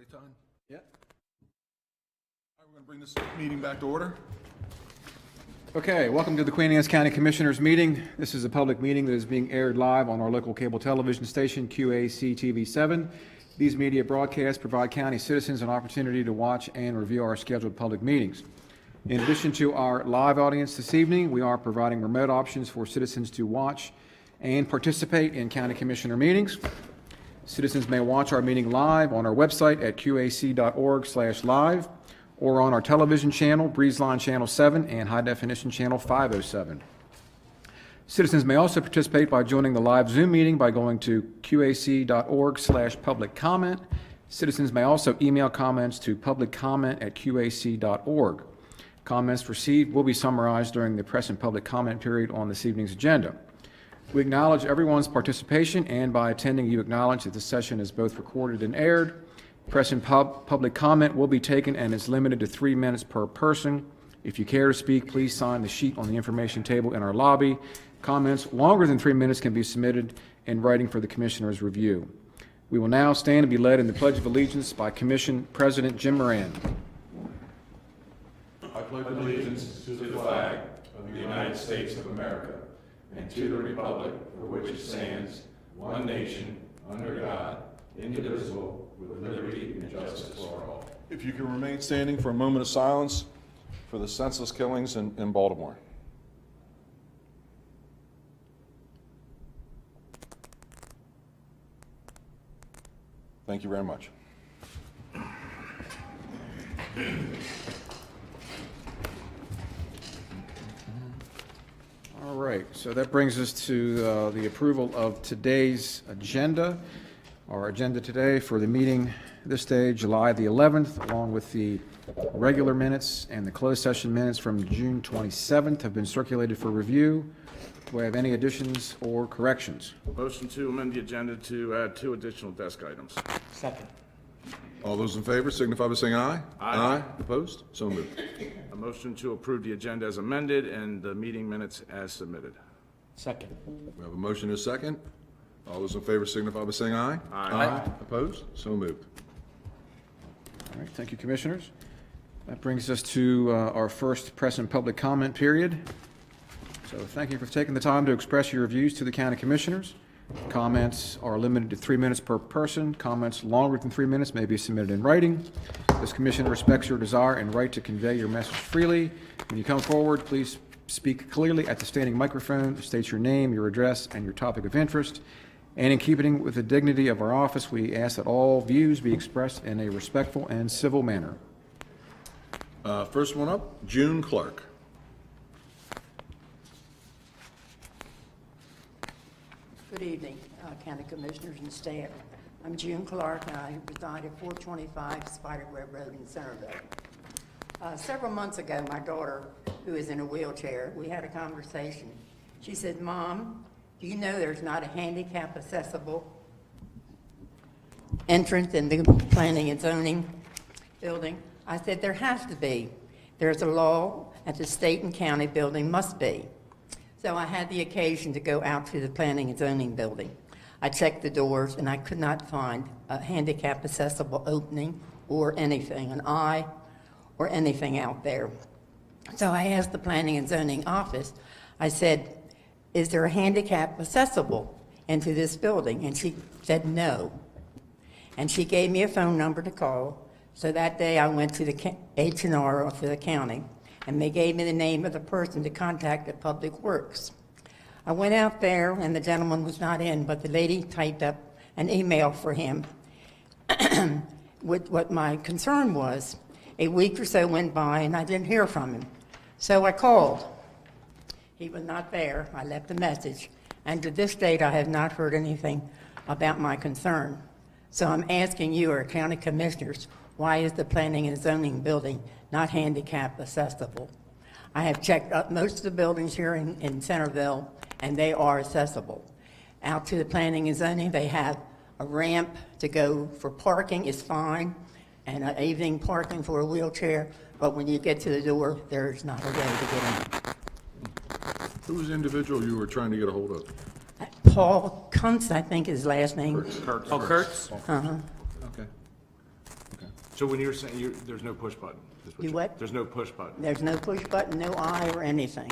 Ready, Todd? Yep. All right, we're going to bring this meeting back to order. Okay, welcome to the Queen Anne's County Commissioners meeting. This is a public meeting that is being aired live on our local cable television station, QACTV 7. These media broadcasts provide county citizens an opportunity to watch and review our scheduled public meetings. In addition to our live audience this evening, we are providing remote options for citizens to watch and participate in county commissioner meetings. Citizens may watch our meeting live on our website at qac.org/live or on our television channel, Breezeline Channel 7 and High Definition Channel 507. Citizens may also participate by joining the live Zoom meeting by going to qac.org/public comment. Citizens may also email comments to publiccomment@qac.org. Comments received will be summarized during the press and public comment period on this evening's agenda. We acknowledge everyone's participation, and by attending, you acknowledge that this session is both recorded and aired. Press and public comment will be taken and is limited to 3 minutes per person. If you care to speak, please sign the sheet on the information table in our lobby. Comments longer than 3 minutes can be submitted in writing for the Commissioner's review. We will now stand and be led in the Pledge of Allegiance by Commission President Jim Moran. I pledge allegiance to the flag of the United States of America and to the republic for which it stands, one nation, under God, indivisible, with liberty and justice for all. If you can remain standing for a moment of silence for the senseless killings in Baltimore. Thank you very much. All right, so that brings us to the approval of today's agenda. Our agenda today for the meeting this day, July the 11th, along with the regular minutes and the closed session minutes from June 27th have been circulated for review. Do I have any additions or corrections? Motion to amend the agenda to add 2 additional desk items. Second. All those in favor signify by saying aye. Aye. Opposed? So moved. A motion to approve the agenda as amended and the meeting minutes as submitted. Second. We have a motion and a second. All those in favor signify by saying aye. Aye. Opposed? So moved. All right, thank you, Commissioners. That brings us to our first press and public comment period. So thank you for taking the time to express your views to the County Commissioners. Comments are limited to 3 minutes per person. Comments longer than 3 minutes may be submitted in writing. This commission respects your desire and right to convey your message freely. When you come forward, please speak clearly at the standing microphone, state your name, your address, and your topic of interest. And in keeping with the dignity of our office, we ask that all views be expressed in a respectful and civil manner. First one up, June Clark. Good evening, County Commissioners and staff. I'm June Clark, and I reside at 425 Spiderweb Road in Centerville. Several months ago, my daughter, who is in a wheelchair, we had a conversation. She said, "Mom, do you know there's not a handicap accessible entrance in the planning and zoning building?" I said, "There has to be. There's a law at the state and county building must be." So I had the occasion to go out to the planning and zoning building. I checked the doors and I could not find a handicap accessible opening or anything, an eye or anything out there. So I asked the planning and zoning office, I said, "Is there a handicap accessible into this building?" And she said no. And she gave me a phone number to call. So that day I went to the H&R for the county, and they gave me the name of the person to contact at Public Works. I went out there, and the gentleman was not in, but the lady typed up an email for him with what my concern was. A week or so went by, and I didn't hear from him. So I called. He was not there. I left a message, and to this date, I have not heard anything about my concern. So I'm asking you, our county commissioners, why is the planning and zoning building not handicap accessible? I have checked up most of the buildings here in Centerville, and they are accessible. Out to the planning and zoning, they have a ramp to go for parking is fine, and an evening parking for a wheelchair, but when you get to the door, there's not a way to get in. Who was the individual you were trying to get a hold of? Paul Kuntz, I think his last name. Kurtz. Oh, Kurtz? Uh-huh. Okay. So when you're saying there's no push button? is You what? There's no push button? There's no push button, no eye or anything.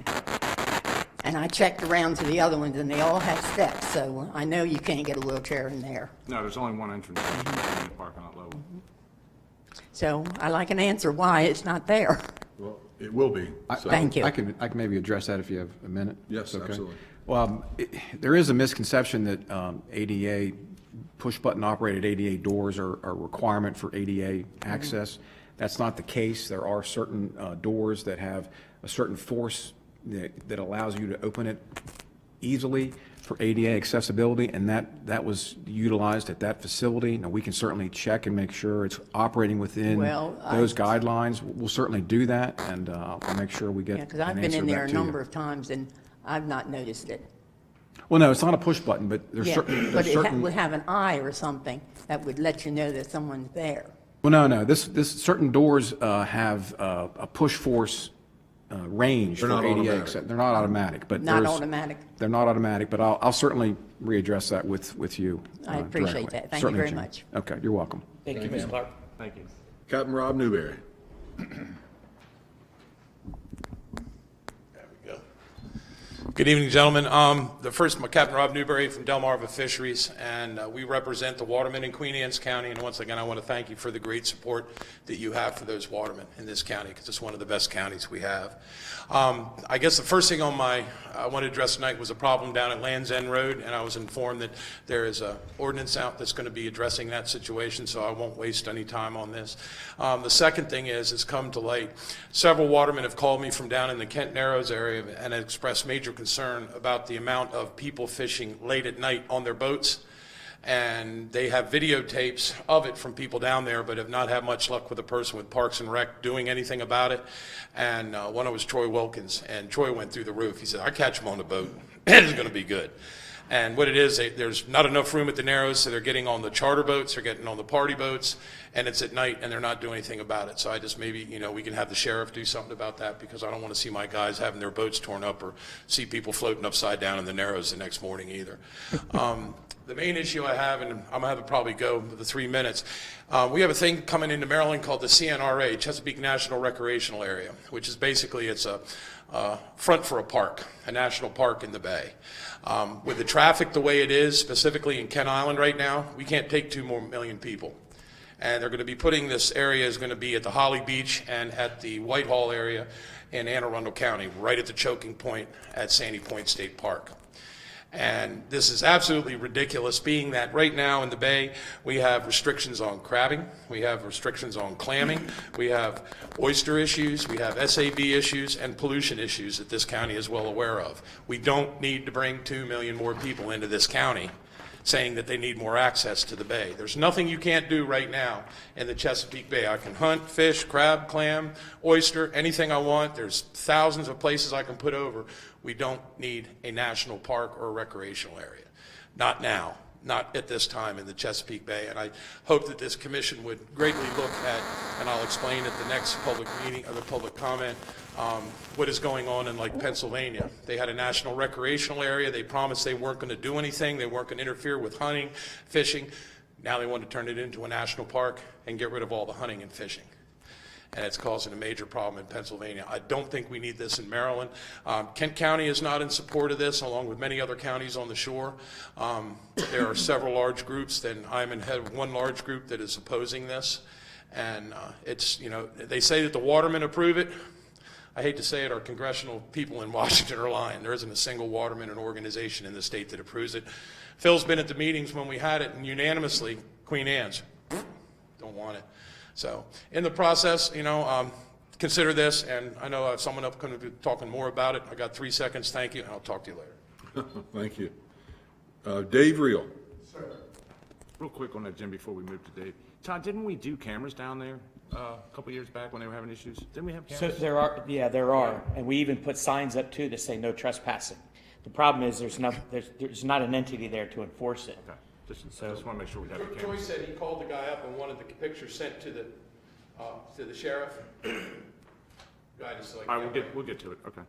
And I checked around to the other ones, and they all have steps, so I know you can't get a wheelchair in there. No, there's only one entrance in the parking lot level. So I like an answer why it's not there. Well, it will be. So- Thank you. I can maybe address that if you have a minute. Yes, Okay. absolutely. Well, there is a misconception that ADA, push-button operated ADA doors are a requirement for ADA access. That's not the case. There are certain doors that have a certain force that allows you to open it easily for ADA accessibility, and that was utilized at that facility. Now, we can certainly check and make sure it's operating within Well, those guidelines. We'll certainly do that, and I'll make sure we get Yeah, because an I've been answer in there back a to you. number of times, and I've not noticed it. Well, no, it's not a push button, but there's Yeah, certain, but there's it certain. would have an eye or something that would let you know that someone's there. Well, no, this certain doors have a push force range They're for not ADA. automatic. They're not automatic, but Not there's- automatic. They're not automatic, but I'll certainly readdress that with you. I appreciate directly. that. Thank you Certainly, very Jim. much. Okay, you're welcome. Thank you, Ms. Clark. Thank you. Captain Rob Newberry. Good evening, gentlemen. Captain Rob Newberry from Delmarva Fisheries, and we represent the watermen in Queen Anne's County. And once again, I want to thank you for the great support that you have for those watermen in this county, because it's one of the best counties we have. I guess the first thing I want to address tonight was a problem down at Land's End Road, and I was informed that there is an ordinance out that's going to be addressing that situation, so I won't waste any time on this. The second thing is, it's come to light, several watermen have called me from down in the Kent Narrows area and expressed major concern about the amount of people fishing late at night on their boats. And they have videotapes of it from people down there, but have not had much luck with a person with Parks and Rec doing anything about it. And one was Troy Wilkins, and Troy went through the roof. He said, I catch them on the boat, it's going to be good. And what it is, there's not enough room at the Narrows, so they're getting on the charter boats, they're getting on the party boats, and it's at night, and they're not doing anything about it. So I just maybe, we can have the sheriff do something about that, because I don't want to see my guys having their boats torn up or see people floating upside down in the Narrows the next morning either. The main issue I have, and I'm going to have to probably go with the 3 minutes, we have a thing coming into Maryland called the CNRA, Chesapeake National Recreational Area, which is basically, it's a front for a park, a national park in the bay. With the traffic the way it is, specifically in Kent Island right now, we can't take 2 more million people. And they're going to be putting, this area is going to be at the Holly Beach and at the Whitehall area in Anne Arundel County, right at the choking point at Sandy Point State Park. And this is absolutely ridiculous, being that right now in the bay, we have restrictions on crabbing, we have restrictions on clamming, we have oyster issues, we have SAB issues, and pollution issues that this county is well aware of. We don't need to bring 2 million more people into this county saying that they need more access to the bay. There's nothing you can't do right now in the Chesapeake Bay. I can hunt, fish, crab, clam, oyster, anything I want. There's thousands of places I can put over. We don't need a national park or a recreational area. Not now, not at this time in the Chesapeake Bay. And I hope that this commission would greatly look at, and I'll explain at the next public meeting or the public comment, what is going on in like Pennsylvania. They had a national recreational area. They promised they weren't going to do anything. They weren't going to interfere with hunting, fishing. Now they want to turn it into a national park and get rid of all the hunting and fishing. And it's causing a major problem in Pennsylvania. I don't think we need this in Maryland. Kent County is not in support of this, along with many other counties on the shore. There are several large groups, and I'm in head of one large group that is opposing this. And it's, they say that the watermen approve it. I hate to say it, our congressional people in Washington are lying. There isn't a single waterman or organization in the state that approves it. Phil's been at the meetings when we had it, and unanimously, Queen Anne's don't want it. So in the process, consider this, and I know I have someone up going to be talking more about it. I got 3 seconds. Thank you, and I'll talk to you later. Thank you. Dave Reel. Real quick on that, Jim, before we move to Dave. Todd, didn't we do cameras down there a couple years back when they were having issues? Didn't we have So cameras? there are, and we even put signs up too that say no trespassing. The problem is there's not an entity there to enforce it. Okay, just want to make sure we have the Troy cameras. said he called the guy up and wanted the picture sent to the sheriff. Guy just like, All right, we'll get to it, okay.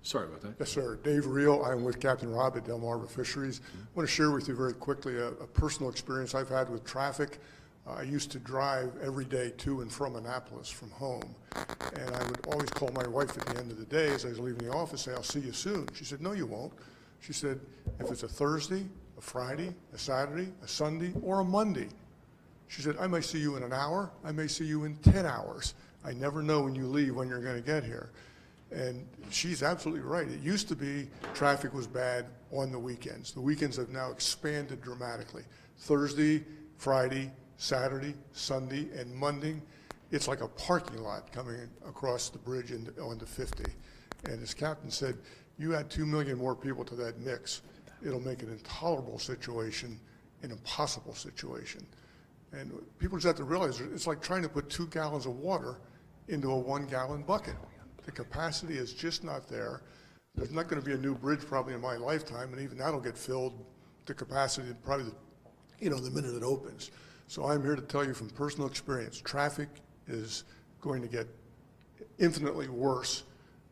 Sorry about that. Yes, sir. Dave Reel. I'm with Captain Rob at Delmarva Fisheries. I want to share with you very quickly a personal experience I've had with traffic. I used to drive every day to and from Annapolis from home, and I would always call my wife at the end of the day as I was leaving the office, say, "I'll see you soon." She said, "No, you won't." She said, "If it's a Thursday, a Friday, a Saturday, a Sunday, or a Monday," she said, "I may see you in an hour, I may see you in 10 hours. I never know when you leave when you're going to get here." And she's absolutely right. It used to be traffic was bad on the weekends. The weekends have now expanded dramatically. Thursday, Friday, Saturday, Sunday, and Monday, it's like a parking lot coming across the bridge onto 50. And as Captain said, you add 2 million more people to that mix, it'll make an intolerable situation an impossible situation. And people just have to realize it's like trying to put 2 gallons of water into a 1-gallon bucket. The capacity is just not there. There's not going to be a new bridge probably in my lifetime, and even that'll get filled to capacity probably, the minute it opens. So I'm here to tell you from personal experience, traffic is going to get infinitely worse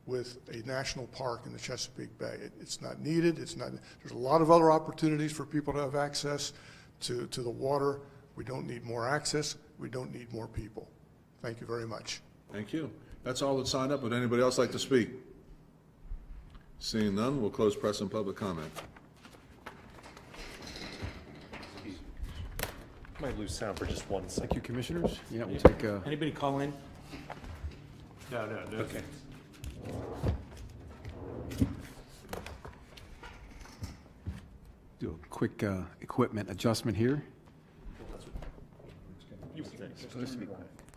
with a national park in the Chesapeake Bay. It's not needed. There's a lot of other opportunities for people to have access to the water. We don't need more access. We don't need more people. Thank you very much. Thank you. That's all that signed up. Would anybody else like to speak? Seeing none, we'll close press and public comment. Might lose sound for just 1 second. Thank you, Commissioners. Yeah, we'll take, Anybody call in? No. Okay. do a quick equipment adjustment here. You were next. I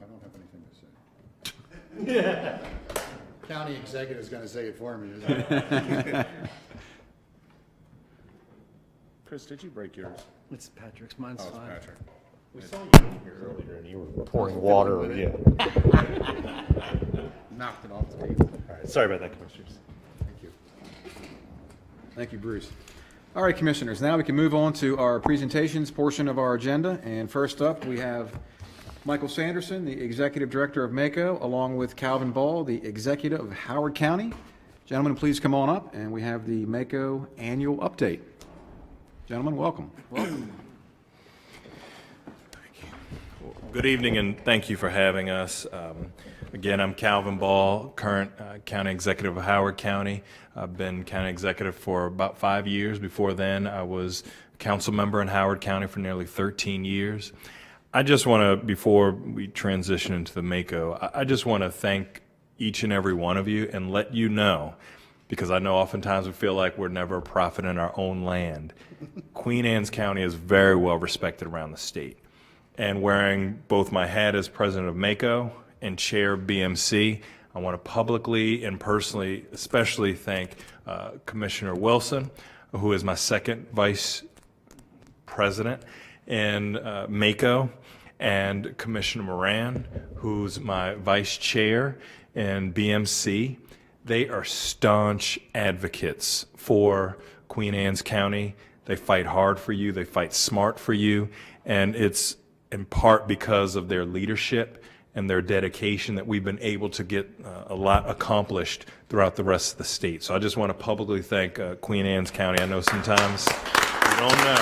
don't have anything to say. County executive's gonna say it for me, isn't it? Chris, did you break yours? It's Patrick's, mine's fine. Patrick. We saw you in here earlier and you were Pouring water, yeah. Knocked it off the table. All right, sorry about that, Commissioners. Thank you. Thank you, Bruce. All right, Commissioners, now we can move on to our presentations portion of our agenda. And first up, we have Michael Sanderson, the Executive Director of MACO, along with Calvin Ball, the Executive of Howard County. Gentlemen, please come on up, and we have the MACO annual update. Gentlemen, welcome. Good evening, and thank you for having us. Again, I'm Calvin Ball, current County Executive of Howard County. I've been County Executive for about 5 years. Before then, I was a council member in Howard County for nearly 13 years. I just want to, before we transition into the MACO, I just want to thank each and every one of you and let you know, because I know oftentimes we feel like we're never a prophet in our own land. Queen Anne's County is very well respected around the state. And wearing both my hat as president of MACO and chair of BMC, I want to publicly and personally especially thank Commissioner Wilson, who is my second vice president in MACO, and Commissioner Moran, who's my vice chair in BMC. They are staunch advocates for Queen Anne's County. They fight hard for you. They fight smart for you. And it's in part because of their leadership and their dedication that we've been able to get a lot accomplished throughout the rest of the state. So I just want to publicly thank Queen Anne's County. I know sometimes you don't know,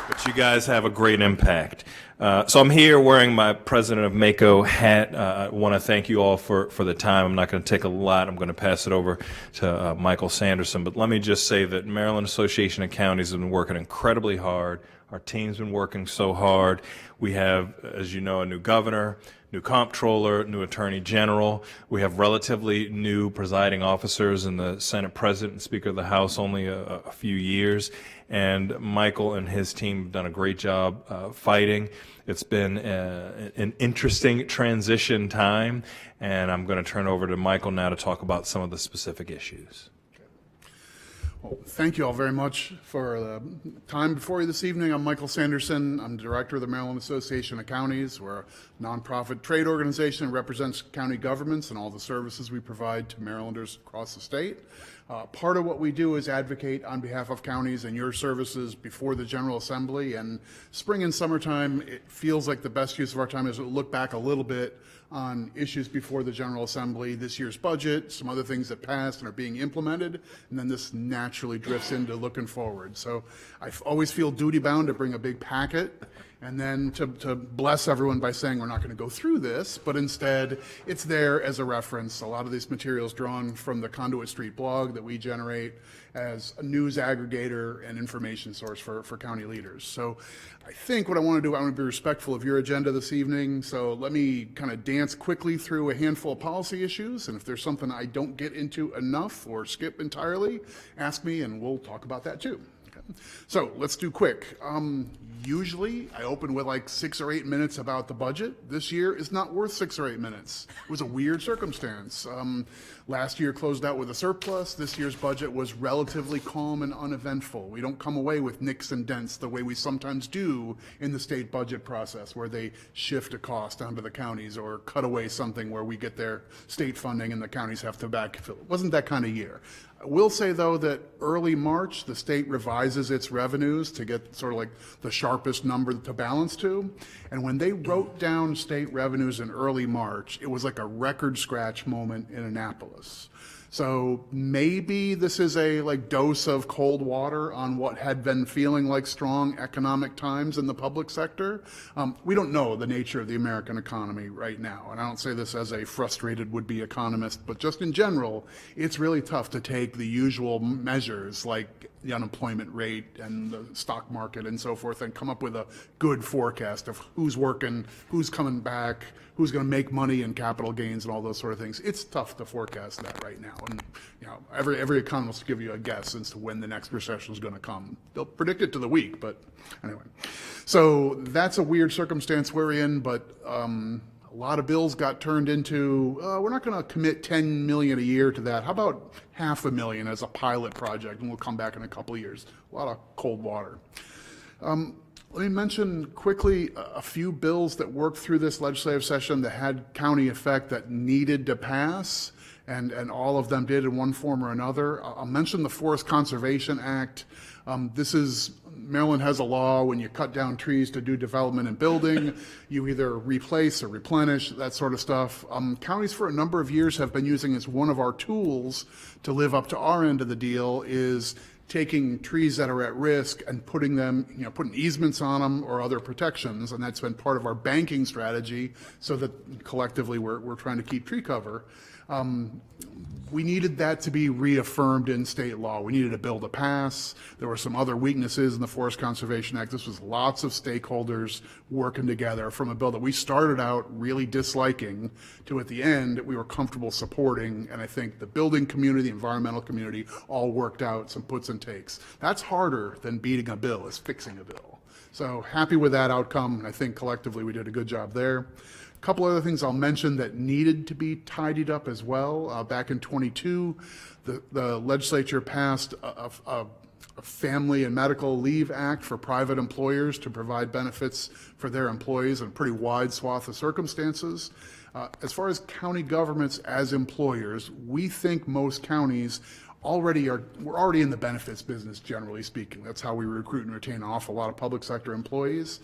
but you guys have a great impact. So I'm here wearing my President of MACO hat. I want to thank you all for the time. I'm not going to take a lot. I'm going to pass it over to Michael Sanderson. But let me just say that Maryland Association of Counties has been working incredibly hard. Our team's been working so hard. We have, as you know, a new governor, new comptroller, new attorney general. We have relatively new presiding officers in the Senate President and Speaker of the House, only a few years. And Michael and his team have done a great job fighting. It's been an interesting transition time, and I'm going to turn over to Michael now to talk about some of the specific issues. Well, thank you all very much for the time before you this evening. I'm Michael Sanderson. I'm Director of the Maryland Association of Counties. We're a nonprofit trade organization that represents county governments and all the services we provide to Marylanders across the state. Part of what we do is advocate on behalf of counties and your services before the General Assembly. And spring and summertime, it feels like the best use of our time is to look back a little bit on issues before the General Assembly, this year's budget, some other things that passed and are being implemented, and then this naturally drifts into looking forward. So I always feel duty-bound to bring a big packet and then to bless everyone by saying we're not going to go through this, but instead it's there as a reference. A lot of these materials drawn from the Conduit Street blog that we generate as a news aggregator and information source for county leaders. So I think what I want to do, I want to be respectful of your agenda this evening. So let me kind of dance quickly through a handful of policy issues. And if there's something I don't get into enough or skip entirely, ask me and we'll talk about that too. So let's do quick. Usually I open with like 6 or 8 minutes about the budget. This year is not worth 6 or 8 minutes. It was a weird circumstance. Last year closed out with a surplus. This year's budget was relatively calm and uneventful. We don't come away with nicks and dents the way we sometimes do in the state budget process, where they shift a cost onto the counties or cut away something where we get their state funding and the counties have to backfill. It wasn't that kind of year. I will say, though, that early March, the state revises its revenues to get sort of like the sharpest number to balance to. And when they wrote down state revenues in early March, it was like a record scratch moment in Annapolis. So maybe this is a like dose of cold water on what had been feeling like strong economic times in the public sector. We don't know the nature of the American economy right now. And I don't say this as a frustrated would-be economist, but just in general, it's really tough to take the usual measures like the unemployment rate and the stock market and so forth and come up with a good forecast of who's working, who's coming back, who's going to make money in capital gains and all those sort of things. It's tough to forecast that right now. And every economist will give you a guess as to when the next recession is going to come. They'll predict it to the week, but anyway. So that's a weird circumstance we're in, but a lot of bills got turned into, we're not going to commit $10 million a year to that. How about $500,000 as a pilot project, and we'll come back in a couple of years. A lot of cold water. Let me mention quickly a few bills that worked through this legislative session that had county effect that needed to pass, and all of them did in one form or another. I'll mention the Forest Conservation Act. Maryland has a law when you cut down trees to do development and building, you either replace or replenish, that sort of stuff. Counties for a number of years have been using as one of our tools to live up to our end of the deal is taking trees that are at risk and putting them, putting easements on them or other protections, and that's been part of our banking strategy so that collectively we're trying to keep tree cover. We needed that to be reaffirmed in state law. We needed a bill to pass. There were some other weaknesses in the Forest Conservation Act. This was lots of stakeholders working together from a bill that we started out really disliking to at the end we were comfortable supporting, and I think the building community, the environmental community all worked out some puts and takes. That's harder than beating a bill, is fixing a bill. So happy with that outcome, and I think collectively we did a good job there. A couple other things I'll mention that needed to be tidied up as well. Back in 22, the legislature passed a Family and Medical Leave Act for private employers to provide benefits for their employees in a pretty wide swath of circumstances. As far as county governments as employers, we think most counties we're already in the benefits business, generally speaking. That's how we recruit and retain an awful lot of public sector employees.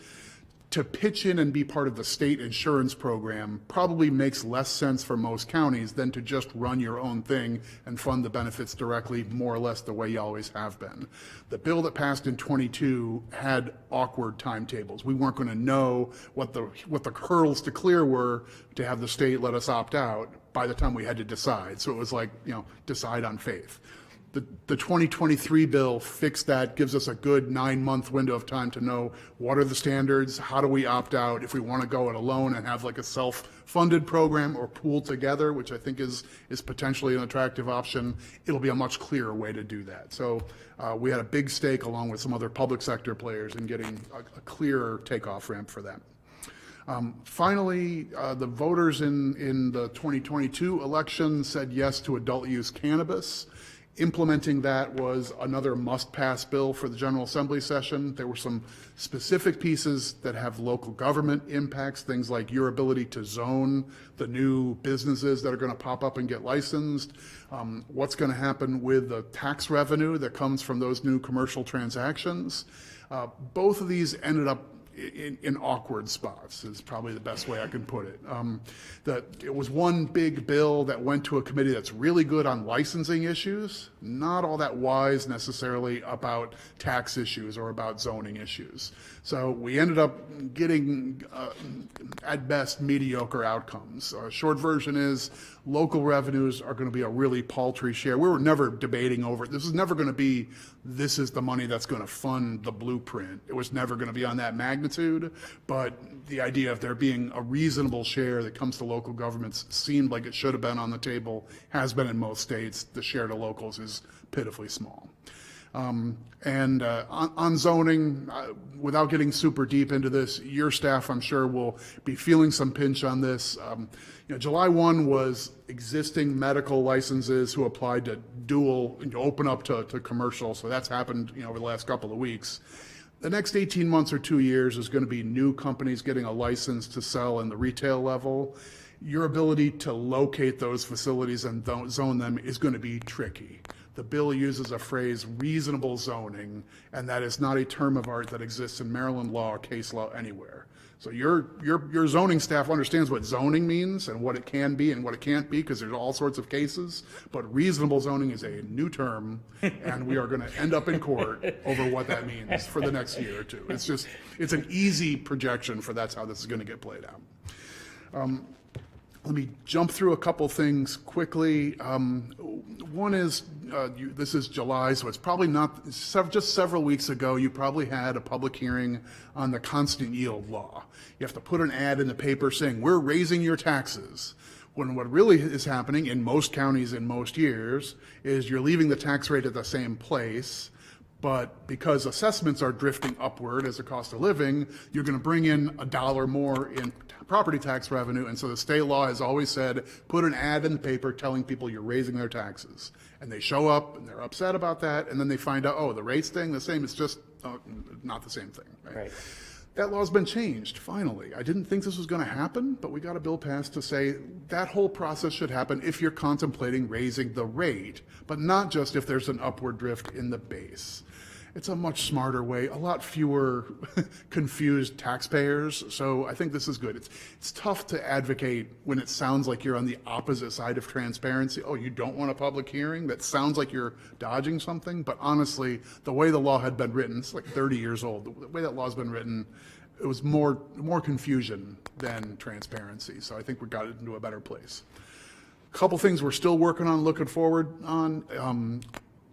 To pitch in and be part of the state insurance program probably makes less sense for most counties than to just run your own thing and fund the benefits directly, more or less the way you always have been. The bill that passed in 22 had awkward timetables. We weren't going to know what the hurdles to clear were to have the state let us opt out by the time we had to decide. So it was like, decide on faith. The 2023 bill fixed that, gives us a good 9-month window of time to know what are the standards, how do we opt out if we want to go it alone and have like a self-funded program or pool together, which I think is potentially an attractive option. It'll be a much clearer way to do that. So we had a big stake along with some other public sector players in getting a clearer takeoff ramp for that. Finally, the voters in the 2022 election said yes to adult use cannabis. Implementing that was another must-pass bill for the General Assembly session. There were some specific pieces that have local government impacts, things like your ability to zone the new businesses that are going to pop up and get licensed, what's going to happen with the tax revenue that comes from those new commercial transactions. Both of these ended up in awkward spots is probably the best way I can put it. That it was one big bill that went to a committee that's really good on licensing issues, not all that wise necessarily about tax issues or about zoning issues. So we ended up getting, at best, mediocre outcomes. Short version is local revenues are going to be a really paltry share. We were never debating over it. This is never going to be, this is the money that's going to fund the blueprint. It was never going to be on that magnitude, but the idea of there being a reasonable share that comes to local governments seemed like it should have been on the table, has been in most states. The share to locals is pitifully small. On zoning, without getting super deep into this, your staff, I'm sure, will be feeling some pinch on this. July 1 was existing medical licenses who applied to dual, open up to commercial, so that's happened over the last couple of weeks. The next 18 months or 2 years is going to be new companies getting a license to sell in the retail level. Your ability to locate those facilities and zone them is going to be tricky. The bill uses a phrase, reasonable zoning, and that is not a term of art that exists in Maryland law or case law anywhere. So your zoning staff understands what zoning means and what it can be and what it can't be, because there's all sorts of cases, but reasonable zoning is a new term, and we are going to end up in court over what that means for the next year or two. It's an easy projection for that's how this is going to get played out. Let me jump through a couple things quickly. One is, this is July, so it's probably not, just several weeks ago, you probably had a public hearing on the constant yield law. You have to put an ad in the paper saying, we're raising your taxes. When what really is happening in most counties in most years is you're leaving the tax rate at the same place, but because assessments are drifting upward as a cost of living, you're going to bring in $1 more in property tax revenue, and so the state law has always said, put an ad in the paper telling people you're raising their taxes. And they show up, and they're upset about that, and then they find out, oh, the rate's staying the same, it's just not the same thing. Right? That law's been changed, finally. I didn't think this was going to happen, but we got a bill passed to say that whole process should happen if you're contemplating raising the rate, but not just if there's an upward drift in the base. It's a much smarter way, a lot fewer confused taxpayers, so I think this is good. It's tough to advocate when it sounds like you're on the opposite side of transparency. Oh, you don't want a public hearing? That sounds like you're dodging something, but honestly, the way the law had been written, it's like 30 years old, the way that law's been written, it was more confusion than transparency, so I think we got it into a better place. A couple things we're still working on, looking forward on.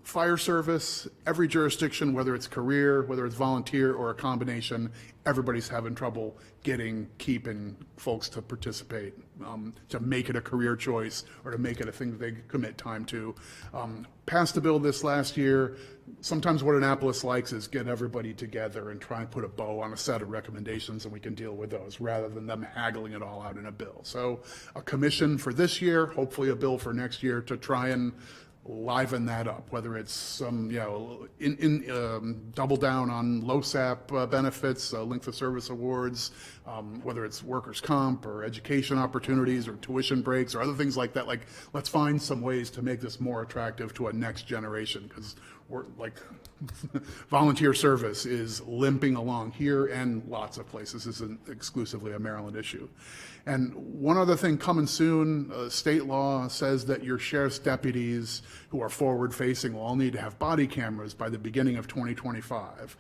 Fire service, every jurisdiction, whether it's career, whether it's volunteer or a combination, everybody's having trouble keeping folks to participate, to make it a career choice or to make it a thing that they commit time to. Passed a bill this last year. Sometimes what Annapolis likes is get everybody together and try and put a bow on a set of recommendations, and we can deal with those rather than them haggling it all out in a bill. So a commission for this year, hopefully a bill for next year to try and liven that up, whether it's some, double down on LoSAP benefits, length of service awards, whether it's workers' comp or education opportunities or tuition breaks or other things like that. Like, let's find some ways to make this more attractive to a next generation, because we're like, volunteer service is limping along here and lots of places. This isn't exclusively a Maryland issue. And one other thing coming soon, state law says that your sheriff's deputies who are forward-facing will all need to have body cameras by the beginning of 2025.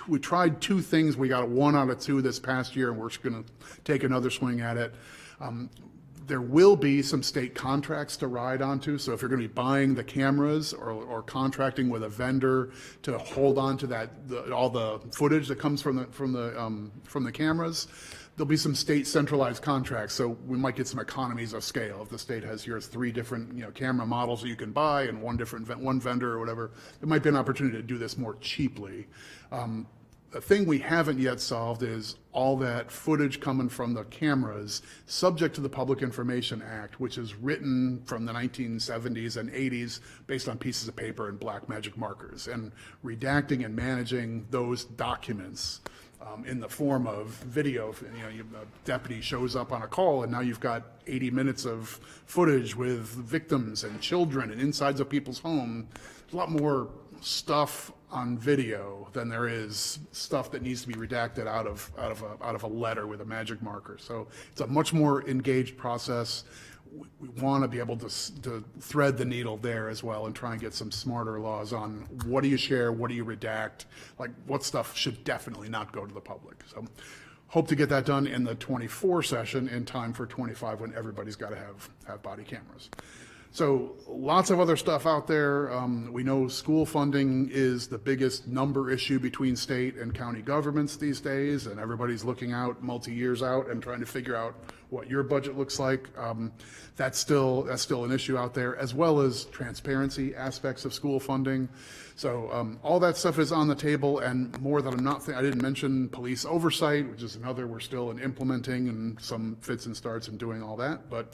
We tried 2 things. We got 1 out of 2 this past year, and we're just going to take another swing at it. There will be some state contracts to ride onto, so if you're going to be buying the cameras or contracting with a vendor to hold on to all the footage that comes from the cameras, there'll be some state centralized contracts, so we might get some economies of scale. If the state has 3 different camera models that you can buy and one vendor or whatever, there might be an opportunity to do this more cheaply. The thing we haven't yet solved is all that footage coming from the cameras subject to the Public Information Act, which is written from the 1970s and 80s based on pieces of paper and black magic markers. And redacting and managing those documents in the form of video. A deputy shows up on a call, and now you've got 80 minutes of footage with victims and children and insides of people's home. There's a lot more stuff on video than there is stuff that needs to be redacted out of a letter with a magic marker. So it's a much more engaged process. We want to be able to thread the needle there as well and try and get some smarter laws on what do you share, what do you redact, like what stuff should definitely not go to the public. So hope to get that done in the 24 session in time for 25 when everybody's got to have body cameras. So lots of other stuff out there. We know school funding is the biggest number issue between state and county governments these days, and everybody's looking out multi-years out and trying to figure out what your budget looks like. That's still an issue out there, as well as transparency aspects of school funding. So all that stuff is on the table, and more that I didn't mention police oversight, which is another we're still in implementing, and some fits and starts in doing all that. But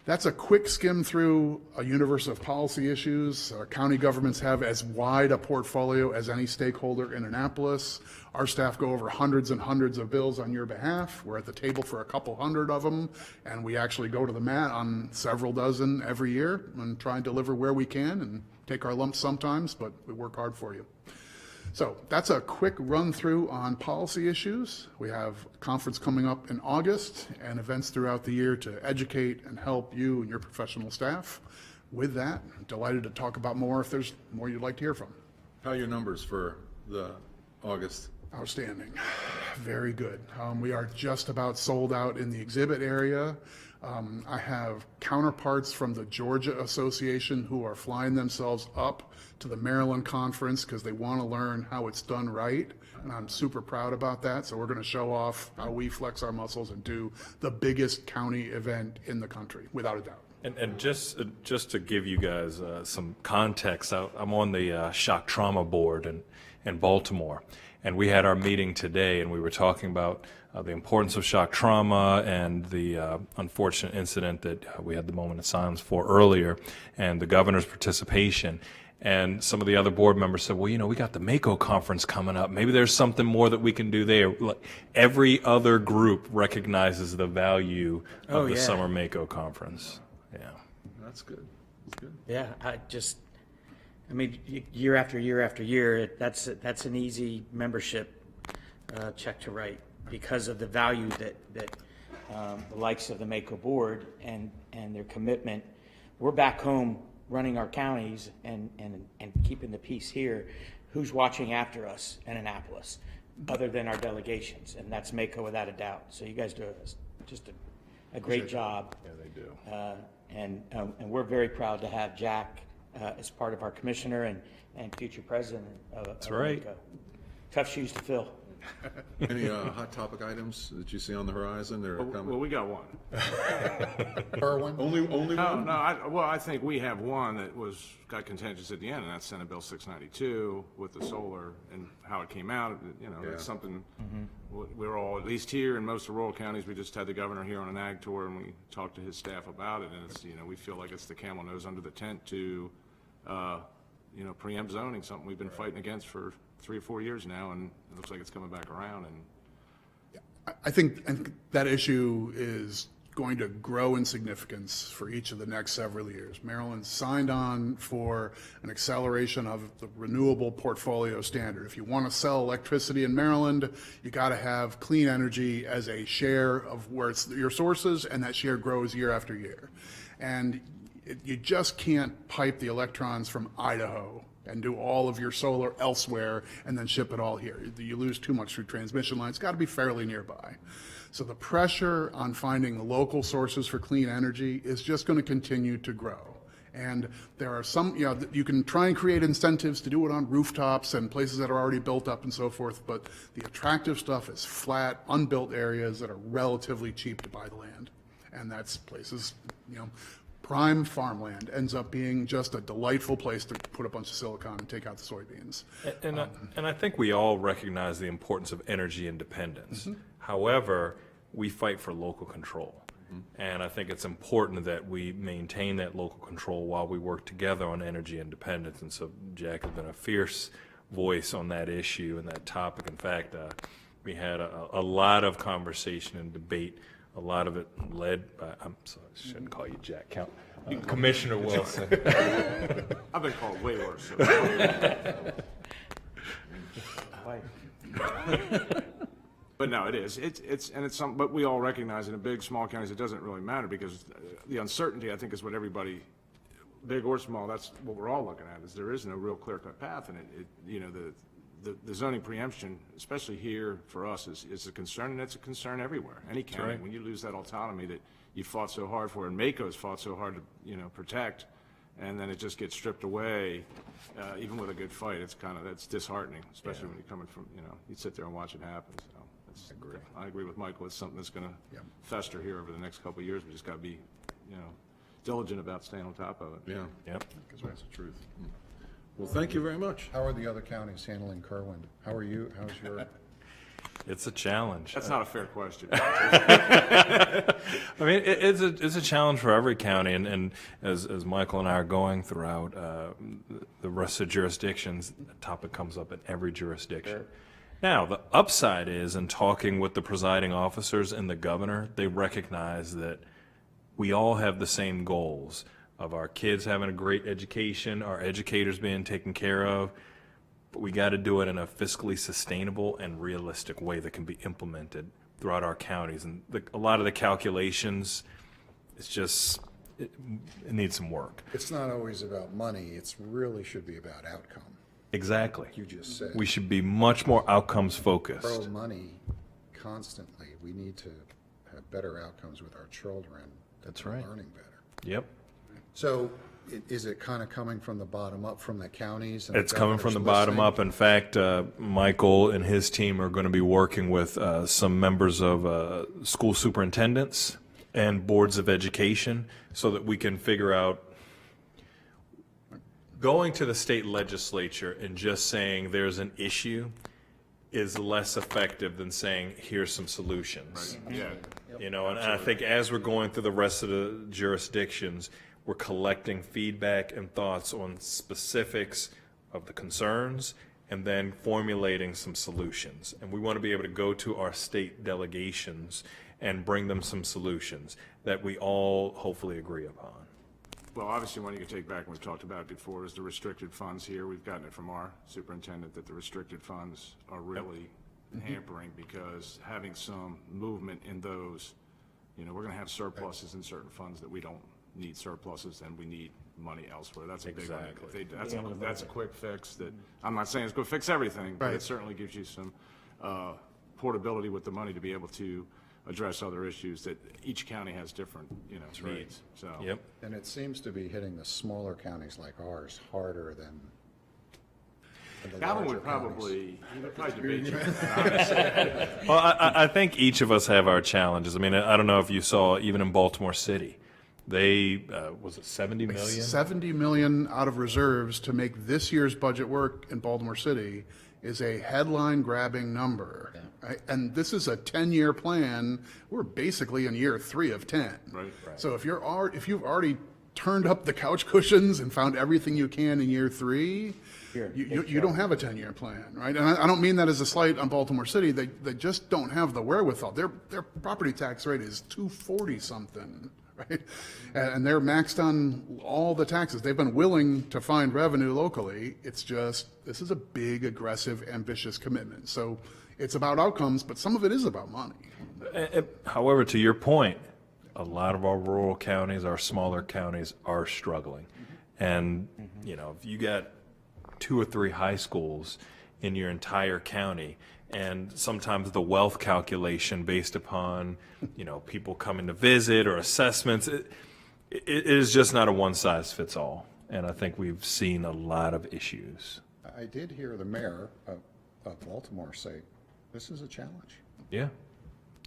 that's a quick skim through a universe of policy issues. County governments have as wide a portfolio as any stakeholder in Annapolis. Our staff go over hundreds and hundreds of bills on your behalf. We're at the table for a couple hundred of them, and we actually go to the mat on several dozen every year and try and deliver where we can and take our lumps sometimes, but we work hard for you. So that's a quick run through on policy issues. We have a conference coming up in August and events throughout the year to educate and help you and your professional staff. With that, I'm delighted to talk about more if there's more you'd like to hear from. How are your numbers for the August? Outstanding. Very good. We are just about sold out in the exhibit area. I have counterparts from the Georgia Association who are flying themselves up to the Maryland conference because they want to learn how it's done right, and I'm super proud about that. So we're going to show off how we flex our muscles and do the biggest county event in the country, without a doubt. And just to give you guys some context, I'm on the shock trauma board in Baltimore, and we had our meeting today, and we were talking about the importance of shock trauma and the unfortunate incident that we had the moment of silence for earlier, and the governor's participation. And some of the other board members said, well, we got the MACO conference coming up. Maybe there's something more that we can do there. Every other group recognizes the value of the summer MACO conference. Yeah. That's good. That's good. Yeah, year after year after year, that's an easy membership check to write because of the value that the likes of the MACO board and their commitment. We're back home running our counties and keeping the peace here. Who's watching after us in Annapolis other than our delegations? And that's MACO without a doubt. So you guys do just a great job. Yeah, they do. And we're very proud to have Jack as part of our commissioner and future president of That's right. MACO. Tough shoes to fill. Any hot topic items that you see on the horizon? Or Well, we got one. only one? I think we have one that got contentious at the end, and that's Senate Bill 692 with the solar and how it came out. It's something we're all, at least here in most of rural counties, we just had the governor here on an ag tour, and we talked to his staff about it, and it's, we feel like it's the camel nose under the tent to, preempt zoning, something we've been fighting against for 3 or 4 years now, and it looks like it's coming back around. And I think that issue is going to grow in significance for each of the next several years. Maryland signed on for an acceleration of the renewable portfolio standard. If you want to sell electricity in Maryland, you got to have clean energy as a share of where it's your sources, and that share grows year after year. And you just can't pipe the electrons from Idaho and do all of your solar elsewhere and then ship it all here. You lose too much through transmission lines. It's got to be fairly nearby. So the pressure on finding local sources for clean energy is just going to continue to grow. And there are some, you can try and create incentives to do it on rooftops and places that are already built up and so forth, but the attractive stuff is flat, unbuilt areas that are relatively cheap to buy the land. And that's places, prime farmland ends up being just a delightful place to put a bunch of silicon and take out the soybeans. And I think we all recognize the importance of energy independence. Mm-hmm. However, we fight for local control. Mm-hmm. And I think it's important that we maintain that local control while we work together on energy independence. And so Jack has been a fierce voice on that issue and that topic. In fact, We had a lot of conversation and debate, a lot of it led by, I'm sorry, I shouldn't call you Jack, Commissioner Wilson. I've been called way worse. But no, it is. It's some, but we all recognize in big, small counties, it doesn't really matter because the uncertainty, I think, is what everybody, big or small, that's what we're all looking at, is there is no real clear-cut path, and the zoning preemption, especially here for us, is a concern, and it's a concern everywhere. Any county, right. when you lose that autonomy that you fought so hard for, and Maco's fought so hard to, protect, and then it just gets stripped away, even with a good fight, that's disheartening, especially when you're coming from, you sit there and watch it happen, so. I agree with Michael. It's something that's going to fester here over the next couple of years. We just got to be, diligent about staying on top of it. Yeah, Yep. because that's the truth. Well, thank you very much. How are the other counties handling Kerwin? How are you? How's your? It's a challenge. That's not a fair question. I mean, it's a challenge for every county, and as Michael and I are going throughout the rest of jurisdictions, the topic comes up in every jurisdiction. Now, the upside is, in talking with the presiding officers and the governor, they recognize that we all have the same goals of our kids having a great education, our educators being taken care of, but we got to do it in a fiscally sustainable and realistic way that can be implemented throughout our counties. And a lot of the calculations, it's just, it needs some work. It's not always about money. It's really should be about outcome. Exactly. You just said. We should be much more outcomes focused. Throw money constantly. We need to have better outcomes with our children. That's right. Learning better. Yep. So is it kind of coming from the bottom up from the counties? And It's coming from the bottom up. In fact, Michael and his team are going to be working with some members of school superintendents and boards of education so that we can figure out. Going to the state legislature and just saying there's an issue is less effective than saying here's some solutions. Yeah. And I think as we're going through the rest of the jurisdictions, we're collecting feedback and thoughts on specifics of the concerns and then formulating some solutions. And we want to be able to go to our state delegations and bring them some solutions that we all hopefully agree upon. Well, obviously, one you can take back, and we've talked about it before, is the restricted funds here. We've gotten it from our superintendent that the restricted funds are really hampering because having some movement in those, we're going to have surpluses in certain funds that we don't need surpluses and we need money elsewhere. That's a big one. That's a quick fix that, I'm not saying it's going to fix everything, but it certainly gives you some portability with the money to be able to address other issues that each county has different, needs. So. Yep. And it seems to be hitting the smaller counties like ours harder than the Calvin larger would counties. probably debate you. Well, I think each of us have our challenges. I mean, I don't know if you saw, even in Baltimore City, they, was it 70 million? 70 million out of reserves to make this year's budget work in Baltimore City is a headline-grabbing number. Right? And this is a 10-year plan. We're basically in year 3 of 10. Right. So if you've already turned up the couch cushions and found everything you can in year 3, you don't have a 10-year plan, right? And I don't mean that as a slight on Baltimore City. They just don't have the wherewithal. Their property tax rate is 240-something. Right? And they're maxed on all the taxes. They've been willing to find revenue locally. It's just, this is a big, aggressive, ambitious commitment. So it's about outcomes, but some of it is about money. However, to your point, a lot of our rural counties, our smaller counties are struggling. And, if you got 2 or 3 high schools in your entire county, and sometimes the wealth calculation based upon, people coming to visit or assessments, it is just not a one-size-fits-all. And I think we've seen a lot of issues. I did hear the mayor of Baltimore say, this is a challenge. Yeah,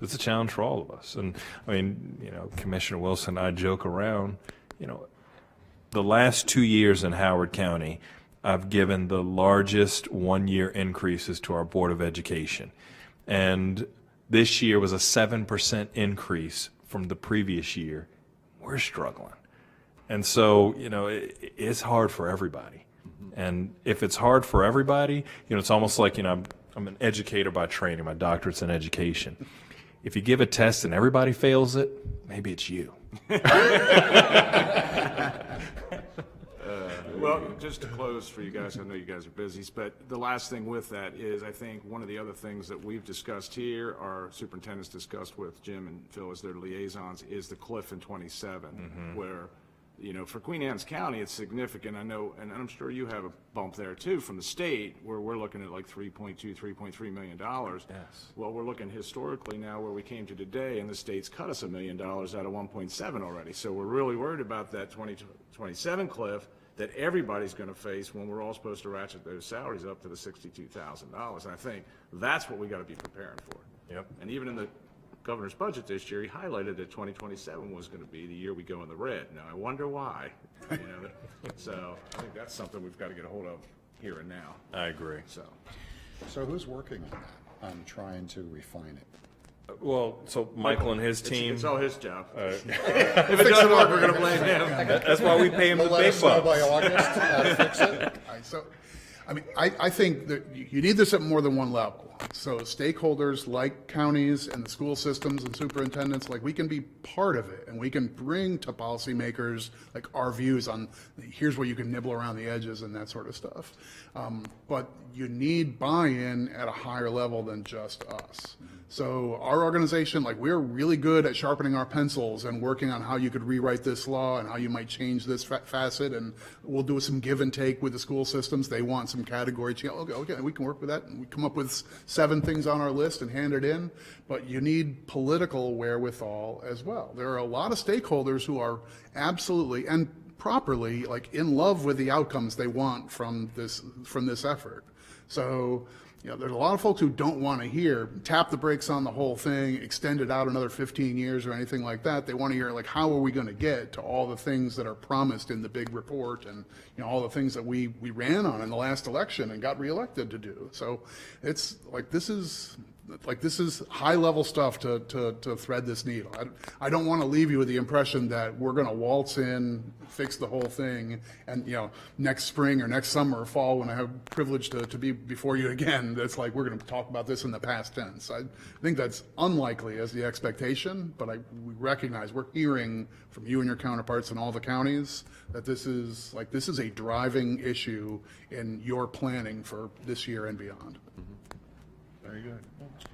it's a challenge for all of us. And I mean, Commissioner Wilson and I joke around, the last 2 years in Howard County, I've given the largest one-year increases to our Board of Education. And this year was a 7% increase from the previous year. We're struggling. And so, it's hard for everybody. And if it's hard for everybody, it's almost like, I'm an educator by training. My doctorate's in education. If you give a test and everybody fails it, maybe it's you. Well, just to close for you guys, I know you guys are busy, but the last thing with that is I think one of the other things that we've discussed here, our superintendents discussed with Jim and Phil as their liaisons, is the cliff in 27, where, you know, for Queen Anne's County, it's significant. I know, and I'm sure you have a bump there too from the state, where we're looking at like $3.3 million. Yes. Well, we're looking historically now where we came to today, and the state's cut us $1 million out of 1.7 already. So we're really worried about that 2027 cliff that everybody's going to face when we're all supposed to ratchet those salaries up to the $62,000. And I think that's what we got to be preparing for. Yep. And even in the governor's budget this year, he highlighted that 2027 was going to be the year we go in the red. Now, I wonder why. You know, so I think that's something we've got to get a hold of here and now. I agree. So who's working on that, on trying to refine it? Well, so Michael and his team. It's all his job. If it doesn't work, we're going to blame him. That's why we pay him the You'll let big us know by bucks. August how to fix it? So, I mean, I think that you need this at more than one level. So stakeholders like counties and the school systems and superintendents, like, we can be part of it, and we can bring to policymakers like our views on here's where you can nibble around the edges and that sort of stuff. But you need buy-in at a higher level than just us. So our organization, like, we're really good at sharpening our pencils and working on how you could rewrite this law and how you might change this facet, and we'll do some give and take with the school systems. They want some category change. Okay, we can work with that, and we come up with 7 things on our list and hand it in, but you need political wherewithal as well. There are a lot of stakeholders who are absolutely and properly, like, in love with the outcomes they want from this effort. So, you know, there's a lot of folks who don't want to hear tap the brakes on the whole thing, extend it out another 15 years or anything like that. They want to hear, like, how are we going to get to all the things that are promised in the big report and, you know, all the things that we ran on in the last election and got reelected to do. So it's like, this is high level stuff to thread this needle. I don't want to leave you with the impression that we're going to waltz in, fix the whole thing, and, you know, next spring or next summer or fall, when I have privilege to be before you again, that's like we're going to talk about this in the past tense. I think that's unlikely as the expectation, but we recognize, we're hearing from you and your counterparts in all the counties that this is a driving issue in your planning for this year and beyond. Very good.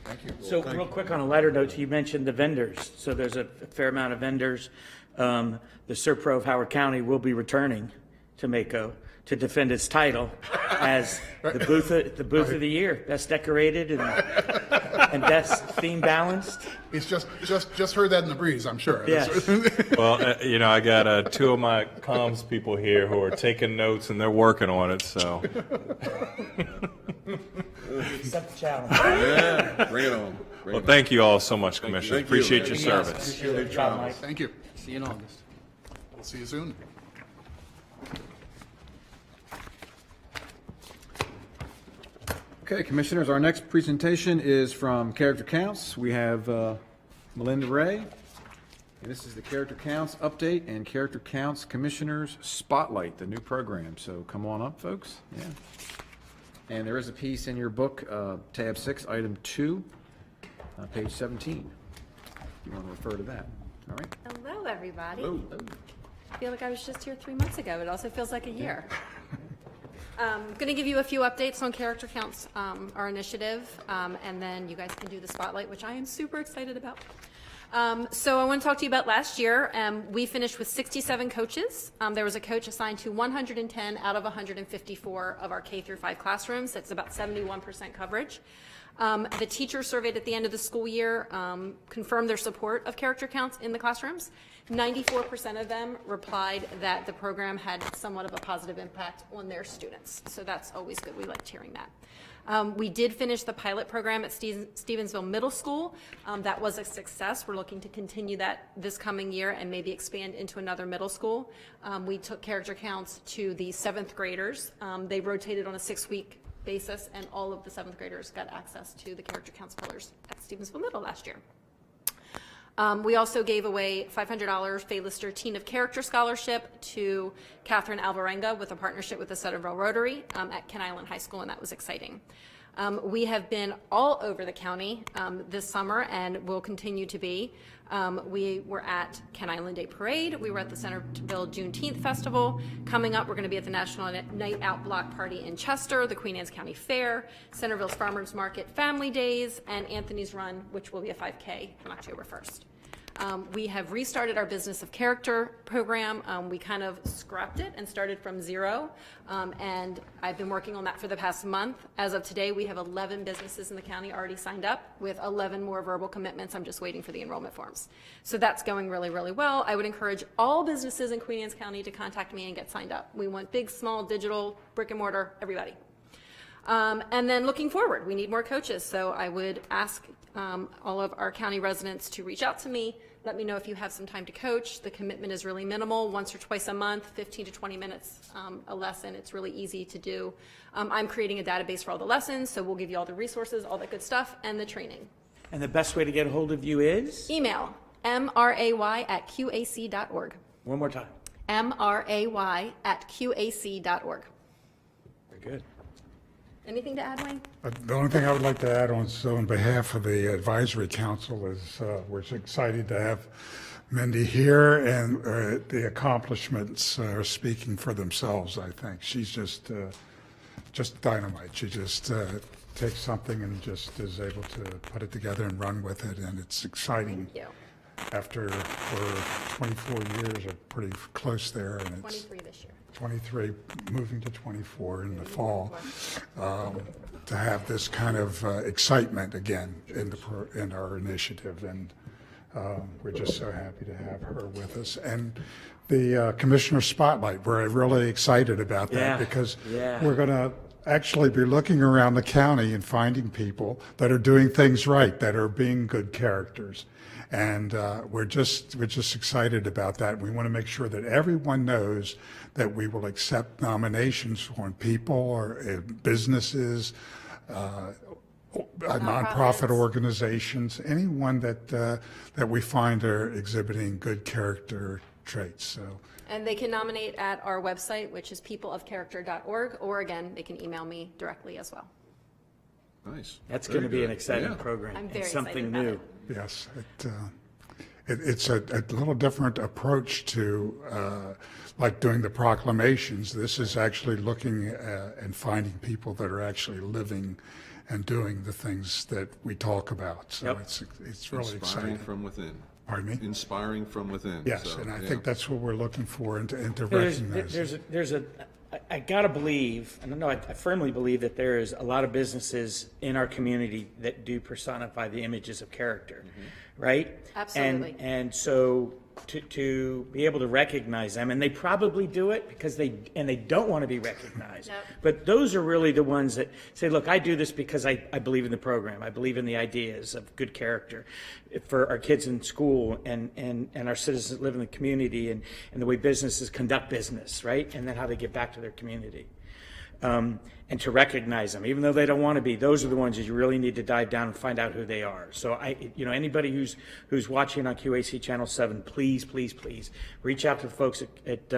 Thank you. So real quick on a lighter note, you mentioned the vendors. So there's a fair amount of vendors. The Serpro of Howard County will be returning to Mako to defend its title as the booth of the year, best decorated and best theme balanced. It's just heard that in the breeze, I'm sure. Yes. Well, you know, I got 2 of my comms people here who are taking notes and they're working on it, so. Accept the challenge. Yeah, bring it on. Well, thank you all so much, Commissioner. Thank you. Appreciate your service. Appreciate your job, Mike. Thank you. See you in August. We'll see you soon. Okay, Commissioners, our next presentation is from Character Counts. We have Melinda Ray, and this is the Character Counts Update and Character Counts Commissioners Spotlight, the new program. So come on up, folks. Yeah. And there is a piece in your book, tab 6, item 2, page 17. If you want to refer to that. All right. Hello, everybody. Hello. I feel like I was just here 3 months ago. It also feels like a year. I'm going to give you a few updates on Character Counts, our initiative, and then you guys can do the spotlight, which I am super excited about. So I want to talk to you about last year. We finished with 67 coaches. There was a coach assigned to 110 out of 154 of our K through 5 classrooms. That's about 71% coverage. The teachers surveyed at the end of the school year confirmed their support of Character Counts in the classrooms. 94% of them replied that the program had somewhat of a positive impact on their students. So that's always good. We liked hearing that. We did finish the pilot program at Stevensville Middle School. That was a success. We're looking to continue that this coming year and maybe expand into another middle school. We took Character Counts to the 7th graders. They rotated on a 6-week basis, and all of the 7th graders got access to the Character Counts pillars at Stevensville Middle last year. We also gave away $500 Faye Lister Teen of Character Scholarship to Catherine Alvarenga with a partnership with the Sutterville Rotary at Ken Island High School, and that was exciting. We have been all over the county this summer and will continue to be. We were at Ken Island Day Parade. We were at the Centerville Juneteenth Festival. Coming up, we're going to be at the National Night Out Block Party in Chester, the Queen Anne's County Fair, Centerville's Farmers Market Family Days, and Anthony's Run, which will be a 5K on October 1st. We have restarted our Business of Character program. We kind of scrapped it and started from zero, and I've been working on that for the past month. As of today, we have 11 businesses in the county already signed up with 11 more verbal commitments. I'm just waiting for the enrollment forms. So that's going really, really well. I would encourage all businesses in Queen Anne's County to contact me and get signed up. We want big, small, digital, brick and mortar, everybody. And then looking forward, we need more coaches. So I would ask all of our county residents to reach out to me. Let me know if you have some time to coach. The commitment is really minimal, once or twice a month, 15 to 20 minutes a lesson. It's really easy to do. I'm creating a database for all the lessons, so we'll give you all the resources, all that good stuff, and the training. And the best way to get a hold of you is? Email, mray@qac.org. One more time. mray@qac.org. Very good. Anything to add, Wayne? The only thing I would like to add on, so on behalf of the advisory council, is we're excited to have Mindy here, and the accomplishments are speaking for themselves, I think. She's just dynamite. She just takes something and just is able to put it together and run with it, and it's exciting. Thank you. After, for 24 years, or pretty close there, and it's 23 this year. 23, moving to 24 in the fall, to have this kind of excitement again in our initiative, and we're just so happy to have her with us. And the Commissioner Spotlight, we're really excited about that, because we're going to actually be looking around the county and finding people that are doing things right, that are being good characters. And we're just excited about that. We want to make sure that everyone knows that we will accept nominations on people or businesses, nonprofit organizations, anyone that we find are exhibiting good character traits. So. And they can nominate at our website, which is peopleofcharacter.org, or again, they can email me directly as well. Nice. That's going to be an exciting program. I'm very and something excited about new. it. Yes, it's a little different approach to like doing the proclamations. This is actually looking and finding people that are actually living and doing the things that we talk about. So it's really Inspiring exciting. from within. Pardon me? Inspiring from within. Yes, So, and I yeah. think that's what we're looking for, and to recognize. I gotta believe, and I firmly believe that there is a lot of businesses in our community that do personify the images of character, right? Absolutely. And so to be able to recognize them, and they probably do it because they don't want to be recognized. Yep. But those are really the ones that say, look, I do this because I believe in the program. I believe in the ideas of good character for our kids in school and our citizens that live in the community, and the way businesses conduct business, right? And then how they give back to their community. And to recognize them, even though they don't want to be, those are the ones that you really need to dive down and find out who they are. So anybody who's watching on QAC Channel 7, please reach out to the folks at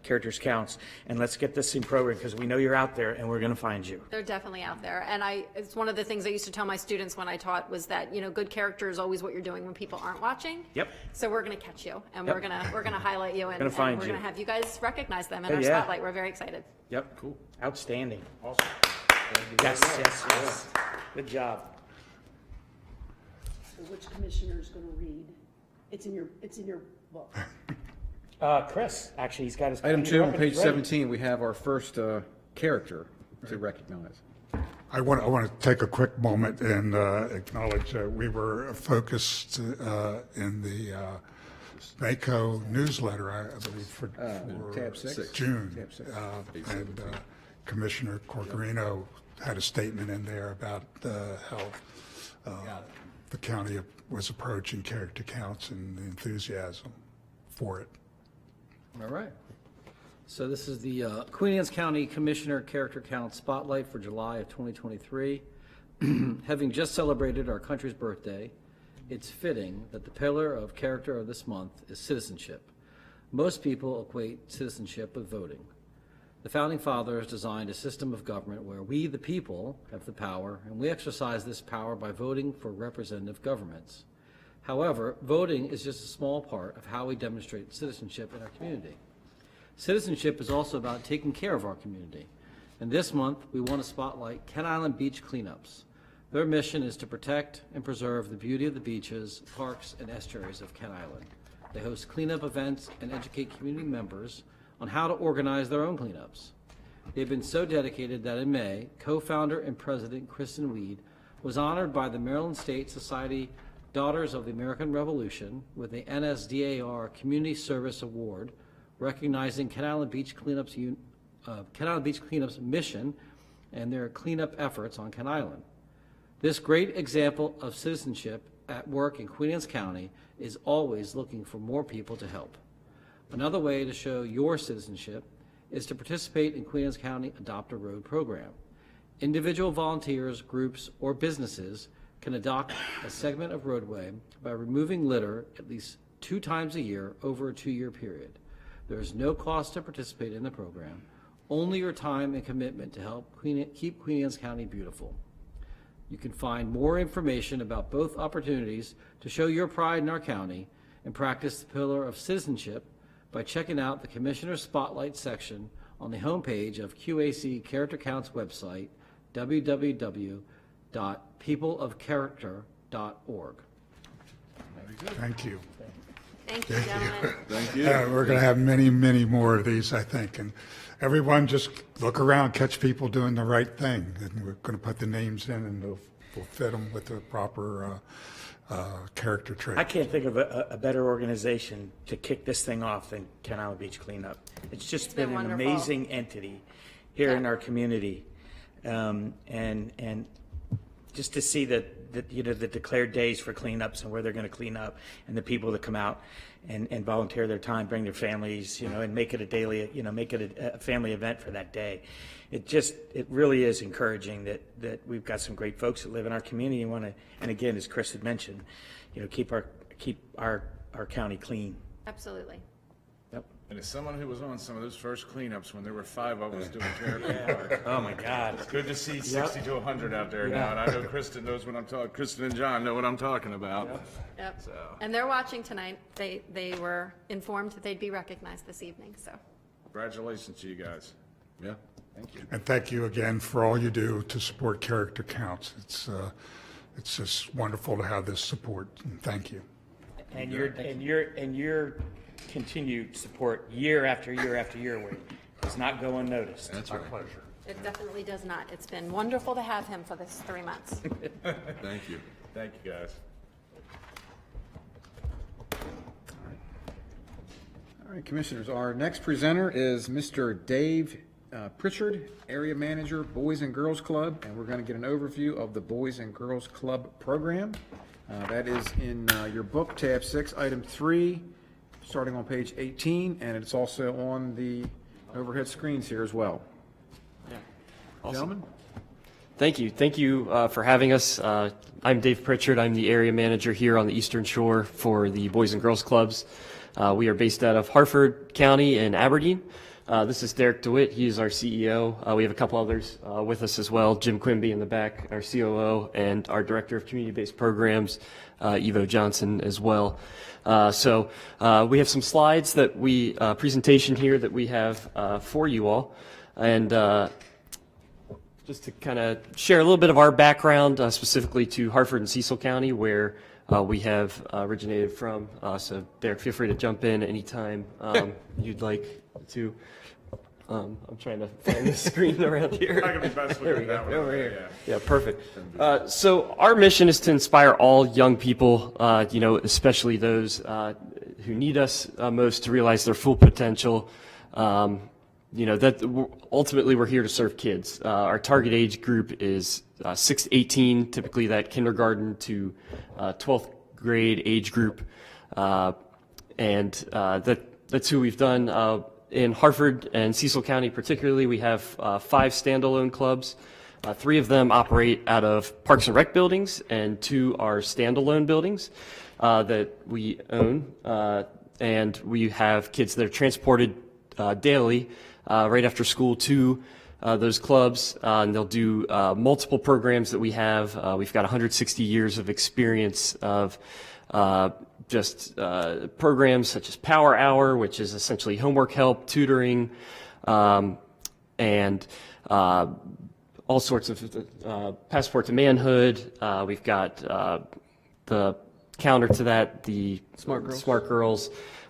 Characters Counts, and let's get this in program, because we know you're out there and we're going to find you. They're definitely out there. And it's one of the things I used to tell my students when I taught was that, good character is always what you're doing when people aren't watching. Yep. So we're going to catch you, and Yep. we're going to highlight you, and, Gonna find and we're you. going to have you guys recognize them in Oh, our yeah. spotlight. We're very excited. Yep. Cool. Outstanding. Awesome. Yes. Good job. So which commissioner is going to read? It's in your book. Chris, actually, he's got his. Item he's 2 on ready. page 17, we have our first character to recognize. I want to take a quick moment and acknowledge we were focused in the NACO newsletter, I believe, for tab 6. June. Tab 6. And Commissioner Corgarino had a statement in there about how the county was approaching character counts and the enthusiasm for it. All right. So this is the Queen Anne's County Commissioner Character Count Spotlight for July of 2023. Having just celebrated our country's birthday, it's fitting that the pillar of character of this month is citizenship. Most people equate citizenship with voting. The Founding Fathers designed a system of government where we, the people, have the power, and we exercise this power by voting for representative governments. However, voting is just a small part of how we demonstrate citizenship in our community. Citizenship is also about taking care of our community. And this month, we want to spotlight Ken Island Beach Cleanups. Their mission is to protect and preserve the beauty of the beaches, parks, and estuaries of Ken Island. They host cleanup events and educate community members on how to organize their own cleanups. They've been so dedicated that in May, co-founder and president Kristen Weed was honored by the Maryland State Society Daughters of the American Revolution with the NSDAR Community Service Award, recognizing Ken Island Beach Cleanup's mission and their cleanup efforts on Ken Island. This great example of citizenship at work in Queen Anne's County is always looking for more people to help. Another way to show your citizenship is to participate in Queen Anne's County Adopt a Road program. Individual volunteers, groups, or businesses can adopt a segment of roadway by removing litter at least 2 times a year over a 2-year period. There is no cost to participate in the program, only your time and commitment to help keep Queen Anne's County beautiful. You can find more information about both opportunities to show your pride in our county and practice the pillar of citizenship by checking out the Commissioner Spotlight section on the homepage of QAC Character Counts website, www.peopleofcharacter.org. Thank you. Thank you, gentlemen. Thank you. We're going to have many, many more of these, I think. And everyone just look around, catch people doing the right thing. And we're going to put the names in and we'll fit them with the proper character traits. I can't think of a better organization to kick this thing off than Ken Island Beach Cleanup. It's just been an wonderful. amazing entity here in our community. And just to see that the declared days for cleanups and where they're going to clean up, and the people that come out and volunteer their time, bring their families, and make it a daily, make it a family event for that day. It really is encouraging that we've got some great folks that live in our community and want to, and again, as Chris had mentioned, keep our county clean. Absolutely. Yep. And as someone who was on some of those first cleanups when there were 5 of us doing Terrapin Park. Oh my God. It's good to see 60 to 100 out there now, and I know Kristen knows what I'm talking. Kristen and John know what I'm talking about. Yep. So. And they're watching tonight. They were informed that they'd be recognized this evening, so. Congratulations to you guys. Yeah. Thank you. And thank you again for all you do to support Character Counts. It's just wonderful to have this support, and thank you. And your continued support year after year after year does not go unnoticed. That's right. Our pleasure. It definitely does not. It's been wonderful to have him for this 3 months. Thank you. Thank you, guys. All right, Commissioners, our next presenter is Mr. Dave Pritchard, Area Manager, Boys and Girls Club, and we're going to get an overview of the Boys and Girls Club program. That is in your book, tab 6, item 3, starting on page 18, and it's also on the overhead screens here as well. Gentlemen? Thank you. Thank you for having us. I'm Dave Pritchard. I'm the area manager here on the Eastern Shore for the Boys and Girls Clubs. We are based out of Harford County and Aberdeen. This is Derek DeWitt. He is our CEO. We have a couple others with us as well. Jim Quimby in the back, our COO, and our Director of Community-Based Programs, Evo Johnson, as well. So we have some slides that presentation here that we have for you all. And just to kind of share a little bit of our background, specifically to Harford and Cecil County, where we have originated from. So Derek, feel free to jump in anytime you'd like to. I'm trying to find the screen around here. I can be best There we with go. that one. Over here. Yeah, perfect. So our mission is to inspire all young people, especially those who need us most to realize their full potential. That ultimately we're here to serve kids. Our target age group is 6 to 18, typically that kindergarten to 12th grade age group. And that's who we've done. In Harford and Cecil County particularly, we have 5 standalone clubs. 3 of them operate out of Parks and Rec buildings, and 2 are standalone buildings that we own. And we have kids that are transported daily right after school to those clubs, and they'll do multiple programs that we have. We've got 160 years of experience of programs such as Power Hour, which is essentially homework help, tutoring, and all sorts of Passport to Manhood. We've got the counter to that, the Smart Girls,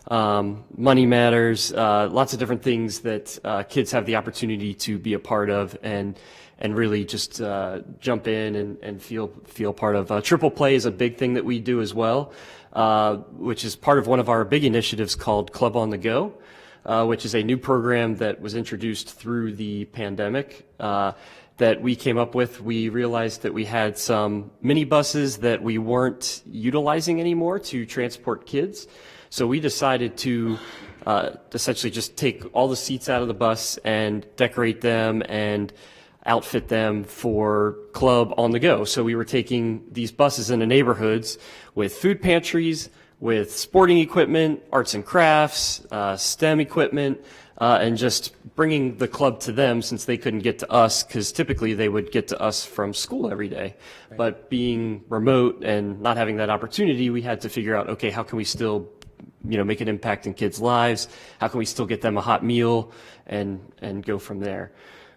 Money Matters, lots of different things that kids have the opportunity to be a part of and really just jump in and feel part of. Triple Play is a big thing that we do as well, which is part of one of our big initiatives called Club on the Go, which is a new program that was introduced through the pandemic that we came up with. We realized that we had some minibuses that we weren't utilizing anymore to transport kids. So we decided to essentially just take all the seats out of the bus and decorate them and outfit them for Club on the Go. So we were taking these buses into neighborhoods with food pantries, with sporting equipment, arts and crafts, STEM equipment, and just bringing the club to them since they couldn't get to us, because typically they would get to us from school every day. Right. But being remote and not having that opportunity, we had to figure out, okay, how can we still make an impact in kids' lives? How can we still get them a hot meal and go from there?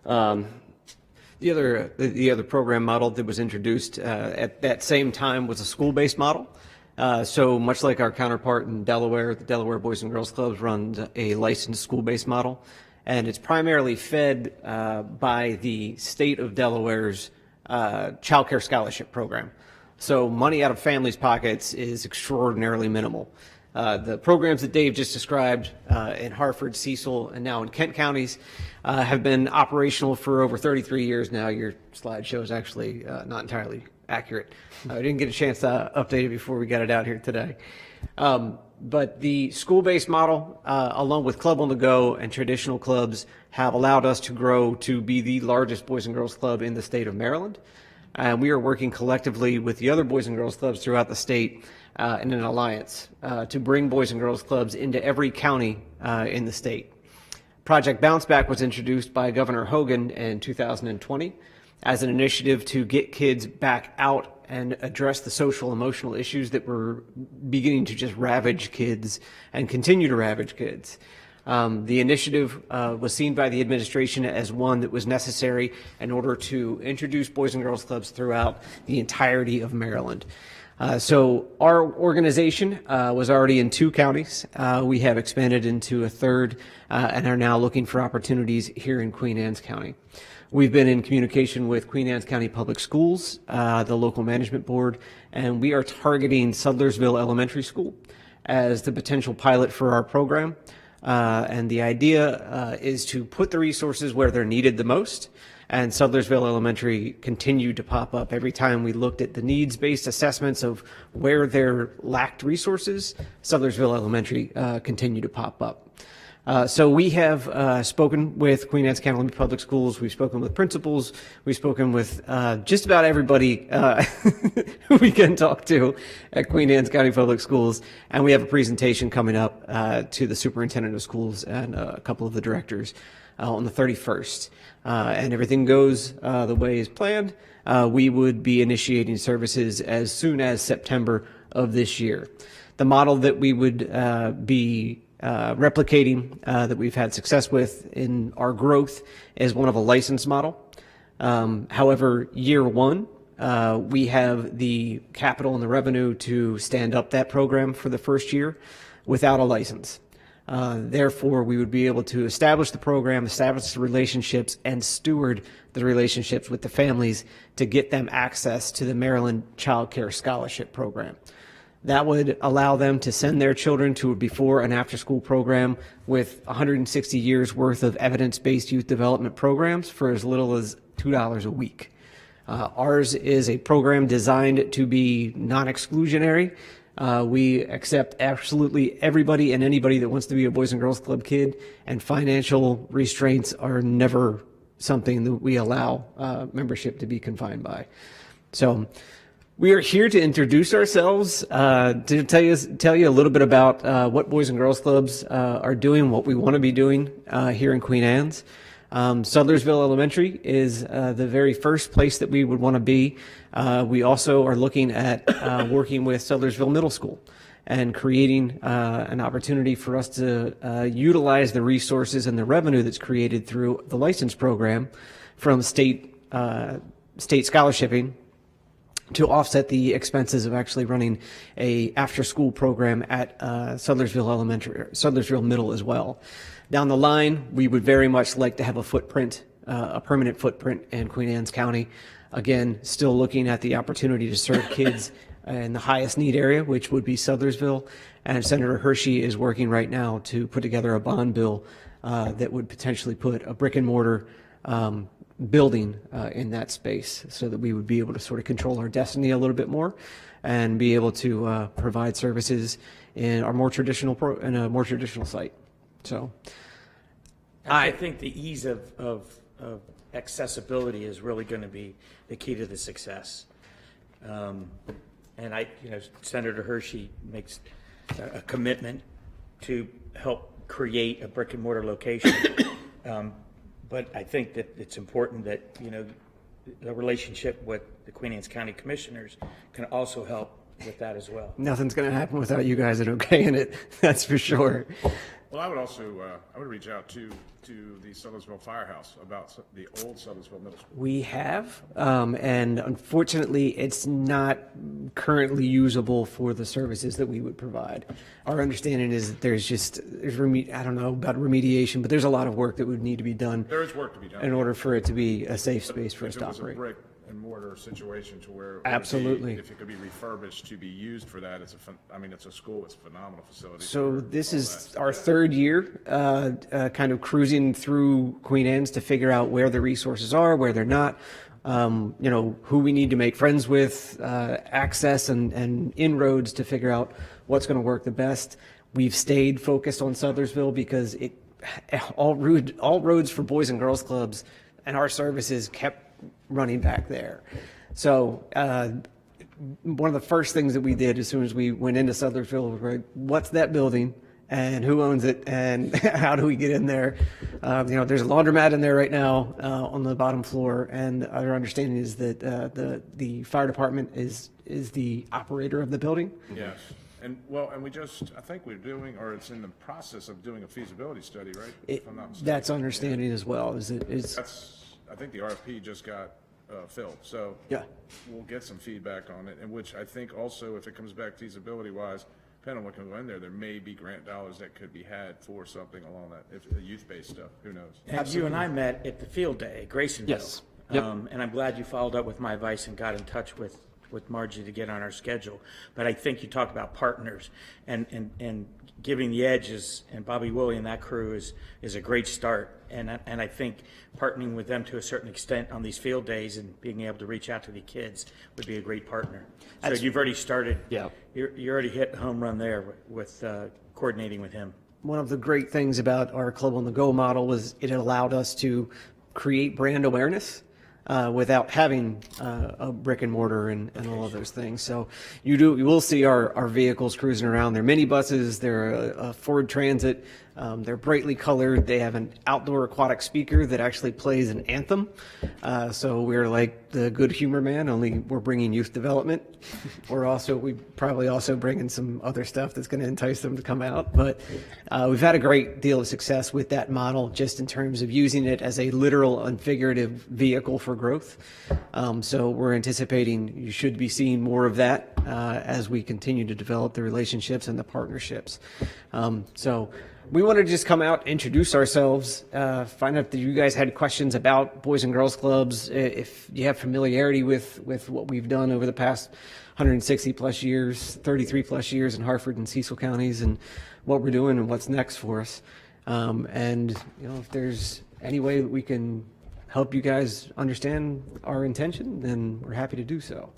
The other program model that was introduced at that same time was a school-based model. So much like our counterpart in Delaware, the Delaware Boys and Girls Clubs runs a licensed school-based model, and it's primarily fed by the state of Delaware's Child Care Scholarship Program. So money out of families' pockets is extraordinarily minimal. The programs that Dave just described in Harford, Cecil, and now in Kent counties have been operational for over 33 years now. Your slideshow is actually not entirely accurate. I didn't get a chance to update it before we got it out here today. But the school-based model, along with Club on the Go and traditional clubs, have allowed us to grow to be the largest Boys and Girls Club in the state of Maryland. And we are working collectively with the other Boys and Girls Clubs throughout the state in an alliance to bring Boys and Girls Clubs into every county in the state. Project Bounce Back was introduced by Governor Hogan in 2020 as an initiative to get kids back out and address the social emotional issues that were beginning to just ravage kids and continue to ravage kids. The initiative was seen by the administration as one that was necessary in order to introduce Boys and Girls Clubs throughout the entirety of Maryland. So our organization was already in 2 counties. We have expanded into a 3rd and are now looking for opportunities here in Queen Anne's County. We've been in communication with Queen Anne's County Public Schools, the local management board, and we are targeting Sudlersville Elementary School as the potential pilot for our program. And the idea is to put the resources where they're needed the most. And Sudlersville Elementary continued to pop up every time we looked at the needs-based assessments of where there lacked resources. Sudlersville Elementary continued to pop up. So we have spoken with Queen Anne's County Public Schools. We've spoken with principals. We've spoken with just about everybody who we can talk to at Queen Anne's County Public Schools. And we have a presentation coming up to the superintendent of schools and a couple of the directors on the 31st. And everything goes the way is planned. We would be initiating services as soon as September of this year. The model that we would be replicating that we've had success with in our growth is one of a license model. However, year 1, we have the capital and the revenue to stand up that program for the first year without a license. Therefore, we would be able to establish the program, establish the relationships, and steward the relationships with the families to get them access to the Maryland Child Care Scholarship Program. That would allow them to send their children to a before and after school program with 160 years worth of evidence-based youth development programs for as little as $2 a week. Ours is a program designed to be non-exclusionary. We accept absolutely everybody and anybody that wants to be a Boys and Girls Club kid, and financial restraints are never something that we allow membership to be confined by. So We are here to introduce ourselves, to tell you a little bit about what Boys and Girls Clubs are doing, what we want to be doing here in Queen Anne's. Sudlersville Elementary is the very first place that we would want to be. We also are looking at working with Sudlersville Middle School and creating an opportunity for us to utilize the resources and the revenue that's created through the license program from state scholarshiping to offset the expenses of actually running a after-school program at Sudlersville Middle as well. Down the line, we would very much like to have a footprint, a permanent footprint in Queen Anne's County. Again, still looking at the opportunity to serve kids in the highest need area, which would be Sudlersville. And Senator Hershey is working right now to put together a bond bill that would potentially put a brick and mortar building in that space so that we would be able to sort of control our destiny a little bit more and be able to provide services in our more traditional in a more traditional site. So I think the ease of accessibility is really going to be the key to the success. And Senator Hershey makes a commitment to help create a brick and mortar location. But I think that it's important that, the relationship with the Queen Anne's County Commissioners can also help with that as well. Nothing's going to happen without you guys okaying it, that's for sure. Well, I would also, I would reach out to the Sudlersville Firehouse about the old Sudlersville Middle School. We have, and unfortunately, it's not currently usable for the services that we would provide. Our understanding is that I don't know about remediation, but there's a lot of work that would need to be done. There is work to be done. In order for it to be a safe space for us to operate. If it was a brick and mortar situation to where Absolutely. if it could be refurbished to be used for that, it's a school, it's a phenomenal facility. So this is our third year kind of cruising through Queen Anne's to figure out where the resources are, where they're not, who we need to make friends with, access and inroads to figure out what's going to work the best. We've stayed focused on Sudlersville because all roads for Boys and Girls Clubs and our services kept running back there. So one of the first things that we did as soon as we went into Sudlersville was, like, what's that building and who owns it and how do we get in there? There's a laundromat in there right now on the bottom floor, and our understanding is that the fire department is the operator of the building. Yes. And I think we're doing, or it's in the process of doing a feasibility study, right? If I'm not mistaken. That's understanding as well. I think the RFP just got filled, so yeah, we'll get some feedback on it, and which I think also, if it comes back feasibility-wise, depending on what can go in there may be grant dollars that could be had for something along that, if the youth-based stuff, who knows? And you and I met at the field day at Graysonville. Yes. Yep. And I'm glad you followed up with my advice and got in touch with Margie to get on our schedule. But I think you talked about partners and giving the edges, and Bobby Woolley and that crew is a great start. And I think partnering with them to a certain extent on these field days and being able to reach out to the kids would be a great partner. So you've already started. Yeah. You already hit a home run there with coordinating with him. One of the great things about our Club on the Go model was it allowed us to create brand awareness without having a brick and mortar and all of those things. So you will see our vehicles cruising around. They're minibuses, they're a Ford Transit, they're brightly colored. They have an outdoor aquatic speaker that actually plays an anthem. So we're like the Good Humor Man, only we're bringing youth development. We probably also bringing some other stuff that's going to entice them to come out. But we've had a great deal of success with that model, just in terms of using it as a literal and figurative vehicle for growth. So we're anticipating you should be seeing more of that as we continue to develop the relationships and the partnerships. So we wanted to just come out, introduce ourselves, find out that you guys had questions about Boys and Girls Clubs, if you have familiarity with what we've done over the past 160 plus years, 33 plus years in Harford and Cecil counties, and what we're doing and what's next for us. And if there's any way that we can help you guys understand our intention, then we're happy to do so.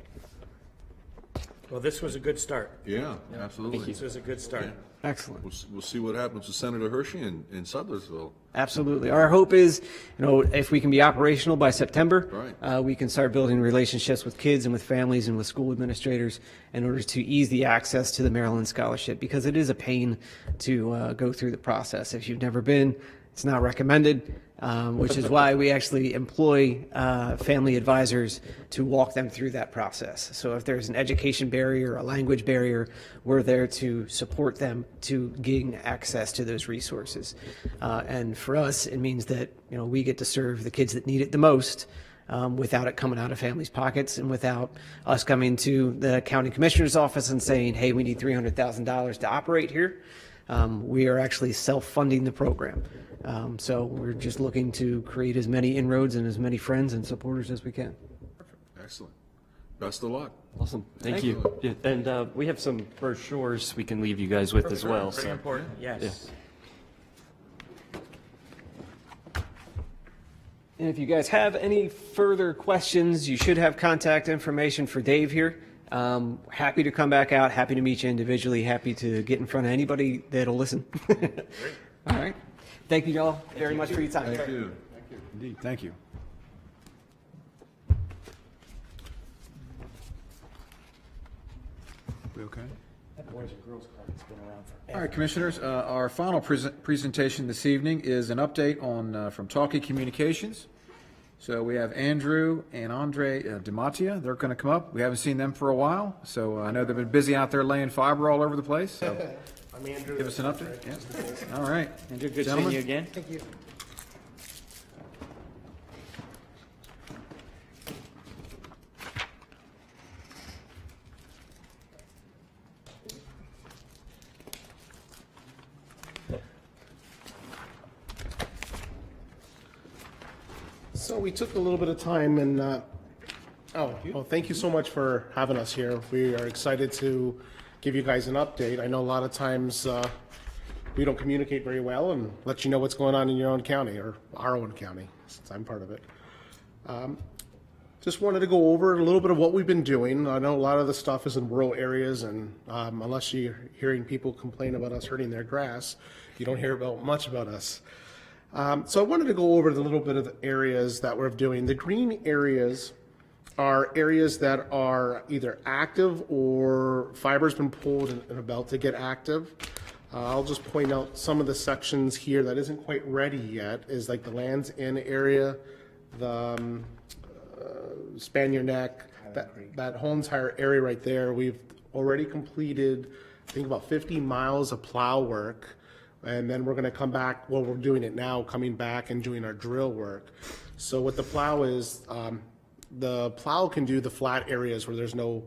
Well, this was a good start. Yeah, absolutely. This was a good start. Excellent. We'll see what happens with Senator Hershey in Sudlersville. Absolutely. Our hope is, if we can be operational by September, Right. we can start building relationships with kids and with families and with school administrators in order to ease the access to the Maryland Scholarship, because it is a pain to go through the process. If you've never been, it's not recommended, which is why we actually employ family advisors to walk them through that process. So if there's an education barrier, a language barrier, we're there to support them to gain access to those resources. And for us, it means that we get to serve the kids that need it the most, without it coming out of families' pockets and without us coming to the county commissioner's office and saying, hey, we need $300,000 to operate here. We are actually self-funding the program. So we're just looking to create as many inroads and as many friends and supporters as we can. Excellent. Best of luck. Awesome. Thank you. Yeah, and we have some brochures we can leave you guys with as well. Very So. important, yes. And if you guys have any further questions, you should have contact information for Dave here. Happy to come back out, happy to meet you individually, happy to get in front of anybody that'll listen. All right. Thank you all very much for your time. Thank you. Indeed, thank you. We okay? Boys and Girls Club has been around forever. All right, Commissioners, our final presentation this evening is an update on from Talkie Communications. So we have Andrew and Andre DiMattia. They're going to come up. We haven't seen them for a while, so I know they've been busy out there laying fiber all over the place. So I'm Andrew. give us an update. Yeah. All right. Andrew, good Gentlemen. seeing you again. Thank you. So we took a little bit of time and, thank you so much for having us here. We are excited to give you guys an update. I know a lot of times we don't communicate very well and let you know what's going on in your own county or our own county, since I'm part of it. Just wanted to go over a little bit of what we've been doing. I know a lot of the stuff is in rural areas, and unless you're hearing people complain about us hurting their grass, you don't hear about much about us. So I wanted to go over a little bit of the areas that we're doing. The green areas are areas that are either active or fiber's been pulled and about to get active. I'll just point out some of the sections here that isn't quite ready yet, is like the Land's End area, the Spaniard Neck, that whole entire area right there. We've already completed, I think, about 50 miles of plow work. And then we're going to come back, well, we're doing it now, coming back and doing our drill work. So what the plow is, the plow can do the flat areas where there's no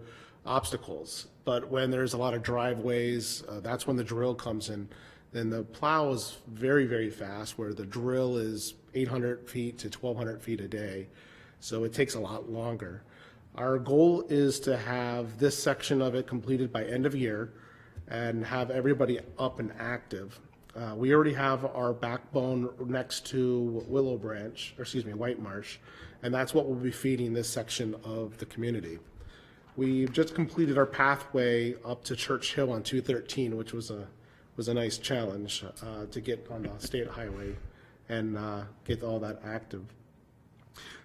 obstacles. But when there's a lot of driveways, that's when the drill comes in. Then the plow is very, very fast, where the drill is 800 feet to 1,200 feet a day. So it takes a lot longer. Our goal is to have this section of it completed by end of year and have everybody up and active. We already have our backbone next to White Marsh, and that's what we'll be feeding this section of the community. We've just completed our pathway up to Church Hill on 213, which was a nice challenge to get on the state highway and get all that active.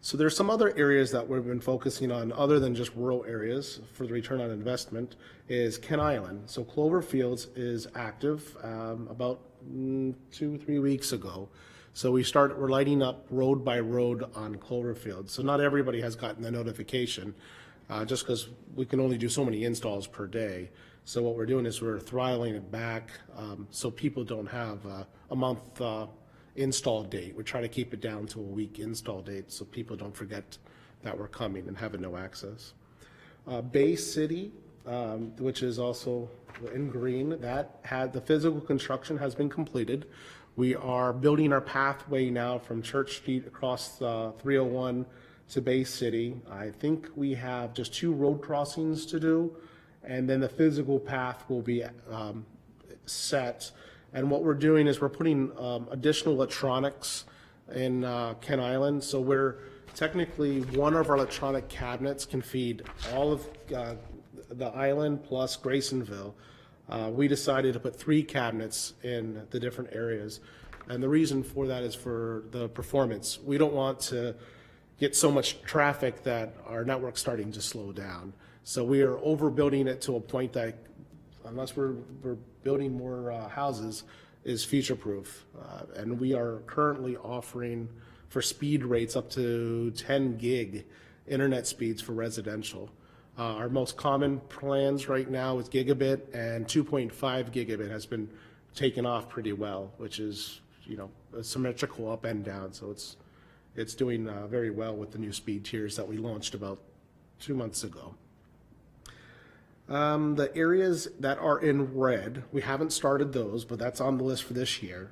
So there's some other areas that we've been focusing on other than just rural areas for the return on investment is Ken Island. So Clover Fields is active about 2-3 weeks ago. So we're lighting up road by road on Clover Fields. So not everybody has gotten the notification just because we can only do so many installs per day. So what we're doing is we're throttling it back so people don't have a month install date. We're trying to keep it down to a week install date so people don't forget that we're coming and having no access. Bay City, which is also in green, that had the physical construction has been completed. We are building our pathway now from Church Street across 301 to Bay City. I think we have just 2 road crossings to do, and then the physical path will be set. And what we're doing is we're putting additional electronics in Ken Island. So we're technically, one of our electronic cabinets can feed all of the island plus Graysonville, we decided to put 3 cabinets in the different areas. And the reason for that is for the performance. We don't want to get so much traffic that our network's starting to slow down. So we are overbuilding it to a point that, unless we're building more houses, is future-proof. And we are currently offering for speed rates up to 10 gig internet speeds for residential. Our most common plans right now is gigabit, and 2.5 gigabit has been taken off pretty well, which is, you know, a symmetrical up and down. So it's doing very well with the new speed tiers that we launched about 2 months ago. The areas that are in red, we haven't started those, but that's on the list for this year.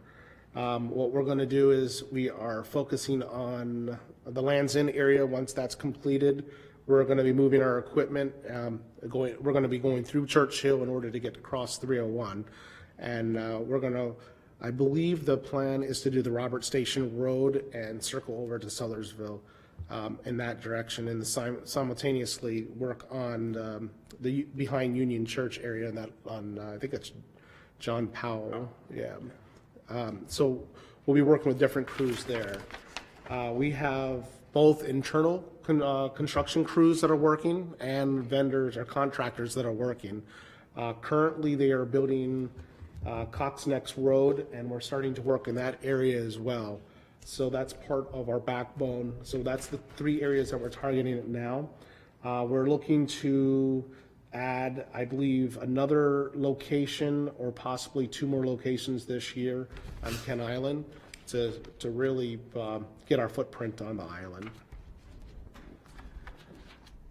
What we're going to do is we are focusing on the Lands End area. Once that's completed, we're going to be moving our equipment. We're going to be going through Churchill in order to get across 301. And we're going to, I believe the plan is to do the Robert Station Road and circle over to Sellersville in that direction, and simultaneously work on the behind Union Church area, and that on I think it's John Powell. Yeah. So we'll be working with different crews there. We have both internal construction crews that are working and vendors or contractors that are working. Currently, they are building Cox Necks Road, and we're starting to work in that area as well. So that's part of our backbone. So that's the 3 areas that we're targeting now. We're looking to add, I believe, another location or possibly 2 more locations this year on Kent Island to really get our footprint on the island.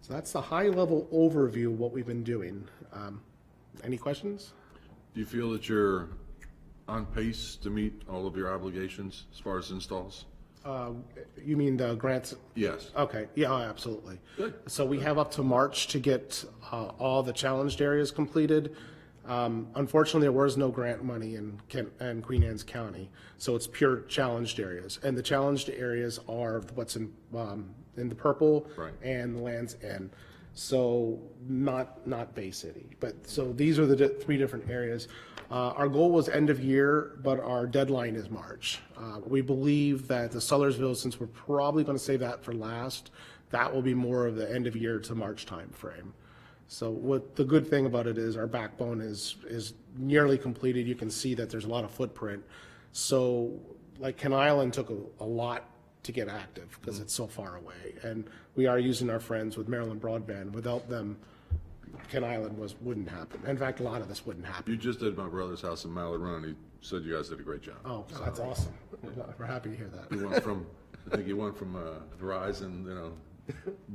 So that's the high-level overview of what we've been doing. Any questions? Do you feel that you're on pace to meet all of your obligations as far as installs? You mean the grants? Yes. Okay, yeah, absolutely. Good. So we have up to March to get all the challenged areas completed. Unfortunately, there was no grant money in Queen Anne's County, so it's pure challenged areas. And the challenged areas are what's in the purple, right, and the Land's End. So not Bay City, but so these are the 3 different areas. Our goal was end of year, but our deadline is March. We believe that the Sellersville, since we're probably going to save that for last, that will be more of the end of year to March time frame. So what the good thing about it is our backbone is nearly completed. You can see that there's a lot of footprint. So like Kent Island took a lot to get active because it's so far away. And we are using our friends with Maryland Broadband. Without them, Kent Island wouldn't happen. In fact, a lot of this wouldn't happen. You just did my brother's house in Mallard Run. He said you guys did a great job. Oh, so that's awesome. We're happy to hear that. You went from, I think you went from Verizon, you know,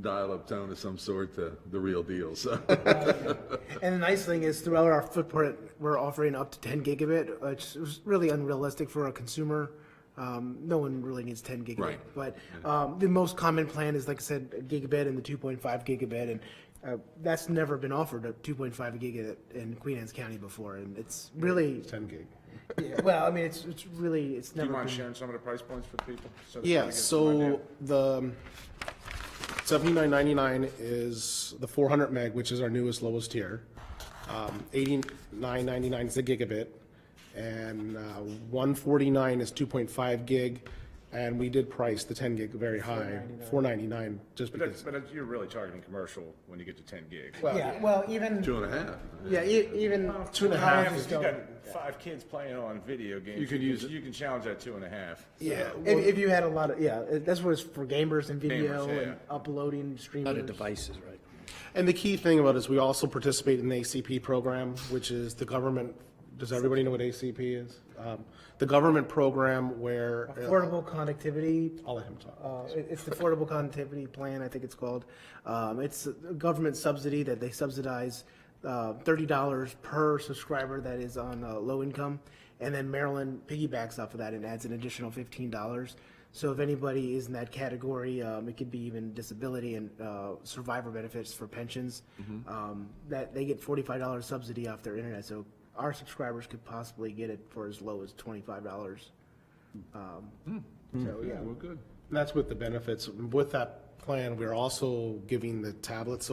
dial-up tone of some sort to the real deal. So. And the nice thing is, throughout our footprint, we're offering up to 10 gigabit, which is really unrealistic for a consumer. No one really needs 10 gigabit. Right. But the most common plan is, like I said, gigabit and the 2.5 gigabit, and that's never been offered at 2.5 gigabit in Queen Anne's County before, and it's really 10 gig. Yeah, well, I mean, it's really Do never you mind been. sharing some of the price points for people? So Yeah, so the $79.99 is the 400 meg, which is our newest lowest tier. $89.99 is the gigabit, and $149 is 2.5 gig. And we did price the 10 gig very high, $499, just because. But you're really targeting commercial when you get to 10 gig. Well, yeah, well, even 2.5. Yeah, even 2.5 If you've got 5 kids playing on video games, You could use it. You can challenge that 2.5. Yeah, if you had a lot of that's what it's for, gamers and video Gamers, yeah. and uploading, streamers. A lot of devices, right? And the key thing about it is we also participate in the ACP program, which is the government. Does everybody know what ACP is? The government program where Affordable connectivity. I'll let him talk. It's the Affordable Connectivity Plan, I think it's called. It's a government subsidy that they subsidize $30 per subscriber that is on low income, and then Maryland piggybacks off of that and adds an additional $15. So if anybody is in that category, it could be even disability and survivor benefits for pensions, that they get $45 subsidy off their internet. So our subscribers could possibly get it for as low as $25. So yeah, Well, good. And that's with the benefits. With that plan, we're also giving the tablets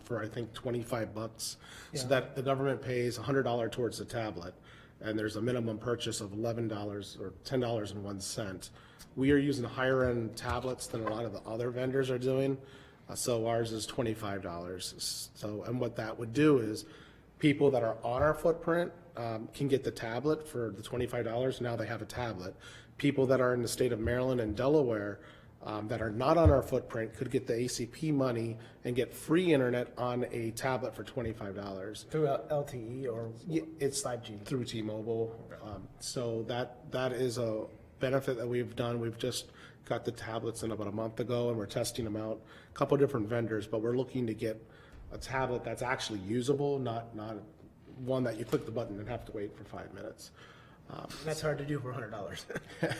for, I think, $25, so that the government pays $100 towards the tablet, and there's a minimum purchase of $11 or $10.01. We are using higher-end tablets than a lot of the other vendors are doing, so ours is $25. So, and what that would do is, people that are on our footprint can get the tablet for the $25. Now they have a tablet. People that are in the state of Maryland and Delaware that are not on our footprint could get the ACP money and get free internet on a tablet for $25. Through LTE or It's 5G? Through T-Mobile. So that is a benefit that we've done. We've just got the tablets in about a month ago, and we're testing them out. A couple different vendors, but we're looking to get a tablet that's actually usable, not one that you click the button and have to wait for 5 minutes. That's hard to do for $100. Yeah,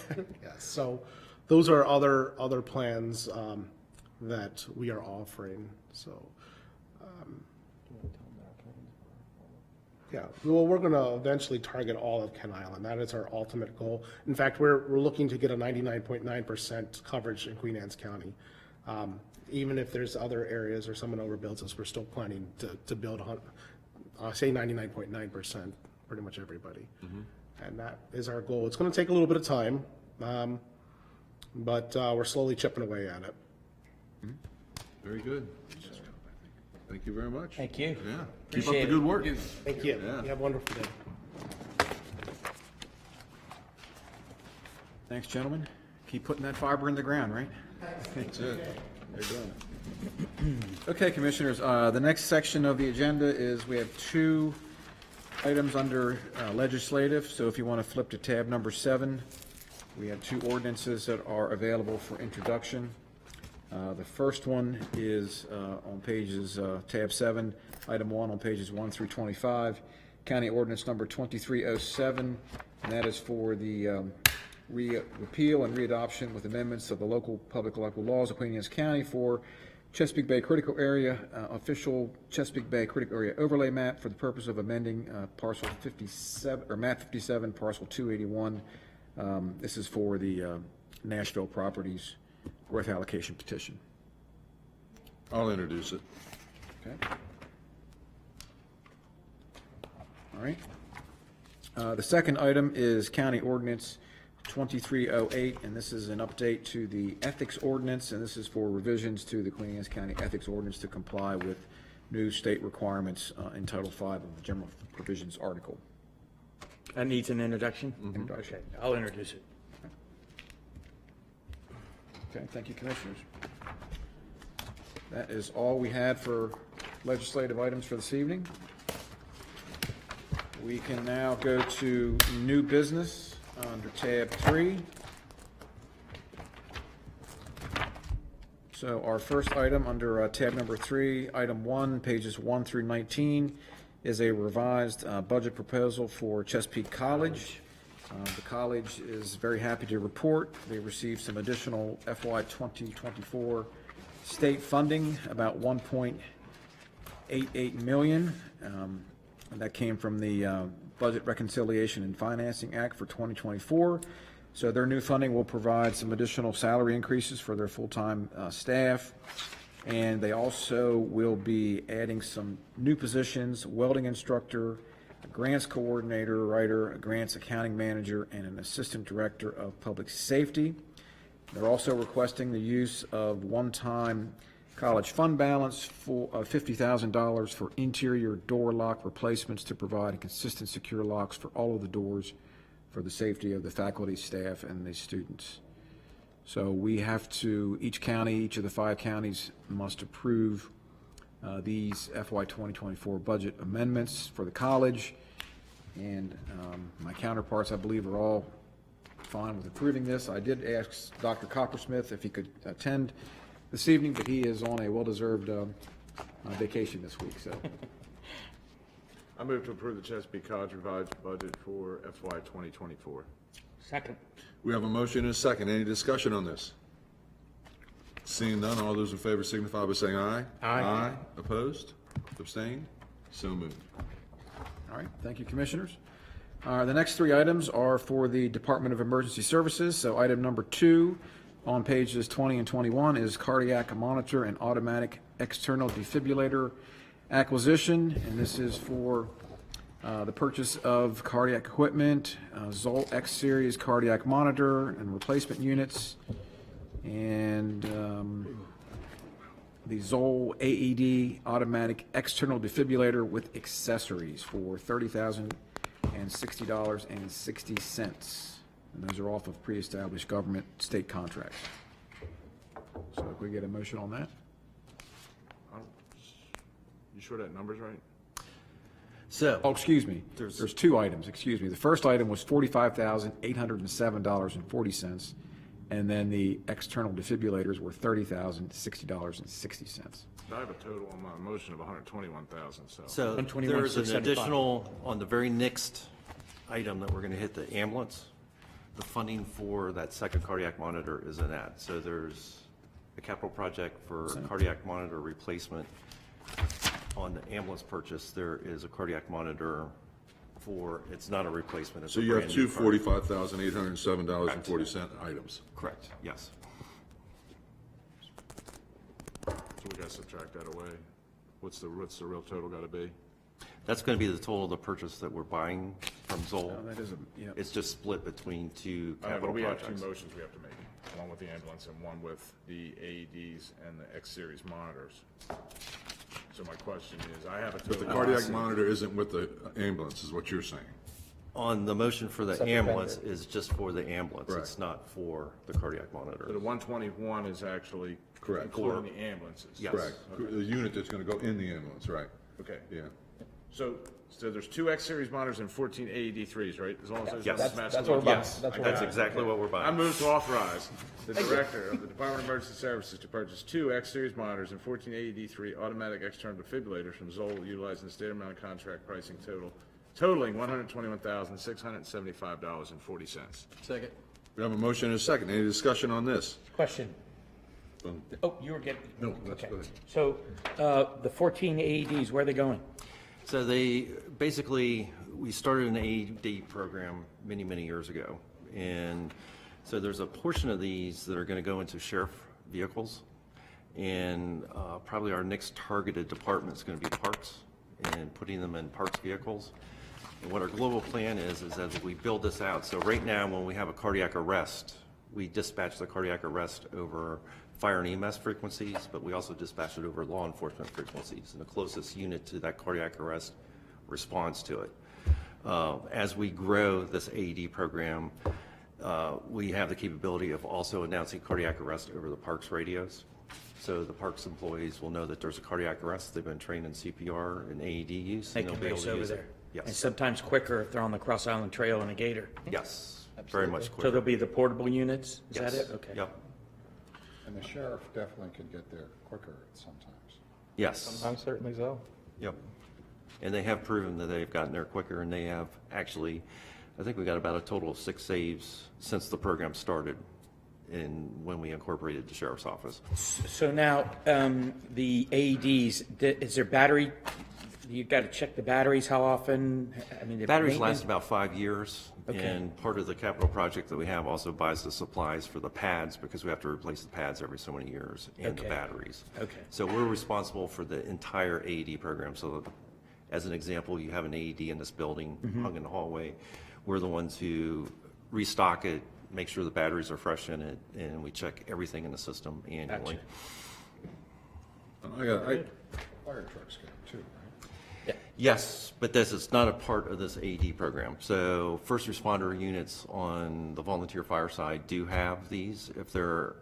so those are other plans that we are offering. So, yeah, well, we're going to eventually target all of Kent Island. That is our ultimate goal. In fact, we're looking to get a 99.9% coverage in Queen Anne's County. Even if there's other areas or someone overbuilds us, we're still planning to build, say 99.9%, pretty much everybody. And that is our goal. It's going to take a little bit of time, but we're slowly chipping away at it. Very good. Thank you very much. Thank you. Yeah. Keep up Appreciate the good it. work. Thank you. Yeah. You have a wonderful day. Thanks, gentlemen. Keep putting that fiber in the ground, right? That's it. They're doing it. Okay, Commissioners, the next section of the agenda is we have 2 items under legislative, so if you want to flip to tab number 7, we have 2 ordinances that are available for introduction. The first one is on pages, tab 7, item 1 on pages 1 through 25, County Ordinance number 2307, and that is for the repeal and readoption with amendments of the local public electoral laws of Queen Anne's County for Chesapeake Bay Critical Area, official Chesapeake Bay Critical Area overlay map for the purpose of amending parcel 57, or map 57, parcel 281. This is for the Nashville Properties worth allocation petition. I'll introduce it. Okay. All right. The second item is County Ordinance 2308, and this is an update to the ethics ordinance, and this is for revisions to the Queen Anne's County Ethics Ordinance to comply with new state requirements in Title V of the General Provisions article. That needs an introduction? Introduction. Okay, I'll introduce it. Okay, thank you, Commissioners. That is all we had for legislative items for this evening. We can now go to new business under tab 3. So our first item under tab number 3, item 1, pages 1 through 19, is a revised budget proposal for Chesapeake College. The college is very happy to report they received some additional FY 2024 state funding, about $1.88 million. And that came from the Budget Reconciliation and Financing Act for 2024. So their new funding will provide some additional salary increases for their full-time staff. And they also will be adding some new positions: welding instructor, a grants coordinator, writer, a grants accounting manager, and an assistant director of public safety. They're also requesting the use of one-time college fund balance for $50,000 for interior door lock replacements to provide consistent secure locks for all of the doors for the safety of the faculty, staff, and the students. So we have to, each county, each of the 5 counties must approve these FY 2024 budget amendments for the college. And my counterparts, I believe, are all fine with approving this. I did ask Dr. Coppersmith if he could attend this evening, but he is on a well-deserved vacation this week, so. I move to approve the Chesapeake College revised budget for FY 2024. Second. We have a motion and a second. Any discussion on this? Seeing none, all those in favor signify by saying aye. Aye. Opposed? Abstained? So moved. All right, thank you, Commissioners. The next 3 items are for the Department of Emergency Services. So item number 2 On pages 20 and 21 is cardiac monitor and automatic external defibrillator acquisition, and this is for the purchase of cardiac equipment, Zoll X Series cardiac monitor and replacement units, and the Zoll AED automatic external defibrillator with accessories for $30,060.60. And those are off of pre-established government state contracts. So if we get a motion on that? You sure that number's right? So. Oh, excuse me. There's two items, excuse me. The first item was $45,807.40, and then the external defibrillators were $30,060.60. I have a total on my motion of 121,000, so. So there's an additional, on the very next item that we're going to hit, the ambulance. The funding for that second cardiac monitor is in that. So there's a capital project for cardiac monitor replacement. On the ambulance purchase, there is a cardiac monitor for, it's not a replacement. It's So a you have brand two new cardiac. $45,807.40 items. Correct, yes. So we gotta subtract that away. What's the real total gotta be? That's going to be the total of the purchase that we're buying from Zoll. No, that isn't, yeah. It's just split between two All right, capital but we have projects. two motions we have to make, one with the ambulance and one with the AEDs and the X-Series monitors. So my question is, I have a total. But the cardiac monitor isn't with the ambulance, is what you're saying. On the motion for the Separate ambulance vendor. is just for the ambulance. Right. It's not for the cardiac So monitor. the 121 is actually Correct. including the ambulances? Yes. Correct. The unit that's going to go in the ambulance, right? Okay. Yeah. So there's two X-Series monitors and 14 AED3s, right? As long as those Yes. numbers match. That's the what we're buying. Yes, That's what that's we're exactly what we're I buying. move to authorize the Director of the Department of Emergency Services to purchase two X-Series monitors and 14 AED3 automatic external defibrillators from Zoll utilizing the state of Maryland contract pricing totaling $121,675.40. Second. We have a motion and a second. Any discussion on this? Question. Oh, you were getting. No, that's okay. good. So, the 14 AEDs, where are they going? So they, basically, we started an AED program many, many years ago. And so there's a portion of these that are going to go into sheriff vehicles. And probably our next targeted department is going to be parks and putting them in parks vehicles. And what our global plan is as we build this out. So right now, when we have a cardiac arrest, we dispatch the cardiac arrest over fire and EMS frequencies, but we also dispatch it over law enforcement frequencies. And the closest unit to that cardiac arrest responds to it. As we grow this AED program, we have the capability of also announcing cardiac arrest over the parks radios. So the parks employees will know that there's a cardiac arrest. They've been trained in CPR and AED use. They and can they'll be able race to over use it. there. And Yes, sometimes quicker if they're on the Cross Island Trail in a gator. yes, very much So quicker. there'll be the portable units? Is that Yes. it? Okay. Yep, And the sheriff definitely could get there quicker sometimes. yes. Certainly so. Yep. And they have proven that they've gotten there quicker, and they have actually, I think we got about a total of 6 saves since the program started in when we incorporated the sheriff's office. So now, the AEDs, is there battery, you've got to check the batteries, how often? I mean, the Batteries maintenance- last about 5 years, Okay. and part of the capital project that we have also buys the supplies for the pads, because we have to replace the pads every so many years, and the Okay. batteries. Okay. So we're responsible for the entire AED program. So as an example, you have an AED in this building Mm-hmm. hung in the hallway. We're the ones who restock it, make sure the batteries are fresh in it, and we check everything in the system annually. I Fire trucks get them too, right? Yes, but this is not a part of this AED program. So first responder units on the volunteer fire side do have these. If they're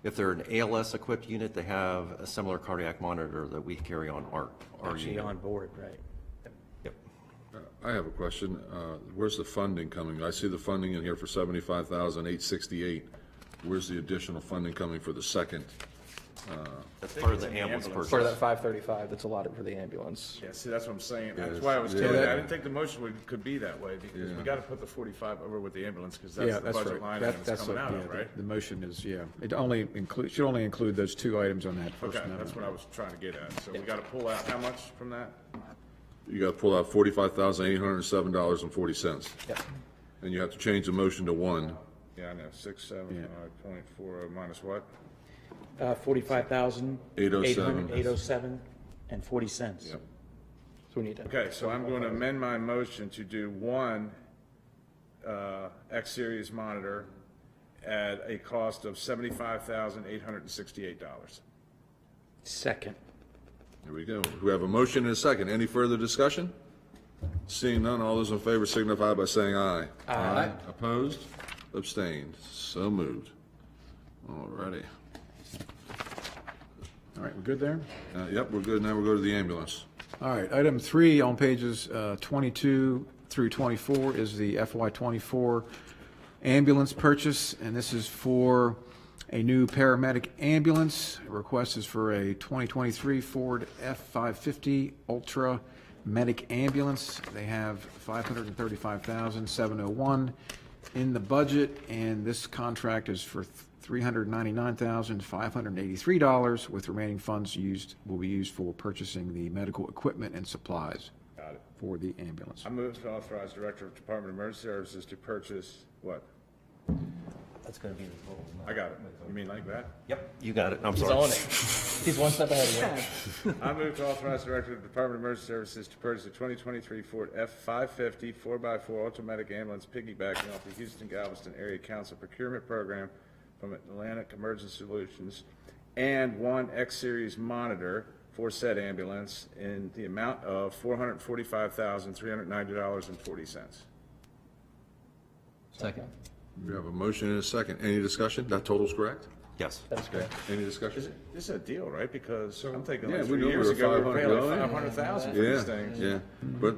an ALS equipped unit, they have a similar cardiac monitor that we carry on our Actually unit. on board, right? I have a question. Where's the funding coming? I see the funding in here for $75,868. Where's the additional funding coming for the second? That's part of the ambulance purchase. Part of that 535 that's allotted for the ambulance. Yeah, see, that's what I'm saying. Yeah, That's why I was yeah. telling you, I didn't think the motion could be that way, because Yeah. we gotta put the 45 over with the ambulance, because Yeah, that's the that's budget right. line That- item it's that's coming what- out yeah, of, right? The motion is, yeah, it only include, should only include those 2 items on that first Okay, amendment. that's what I was trying to get at. So we gotta pull out how much from that? You got to pull out $45,807.40. Yep. And you have to change the motion to 1. Yeah, I know, 675.40 minus what? 45,807 807. and 40 cents. Yep. So we need to. Okay, so I'm going to amend my motion to do one X Series monitor at a cost of $75,868. Second. There we go. We have a motion and a second. Any further discussion? Seeing none, all those in favor signify by saying aye. Aye. Opposed? Abstained? So moved. All righty. All right, we're good there? Yep, we're good. Now we'll go to the ambulance. All right, item 3 on pages 22 through 24 is the FY24 ambulance purchase, and this is for a new paramedic ambulance. The request is for a 2023 Ford F550 Ultra Medic ambulance. They have $535,701 in the budget, and this contract is for $399,583, with remaining funds will be used for purchasing the medical equipment and supplies for the ambulance. I move to authorize Director of Department of Emergency Services to purchase what? That's going to be the total. I got it. You mean like that? Yep, you got it. I'm sorry. He's on it. He's one step ahead of you. I move to authorize the Director of the Department of Emergency Services to purchase a 2023 Ford F550 4x4 automatic ambulance piggybacking off the Houston-Galveston Area Council procurement program from Atlantic Emergency Solutions, and one X-Series monitor for said ambulance in the amount of $445,390.40. Second. We have a motion and a second. Any discussion? That total's correct? Yes. That's correct. Any discussion? This is a deal, right? Because I'm thinking Yeah, like we 3 knew years we were ago, we were paying like 500 500,000 for Yeah, these things. yeah. But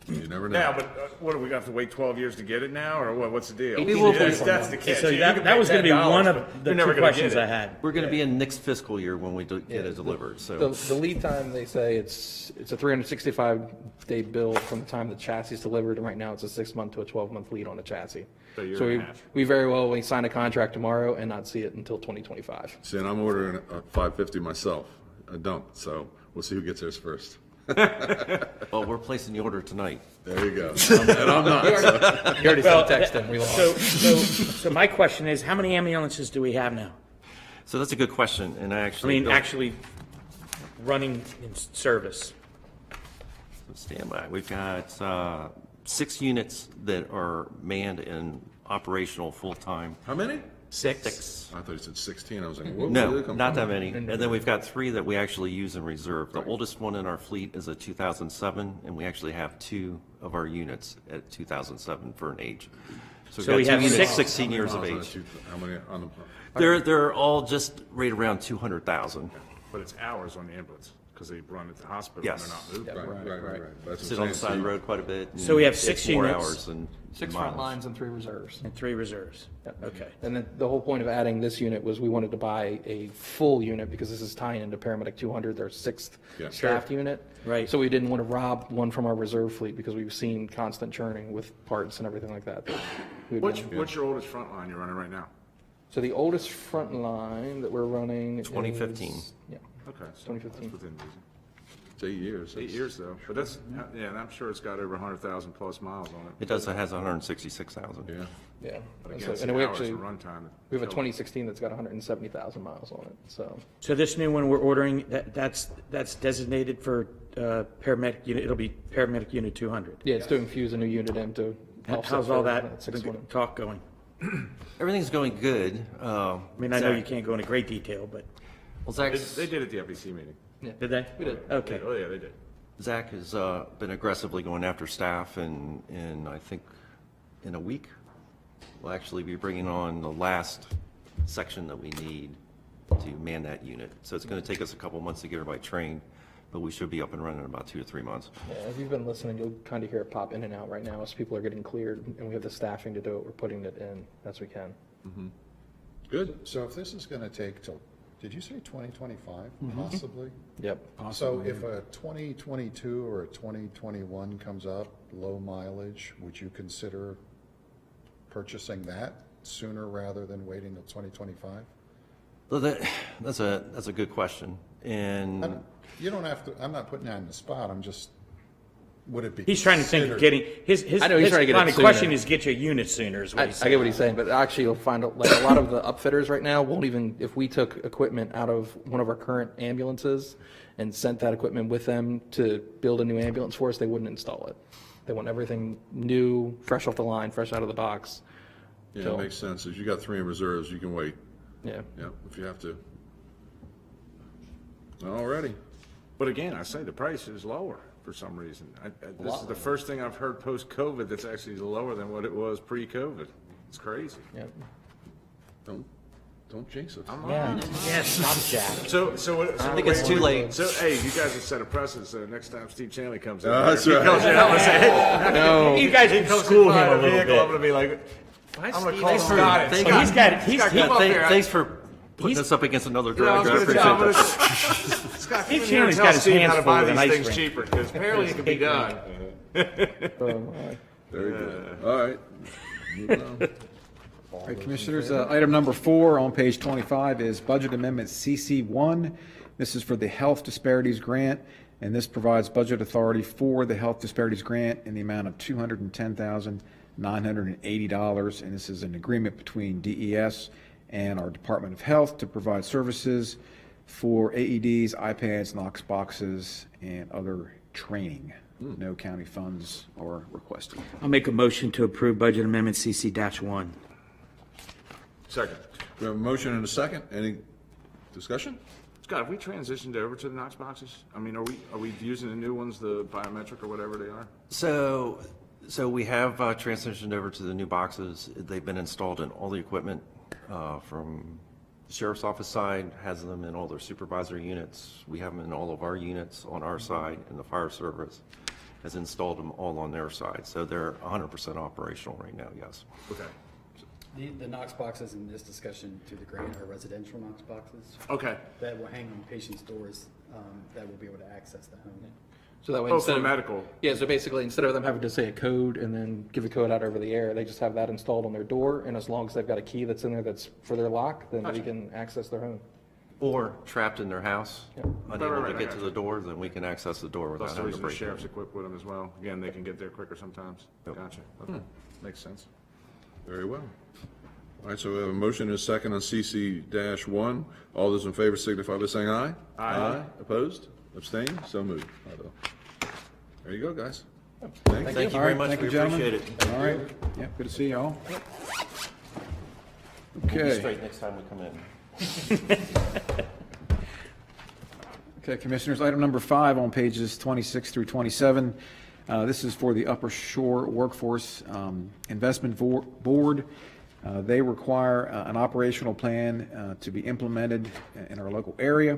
you never know. Now, but what, do we have to wait 12 years to get it now, or what? What's the deal? We will That's wait. the catch. So You that can that pay was going to be $10, one but of the you're never two gonna questions get I it. had. We're going to be in next fiscal year when we get it delivered, so. The lead time, they say it's a 365-day bill from the time the chassis is delivered, and right now it's a 6-month to a 12-month lead on the chassis. So a year So and a half. we very well may sign a contract tomorrow and not see it until 2025. See, and I'm ordering a 550 myself, a dump, so we'll see who gets theirs first. Well, we're placing the order tonight. There you go. And I'm not. So. You already sent a text in, we lost. So my question is, how many ambulances do we have now? So that's a good question, and I I actually. mean, built- actually running in service. Stand by. We've got 6 units that are manned and operational full-time. How many? 6. I thought you said 16. I was like, whoa, where did No, they come not from? that many. And then we've got 3 that we actually use in reserve. The oldest one in our fleet is a 2007, and we actually have 2 of our units at 2007 for an age. So we've got we 2 have units, 6 16 years of Miles on age. How many on the? They're all just right around 200,000. But it's hours on the ambulance, because they run at the hospital Yes. and they're not moving. Right. That's Sit what on I'm the saying. side of the road quite a bit. So we have and 6 it's more units. hours and 6 miles. front lines and 3 reserves. And 3 reserves. Okay. And then the whole point of adding this unit was we wanted to buy a full unit because this is tying into Paramedic 200, their 6th Yeah. staffed unit. Right. So we didn't want to rob one from our reserve fleet because we've seen constant churning with parts and everything like that. What's your oldest front line you're running right now? So the oldest front line that we're running is. 2015. Yeah. Okay, so 2015. that's within reason. It's 8 years. 8 years though, but that's, yeah, and I'm sure it's got over 100,000 plus miles on it. It does, it has 166,000. Yeah. Yeah. But And again, so- and we hours actually, of runtime. we have a 2016 that's got 170,000 miles on it, so. So this new one we're ordering, that's designated for paramedic unit, it'll be paramedic unit 200. Yeah, it's to infuse a new unit into. How's all that 6-1. talk going? Everything's going good. I mean, I know you can't go into great detail, but Well, They did at the FEC meeting. did they? We did. Okay. Oh, yeah, they did. Zach has been aggressively going after staff, and I think in a week, we'll actually be bringing on the last section that we need to man that unit. So it's going to take us a couple months to get everybody trained, but we should be up and running in about 2 to 3 months. Yeah, if you've been listening, you'll kind of hear it pop in and out right now as people are getting cleared, and we have the staffing to do it. We're putting it in as we can. Good. So if this is going to take till, did you say 2025 possibly? Yep. So if a 2022 or a 2021 comes up, low mileage, would you consider purchasing that sooner rather than waiting till 2025? Well, that's a good question. And You don't have to, I'm not putting that in the spot, I'm just would it be? He's trying to think of considered- getting, his I know he's trying to get it kind of sooner. question is get you a unit sooner is what he's I saying. get what he's saying, but actually you'll find like a lot of the upfitters right now won't even, if we took equipment out of one of our current ambulances and sent that equipment with them to build a new ambulance for us, they wouldn't install it. They want everything new, fresh off the line, fresh out of the box. Yeah, So- it makes sense. If you got 3 in reserves, you can wait. Yeah. Yeah, if you have to. Alrighty. But again, I say the price is lower for some reason. This is the first thing I've heard post-COVID that's actually lower than what it was pre-COVID. It's crazy. Yeah. Don't jinx us. Yeah, stop, Jack. So I think it's too late. So, hey, you guys have set a precedent, so next time Steve Chanley comes in. That's he right. comes in, I'm gonna say, hey, No. You guys can school him a little bit. I'm gonna be like, I'm gonna call Scott. Thank Scott, He's got, he's, Scott, he, come up here. Thanks for putting us up against another director. I I'm appreciate gonna- that. Scott, Steve come in here and Chanley's tell got his Steve hands how to full buy with an these ice things cream. cheaper, because apparently it can be done. Very good. All right. Moving on. All right, Commissioners, item number 4 on page 25 is Budget Amendment CC1. This is for the Health Disparities Grant, and this provides budget authority for the Health Disparities Grant in the amount of $210,980, and this is an agreement between DES and our Department of Health to provide services for AEDs, iPads, Knox boxes, and other training. No county funds are requested. I'll make a motion to approve Budget Amendment CC-1. Second. We have a motion and a second. Any discussion? Scott, have we transitioned over to the Knox boxes? I mean, are we using the new ones, the biometric or whatever they are? So we have transitioned over to the new boxes. They've been installed in all the equipment from the sheriff's office side, has them in all their supervisor units. We have them in all of our units on our side, and the fire service has installed them all on their side. So they're 100% operational right now, yes. Okay. The Knox boxes in this discussion to the grant are residential Knox boxes. Okay. That will hang on patients' doors, that will be able to access the home. So that way, Oh, instead for of medical. Yeah, so basically, instead of them having to say a code and then give a code out over the air, they just have that installed on their door, and as long as they've got a key that's in there that's for their lock, then we can access their home. Or trapped in their house, unable Right, to I get got to you. the door, then we can access the door without That's the having to reason the break sheriff's it. equipped with them as well. Again, they can get there quicker sometimes. Gotcha. Okay. Makes sense. Very well. All right, so we have a motion and a second on CC-1. All those in favor signify by saying aye. Aye. Opposed? Abstained? So moved. There you go, guys. Thank you. Thank you All very right, much. thank We you, gentlemen. appreciate it. All right, yeah, good to see you all. We'll be Okay. straight next time we come in. Okay, Commissioners, item number 5 on pages 26 through 27. This is for the Upper Shore Workforce Investment Board. They require an operational plan to be implemented in our local area,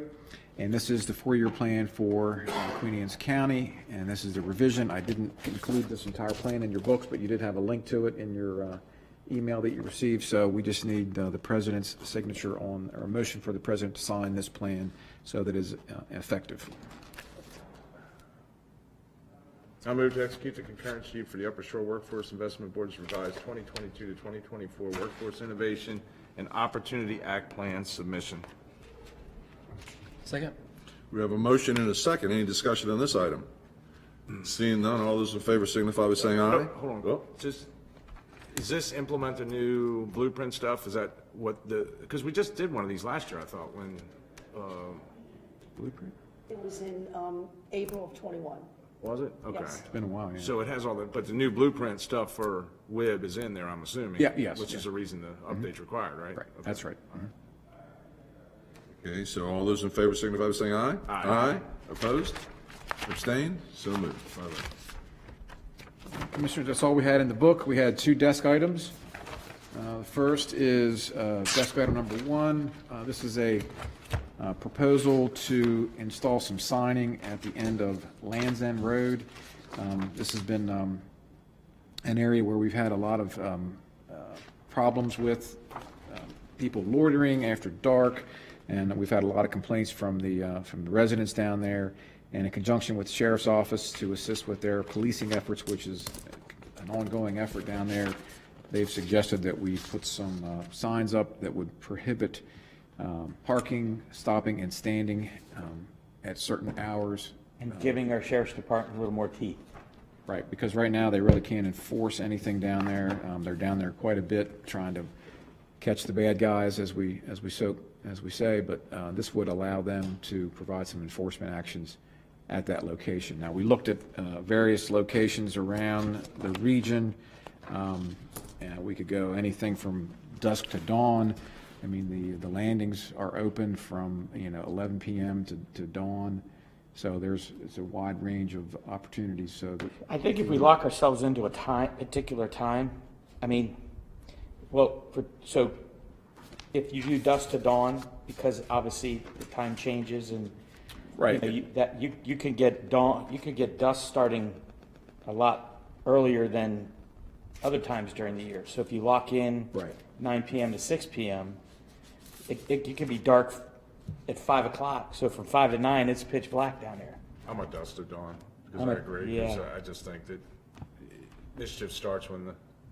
and this is the 4-year plan for Queen Anne's County, and this is the revision. I didn't include this entire plan in your books, but you did have a link to it in your email that you received, so we just need the president's signature on, or a motion for the president to sign this plan so that it is effective. I move to execute the concurrent sheet for the Upper Shore Workforce Investment Board's revised 2022 to 2024 Workforce Innovation and Opportunity Act Plan submission. Second. We have a motion and a second. Any discussion on this item? Seeing none, all those in favor signify by saying aye. Hold on. Oh. Just, does this implement the new blueprint stuff? Is that what because we just did one of these last year, I thought, when, Blueprint? It was in April of '21. was it? Okay. Yes. It's been a while, yeah. So it has all the, but the new blueprint stuff for WIB is in there, I'm assuming. Yeah, yes, Which is the reason the update's required, right? Right, Okay. that's right. Okay, so all those in favor signify by saying aye. Aye. Opposed? Abstained? So moved. Bye-bye. Commissioners, that's all we had in the book. We had 2 desk items. The first is desk item number 1. This is a proposal to install some signing at the end of Land's End Road. This has been an area where we've had a lot of problems with people loitering after dark, and we've had a lot of complaints from the residents down there, and in conjunction with the Sheriff's Office to assist with their policing efforts, which is an ongoing effort down there, they've suggested that we put some signs up that would prohibit parking, stopping, and standing at certain hours. And giving our sheriff's department a little more teeth. Right, because right now they really can't enforce anything down there. They're down there quite a bit trying to catch the bad guys, as we say, but this would allow them to provide some enforcement actions at that location. Now, we looked at various locations around the region. And we could go anything from dusk to dawn. I mean, the landings are open from 11 p.m. to dawn. So it's a wide range of opportunities. So I think if we lock ourselves into a particular time, I mean, so if you do dusk to dawn, because obviously the time changes and right, you can get dusk starting a lot earlier than other times during the year. So if you lock in 9 p.m. to 6 p.m., it can be dark at 5 o'clock. So from 5 to 9, it's pitch black down there. I'm a dusk to dawn, because I agree, because I just think that mischief starts when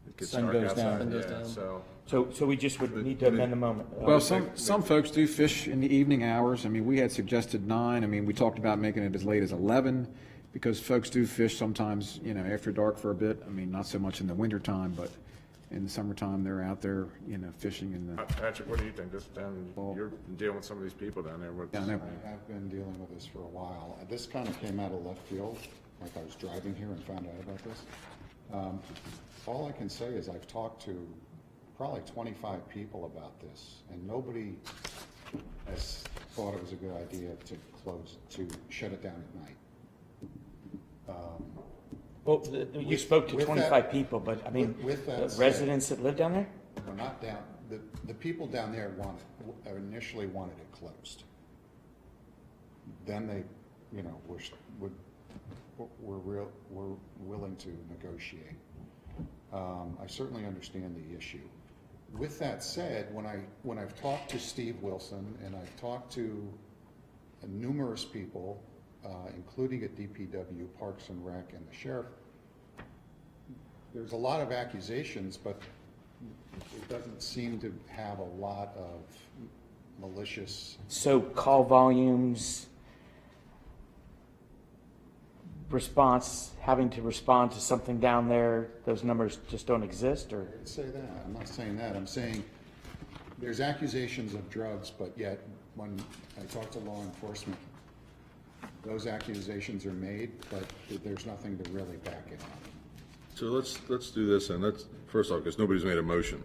it gets Sun dark goes outside. down. Yeah, So we just would need to amend the moment. Well, some folks do fish in the evening hours. I mean, we had suggested 9. I mean, we talked about making it as late as 11, because folks do fish sometimes, after dark for a bit. I mean, not so much in the wintertime, but in the summertime, they're out there, fishing in the... Patrick, what do you think? You're dealing with some of these people down there. I have been dealing with this for a while. This kind of came out of left field, like I was driving here and found out about this. All I can say is I've talked to probably 25 people about this, and nobody has thought it was a good idea to shut it down at night. Well, you spoke to 25 people, but I mean, residents that live down there? We're not down, the people down there initially wanted it closed. Then they, were willing to negotiate. I certainly understand the issue. With that said, when I've talked to Steve Wilson and I've talked to numerous people, including at DPW, Parks and Rec, and the sheriff, there's a lot of accusations, but it doesn't seem to have a lot of malicious... So call volumes, having to respond to something down there, those numbers just don't exist, or? I didn't say that. I'm not saying that. I'm saying there's accusations of drugs, but yet when I talk to law enforcement, those accusations are made, but there's nothing to really back it up. So let's do this, and first off, because nobody's made a motion.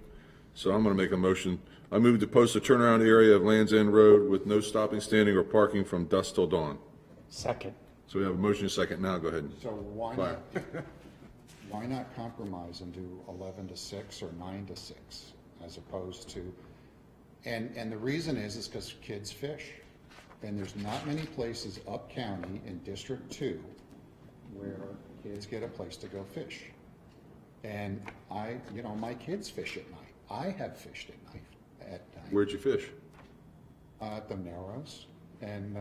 So I'm going to make a motion. I move to post a turnaround area of Land's End Road with no stopping, standing, or parking from dusk till dawn. Second. So we have a motion second. Now go ahead. So why not compromise and do 11 to 6 or 9 to 6 as opposed to, and the reason is because kids fish. And there's not many places up county in District 2 where kids get a place to go fish. And my kids fish at night. I have fished at night. Where'd you fish? At the Narrows and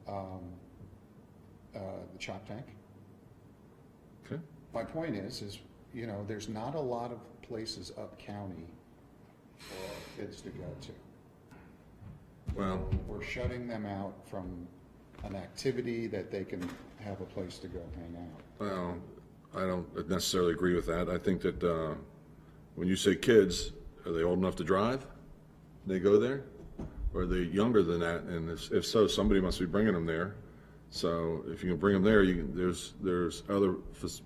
the Chop Tank. Okay. My point is there's not a lot of places up county for kids to go to. Well, we're shutting them out from an activity that they can have a place to go hang out. Well, I don't necessarily agree with that. I think that when you say kids, are they old enough to drive? They go there? Or are they younger than that? And if so, somebody must be bringing them there. So if you can bring them there, there's other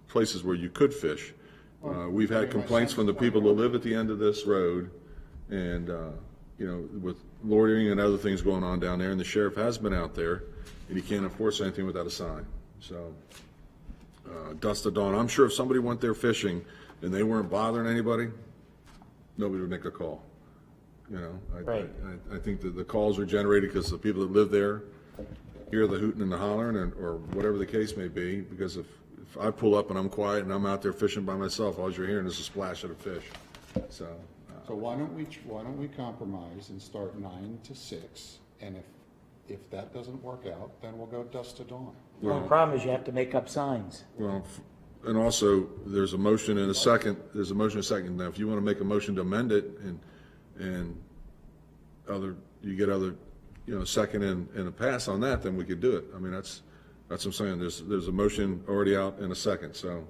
places where you could fish. We've had complaints from the people who live at the end of this road, and with loitering and other things going on down there, and the sheriff has been out there, and he can't enforce anything without a sign. So dusk to dawn. I'm sure if somebody went there fishing and they weren't bothering anybody, nobody would make a call. Right. I think that the calls are generated because the people that live there hear the hooting and the hollering, or whatever the case may be, because if I pull up and I'm quiet and I'm out there fishing by myself, all you're hearing is a splash of a fish. So why don't we compromise and start 9 to 6, and if that doesn't work out, then we'll go dusk to dawn. Well, the problem is you have to make up signs. Well, and also there's a motion and a second. There's a motion and a second. Now, if you want to make a motion to amend it and you get other second and a pass on that, then we could do it. I mean, That's what I'm saying. There's a motion already out in a second, so.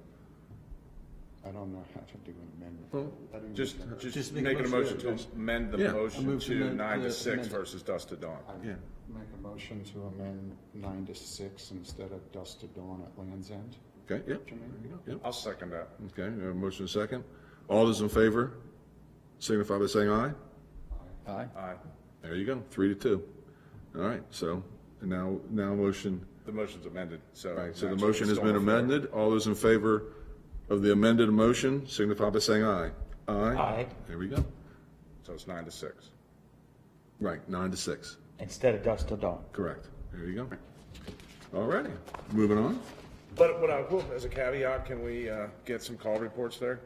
I don't know how to do an amendment. Well, How do you Just make that? Just make a making a motion motion to amend the Yeah. motion move to to amend- 9 to to 6 amend it. versus dusk to dawn. Yeah. Make a motion to amend 9 to 6 instead of dusk to dawn at Land's End. Okay, yep. What you mean? There you go, yep. I'll second that. Okay, we have a motion and a second. All those in favor signify by saying aye. Aye. Aye. There you go, 3-2. All right, so now motion, The motion's amended, so. all right, so the naturally motion has it's on been the floor. amended. All those in favor of the amended motion signify by saying aye. Aye. Aye. There we go. So it's 9 to 6. Right, 9 to 6. Instead of dusk till dawn. Correct. There you go. All righty, moving on. But what I will, as a caveat, can we get some call reports there?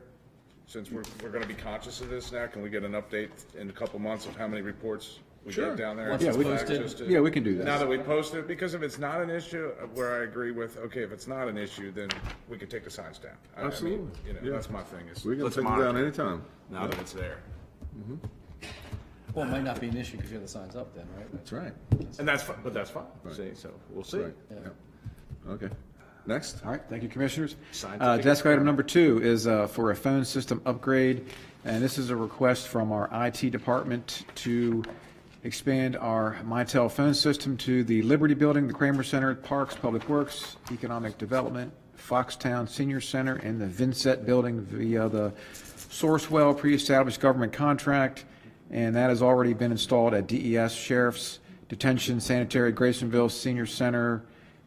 Since we're going to be conscious of this now, can we get an update in a couple months of how many reports we Sure. get down there? Once it's Back posted. just to- Yeah, we can do that. Now that we post it, because if it's not an issue, where I agree with, okay, if it's not an issue, then we can take the signs down. I mean, Absolutely. Yeah. That's my thing is. We can let's take it down monitor anytime. Now that it's there. Well, it might not be an issue because you have the signs up then, right? That's right. And that's fine, but that's fine. See, so we'll see. Right. Yep. Okay. Next. All right, thank you, Commissioners. Scientific Desk item number 2 is for a phone system upgrade, and this is a request from our IT department to expand our Mitel phone system to the Liberty Building, the Kramer Center, Parks, Public Works, Economic Development, Foxtown Senior Center, and the Vincent Building via the Sourcewell pre-established government contract, and that has already been installed at DES, Sheriff's Detention, Sanitary, Graysonville Senior Center,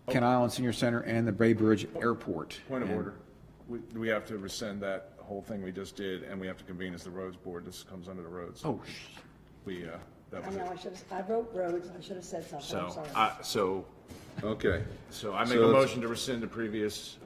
Kent Island Senior Center, and the Bay Bridge Airport. Point of And- order. We have to rescind that whole thing we just did, and we have to convene as the roads board. This comes under the roads. Oh, We, that I was know, it. I wrote roads, I should have said something, I'm sorry. Okay. So I make So a that's- motion to rescind the previous,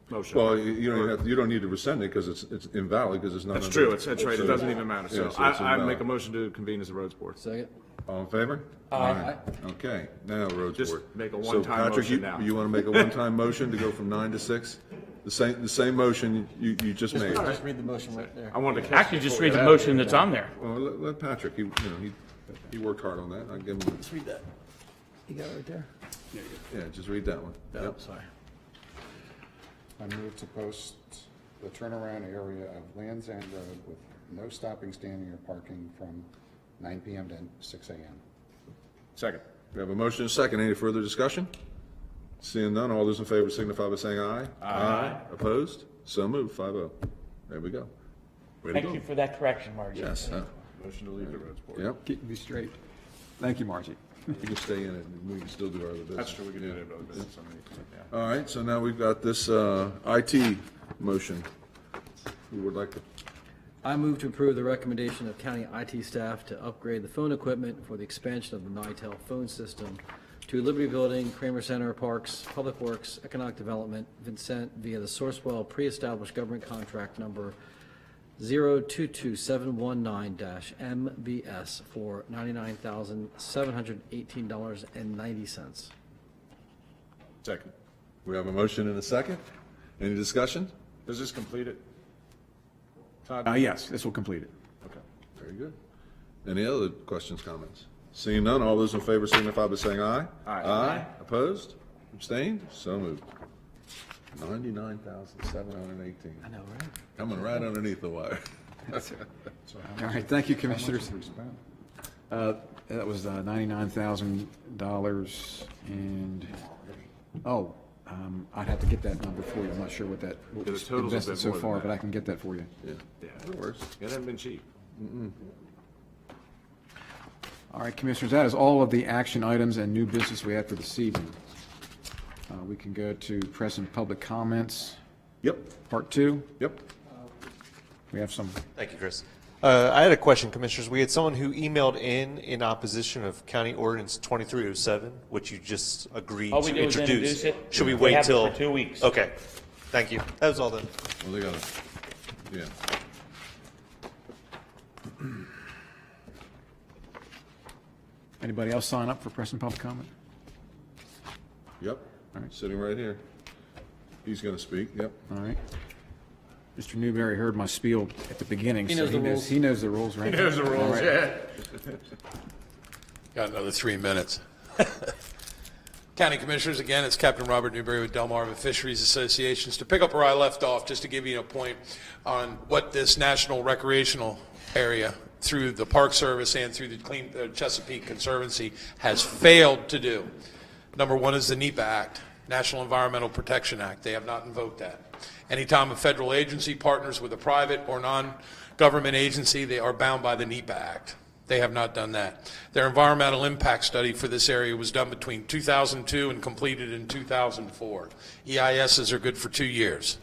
motion. Well, you don't need to rescind it because it's invalid because it's not. That's under- true, that's right, it so- doesn't even matter. Yeah, So it's I make invalid. a motion to convene as the roads board. Second. All in favor? Aye. Okay, now roads Just board. make a So, one-time Patrick, motion now. You want to make a one-time motion to go from 9 to 6? The same motion you just made. Just read the motion right there. I wanted to catch. Actually, just read the motion that's on there. Well, let Patrick, he worked hard on that. I'll give him, Just read that. You got it right there? yeah, just read that one. No, Yep. sorry. I move to post the turnaround area of Land's End Road with no stopping, standing, or parking from 9 PM to 6 AM. Second. We have a motion and a second. Any further discussion? Seeing none, all those in favor signify by saying aye. Aye. Opposed? So moved, 5-0. There we go. Way to Thank go. you for that correction, Margie. Yes, Motion to leave the roads board. yep. Keep me straight. Thank you, Margie. You can stay in it and we can still do our other business. That's true, we can do that other business. Yeah. All right, so now we've got this IT motion. Who would like to? I move to approve the recommendation of county IT staff to upgrade the phone equipment for the expansion of the Mitel phone system to Liberty Building, Kramer Center, Parks, Public Works, Economic Development, Vincent via the Sourcewell pre-established government contract number 022719-MBS for $99,718.90. Second. We have a motion and a second. Any discussion? Does this complete it? Todd? Yes, this will complete it. Okay. Very good. Any other questions, comments? Seeing none, all those in favor signify by saying aye. Aye. Aye. Opposed? Abstained? So moved. 99,718. I know, right? Coming right underneath the wire. All right, thank you, Commissioners. How much have we spent? That was $99,000 and, I'd have to get that number for you. I'm not sure what that, what Yeah, the was total's a invested bit so more than far, that. but I can get that for you. Yeah, Yeah. it works. It hasn't been cheap. All right, Commissioners, that is all of the action items and new business we have for this evening. We can go to press and public comments, Yep, Part 2. yep. We have some, Thank you, Chris. I had a question, Commissioners. We had someone who emailed in opposition of County Ordinance 2307, which you just agreed All we to do is introduce. introduce it. Should we They wait have it till? for 2 weeks. Okay, thank you. That was all then. Well, they got it. Yeah. anybody else sign up for press and public comment? Yep. All right. Sitting right here. He's going to speak, yep. All right. Mr. Newberry heard my spiel at the beginning, He so knows the rules. he knows the rules, right? He knows the All rules, right. yeah. Got another 3 minutes. County Commissioners, again, it's Captain Robert Newberry with Delmarva Fisheries Associations. To pick up where I left off, just to give you a point on what this national recreational area through the Park Service and through the Chesapeake Conservancy has failed to do. Number one is the NEPA Act, National Environmental Protection Act. They have not invoked that. Anytime a federal agency partners with a private or non-government agency, they are bound by the NEPA Act. They have not done that. Their environmental impact study for this area was done between 2002 and completed in 2004. EISs are good for 2 years.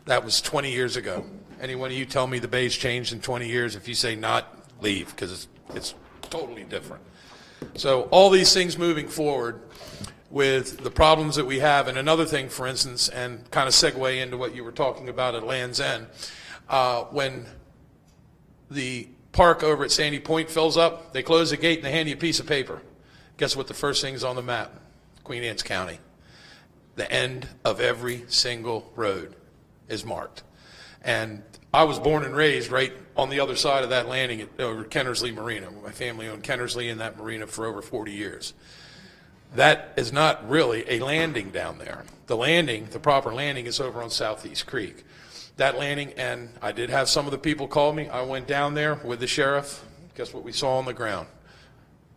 That was 20 years ago. Anyone of you tell me the bay's changed in 20 years, if you say not, leave, because it's totally different. So all these things moving forward with the problems that we have, and another thing, for instance, and kind of segue into what you were talking about at Land's End, when the park over at Sandy Point fills up, they close the gate and they hand you a piece of paper. Guess what the first thing is on the map? Queen Anne's County. The end of every single road is marked. And I was born and raised right on the other side of that landing at over Kennersley Marina. My family owned Kennersley in that marina for over 40 years. That is not really a landing down there. The landing, the proper landing, is over on Southeast Creek. That landing, and I did have some of the people call me. I went down there with the sheriff. Guess what we saw on the ground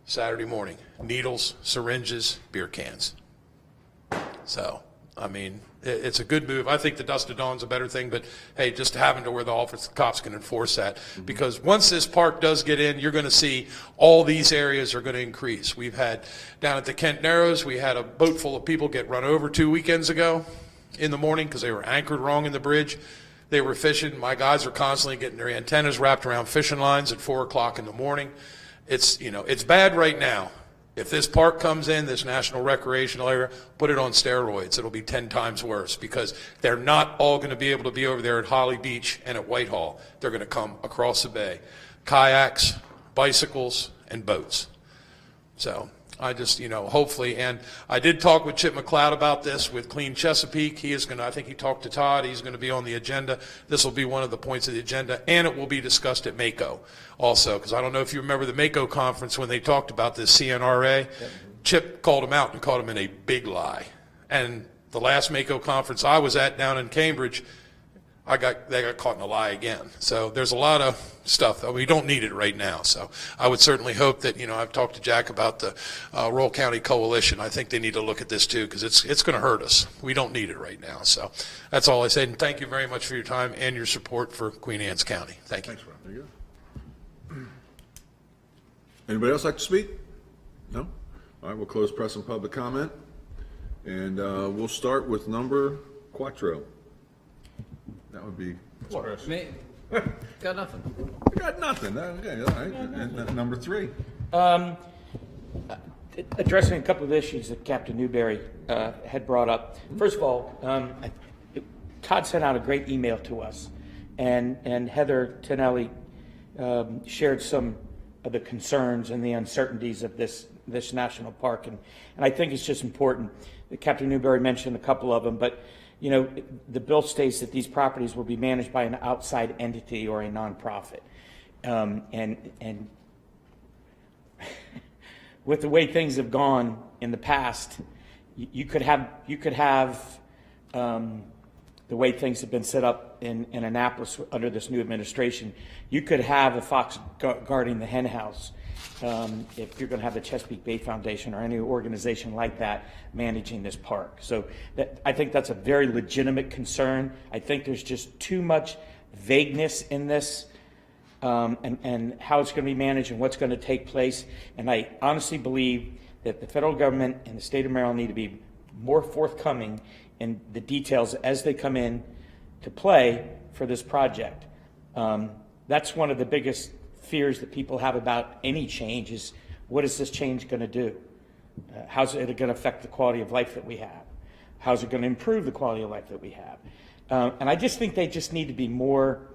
Saturday morning? Needles, syringes, beer cans. So, I mean, it's a good move. I think the dusk to dawn's a better thing, but hey, just having to where the cops can enforce that. Because once this park does get in, you're going to see all these areas are going to increase. We've had, down at the Kent Narrows, we had a boat full of people get run over 2 weekends ago in the morning because they were anchored wrong in the bridge. They were fishing. My guys are constantly getting their antennas wrapped around fishing lines at 4 o'clock in the morning. It's, you know, it's bad right now. If this park comes in, this national recreational area, put it on steroids. It'll be 10 times worse because they're not all going to be able to be over there at Holly Beach and at Whitehall. They're going to come across the bay. Kayaks, bicycles, and boats. So I just, you know, hopefully, and I did talk with Chip McLeod about this with Clean Chesapeake. He is going to, I think he talked to Todd. He's going to be on the agenda. This will be one of the points of the agenda, and it will be discussed at MACO also, because I don't know if you remember the MACO conference when they talked about this CNRA. Chip called him out and called him in a big lie. And the last MACO conference I was at down in Cambridge, they got caught in a lie again. So there's a lot of stuff that we don't need it right now. So I would certainly hope that, you know, I've talked to Jack about the Roll County Coalition. I think they need to look at this too, because it's going to hurt us. We don't need it right now. So that's all I said. And thank you very much for your time and your support for Queen Anne's County. Thank you. Thanks, Rob. There you go. Anybody else like to speak? No? All right, we'll close press and public comment. And we'll start with number quattro. That would be Me? Got nothing. Got nothing. Okay, all right. And number 3. Addressing a couple of issues that Captain Newberry had brought up. First of all, Todd sent out a great email to us, and Heather Tonelli shared some of the concerns and the uncertainties of this national park, and I think it's just important. Captain Newberry mentioned a couple of them, but you know, the bill states that these properties will be managed by an outside entity or a nonprofit, and with the way things have gone in the past, you could have the way things have been set up in Annapolis under this new administration. You could have a fox guarding the hen house. If you're going to have the Chesapeake Bay Foundation or any organization like that managing this park. So I think that's a very legitimate concern. I think there's just too much vagueness in this and how it's going to be managed and what's going to take place. And I honestly believe that the federal government and the state of Maryland need to be more forthcoming in the details as they come in to play for this project. That's one of the biggest fears that people have about any change is, what is this change going to do? How's it going to affect the quality of life that we have? How's it going to improve the quality of life that we have? And I just think they just need to be more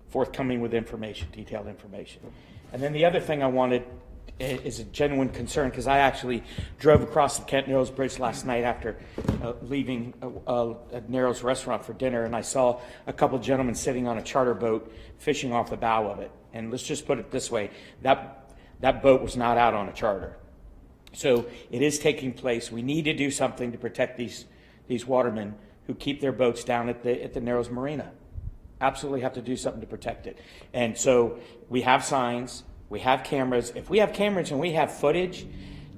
forthcoming with information, detailed information. And then the other thing I wanted is a genuine concern, because I actually drove across the Kent Narrows Bridge last night after leaving a Narrows restaurant for dinner, and I saw a couple gentlemen sitting on a charter boat fishing off the bow of it. And let's just put it this way, that boat was not out on a charter. So it is taking place. We need to do something to protect these watermen who keep their boats down at the Narrows Marina. Absolutely have to do something to protect it. And so we have signs, we have cameras. If we have cameras and we have footage,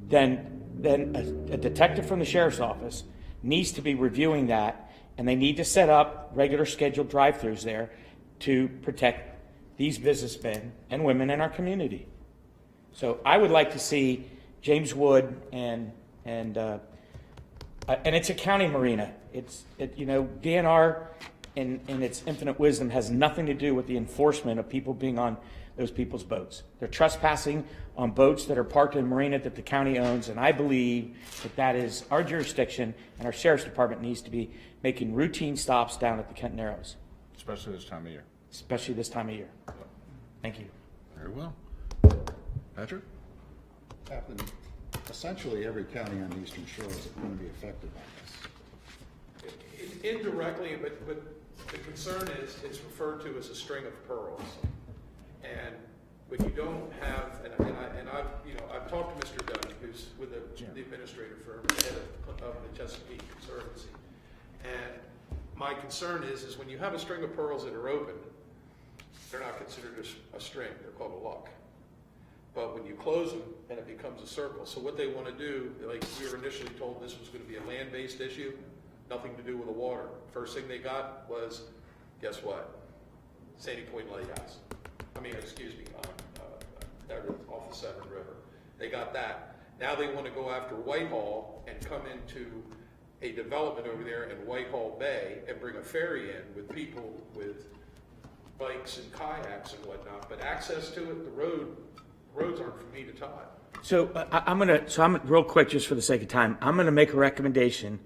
then a detective from the sheriff's office needs to be reviewing that, and they need to set up regular scheduled drive-throughs there to protect these businessmen and women in our community. So I would like to see James Wood and it's a county marina. DNR in its infinite wisdom has nothing to do with the enforcement of people being on those people's boats. They're trespassing on boats that are parked in a marina that the county owns, and I believe that is our jurisdiction, and our sheriff's department needs to be making routine stops down at the Kent Narrows. Especially this time of year. Especially this time of year. Thank you. Very well. Patrick? Captain, essentially every county on the Eastern Shore is going to be affected by this. Indirectly, but the concern is it's referred to as a string of pearls. And when you don't have, and I've talked to Mr. Dunn, who's with the administrator firm, the head of the Chesapeake Conservancy. And my concern is when you have a string of pearls that are open, they're not considered a string, they're called a lock. But when you close them, and it becomes a circle. So what they want to do, like we were initially told this was going to be a land-based issue, nothing to do with the water. First thing they got was, guess what? Sandy Point Lighthouse. Off the Severn River. They got that. Now they want to go after Whitehall and come into a development over there in Whitehall Bay and bring a ferry in with people with bikes and kayaks and whatnot. But access to it, the roads aren't from me to Todd. So I'm real quick, just for the sake of time, I'm gonna make a recommendation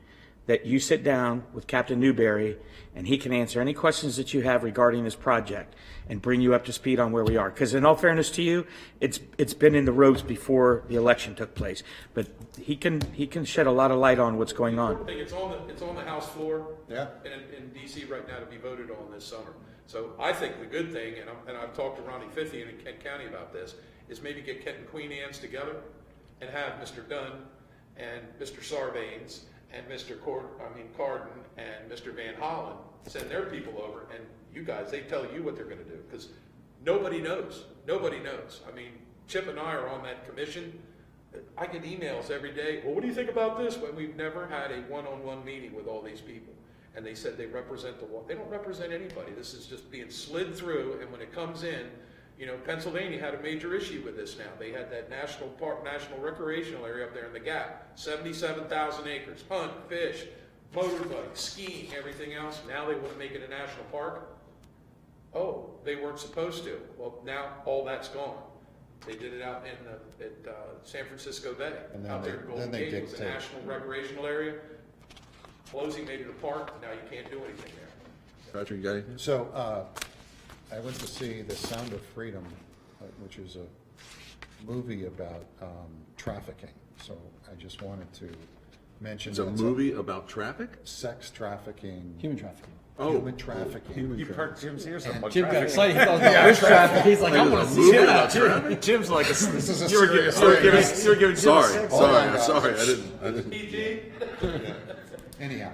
that you sit down with Captain Newberry and he can answer any questions that you have regarding this project and bring you up to speed on where we are. Because in all fairness to you, it's been in the ropes before the election took place. But he can shed a lot of light on what's going on. It's on the House floor Yeah. in DC right now to be voted on this summer. So I think the good thing, and I've talked to Ronnie Fithy in Kent County about this, is maybe get Kent and Queen Anne's together and have Mr. Dunn and Mr. Sarbanes and Mr. Carden and Mr. Van Hollen send their people over, and you guys, they tell you what they're going to do, because nobody knows. Nobody knows. I mean, Chip and I are on that commission. I get emails every day. Well, what do you think about this? When we've never had a one-on-one meeting with all these people, and they said they represent they don't represent anybody. This is just being slid through, and when it comes in, Pennsylvania had a major issue with this now. They had that national recreational area up there in the Gap, 77,000 acres, hunt, fish, motorbike, skiing, everything else. Now they want to make it a national park. Oh, they weren't supposed to. Well, now all that's gone. They did it out at San Francisco Bay, And then out there at Golden Gate. It was a dictate. national recreational area. Closing made it a park. Now you can't do anything there. Patrick, you got anything? So, I went to see The Sound of Freedom, which is a movie about trafficking. So I just wanted to mention. It's a movie about traffic? Sex trafficking. Human trafficking. Oh. Human trafficking. You've heard Jim's ears up about Jim got traffic. excited. He thought about bush traffic. He's like, I want to see that. Jim's like, This is a serious thing. you were giving Jim Sorry, a- sorry, I didn't. PG? Anyhow,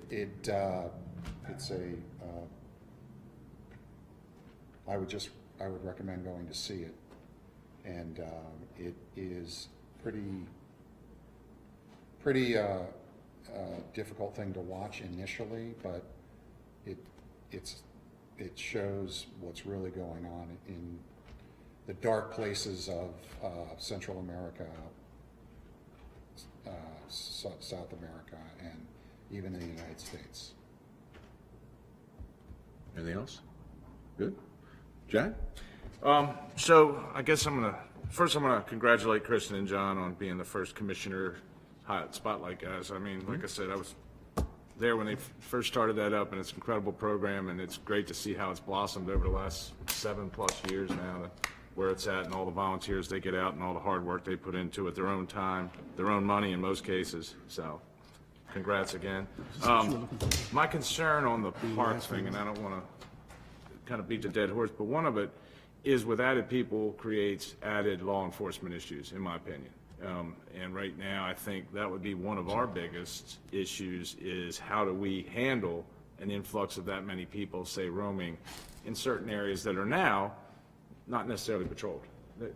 it's a, I would recommend going to see it. And it is pretty difficult thing to watch initially, but it shows what's really going on in the dark places of Central America, South America, and even in the United States. Anything else? Good? Jack? So I guess I'm gonna congratulate Kristen and John on being the first commissioner spotlight guys. I mean, like I said, I was there when they first started that up, and it's an incredible program, and it's great to see how it's blossomed over the last 7+ years now, where it's at, and all the volunteers they get out, and all the hard work they put into it, their own time, their own money in most cases. So, congrats again. My concern on the park thing, and I don't want to kind of beat the dead horse, but one of it is with added people creates added law enforcement issues, in my opinion. And right now, I think that would be one of our biggest issues is how do we handle an influx of that many people, say, roaming in certain areas that are now not necessarily patrolled.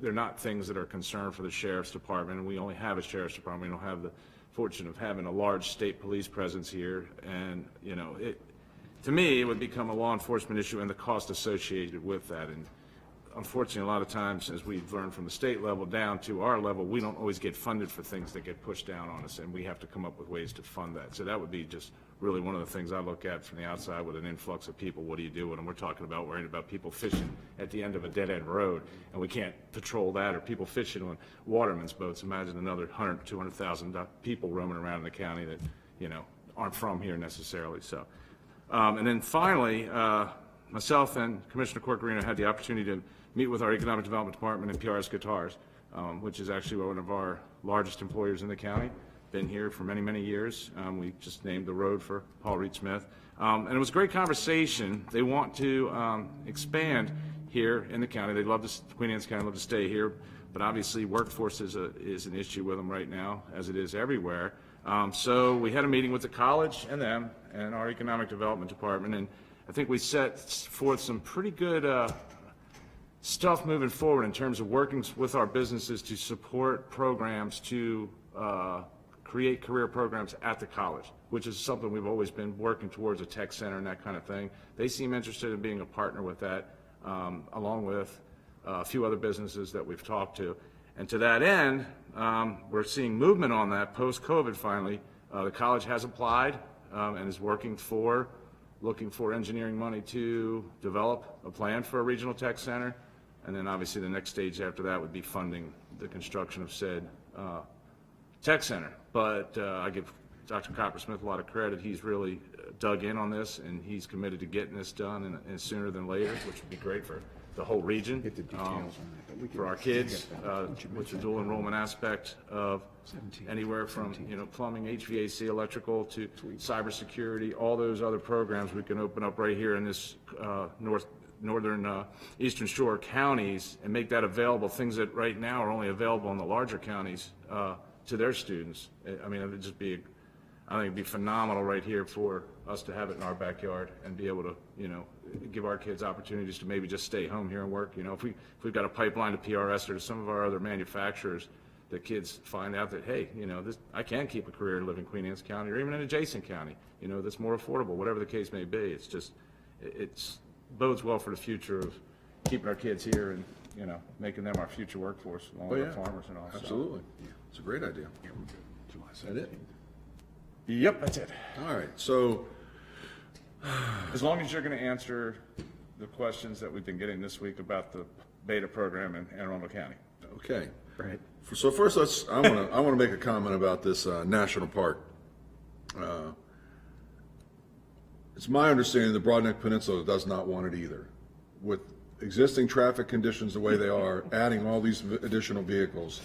They're not things that are concerned for the sheriff's department, and we only have a sheriff's department. We don't have the fortune of having a large state police presence here, and, you know, to me, it would become a law enforcement issue and the cost associated with that. And unfortunately, a lot of times, as we've learned from the state level down to our level, we don't always get funded for things that get pushed down on us, and we have to come up with ways to fund that. So that would be just really one of the things I look at from the outside with an influx of people. What do you do? And we're talking about worrying about people fishing at the end of a dead-end road, and we can't patrol that, or people fishing on watermen's boats. Imagine another 100,000, 200,000 people roaming around in the county that, you know, aren't from here necessarily. So, and then finally, myself and Commissioner Corcarino had the opportunity to meet with our Economic Development Department and PRS Guitars, which is actually one of our largest employers in the county. Been here for many, many years. We just named the road for Paul Reed Smith. And it was a great conversation. They want to expand here in the county. They'd love to, Queen Anne's County, love to stay here, but obviously workforce is an issue with them right now, as it is everywhere. So we had a meeting with the college and them and our Economic Development Department, and I think we set forth some pretty good stuff moving forward in terms of working with our businesses to support programs to create career programs at the college, which is something we've always been working towards, a tech center and that kind of thing. They seem interested in being a partner with that, along with a few other businesses that we've talked to. And to that end, we're seeing movement on that post-COVID finally. The college has applied and is looking for engineering money to develop a plan for a regional tech center. And then obviously the next stage after that would be funding the construction of said tech center. But I give Dr. Coppersmith a lot of credit. He's really dug in on this, and he's committed to getting this done and sooner than later, which would be great for the whole region, for our kids, with the dual enrollment aspect of anywhere from, you know, plumbing, HVAC, electrical, to cybersecurity, all those other programs we can open up right here in this northern Eastern Shore counties and make that available, things that right now are only available in the larger counties to their students. I mean, it would just be, I think it'd be phenomenal right here for us to have it in our backyard and be able to, you know, give our kids opportunities to maybe just stay home here and work. You know, if we've got a pipeline to PRS or to some of our other manufacturers, the kids find out that, hey, you know, I can keep a career and live in Queen Anne's County or even an adjacent county, you know, that's more affordable, whatever the case may be. It's just, it's bodes well for the future of keeping our kids here and, you know, making them our future workforce, along with our farmers and all. Absolutely. It's a great idea. Is that it? Yep, that's it. All right, so as long as you're going to answer the questions that we've been getting this week about the beta program in Anne Arundel County. Okay. Right. So first, I want to make a comment about this national park. It's my understanding the Broadneck Peninsula does not want it either. With existing traffic conditions the way they are, adding all these additional vehicles,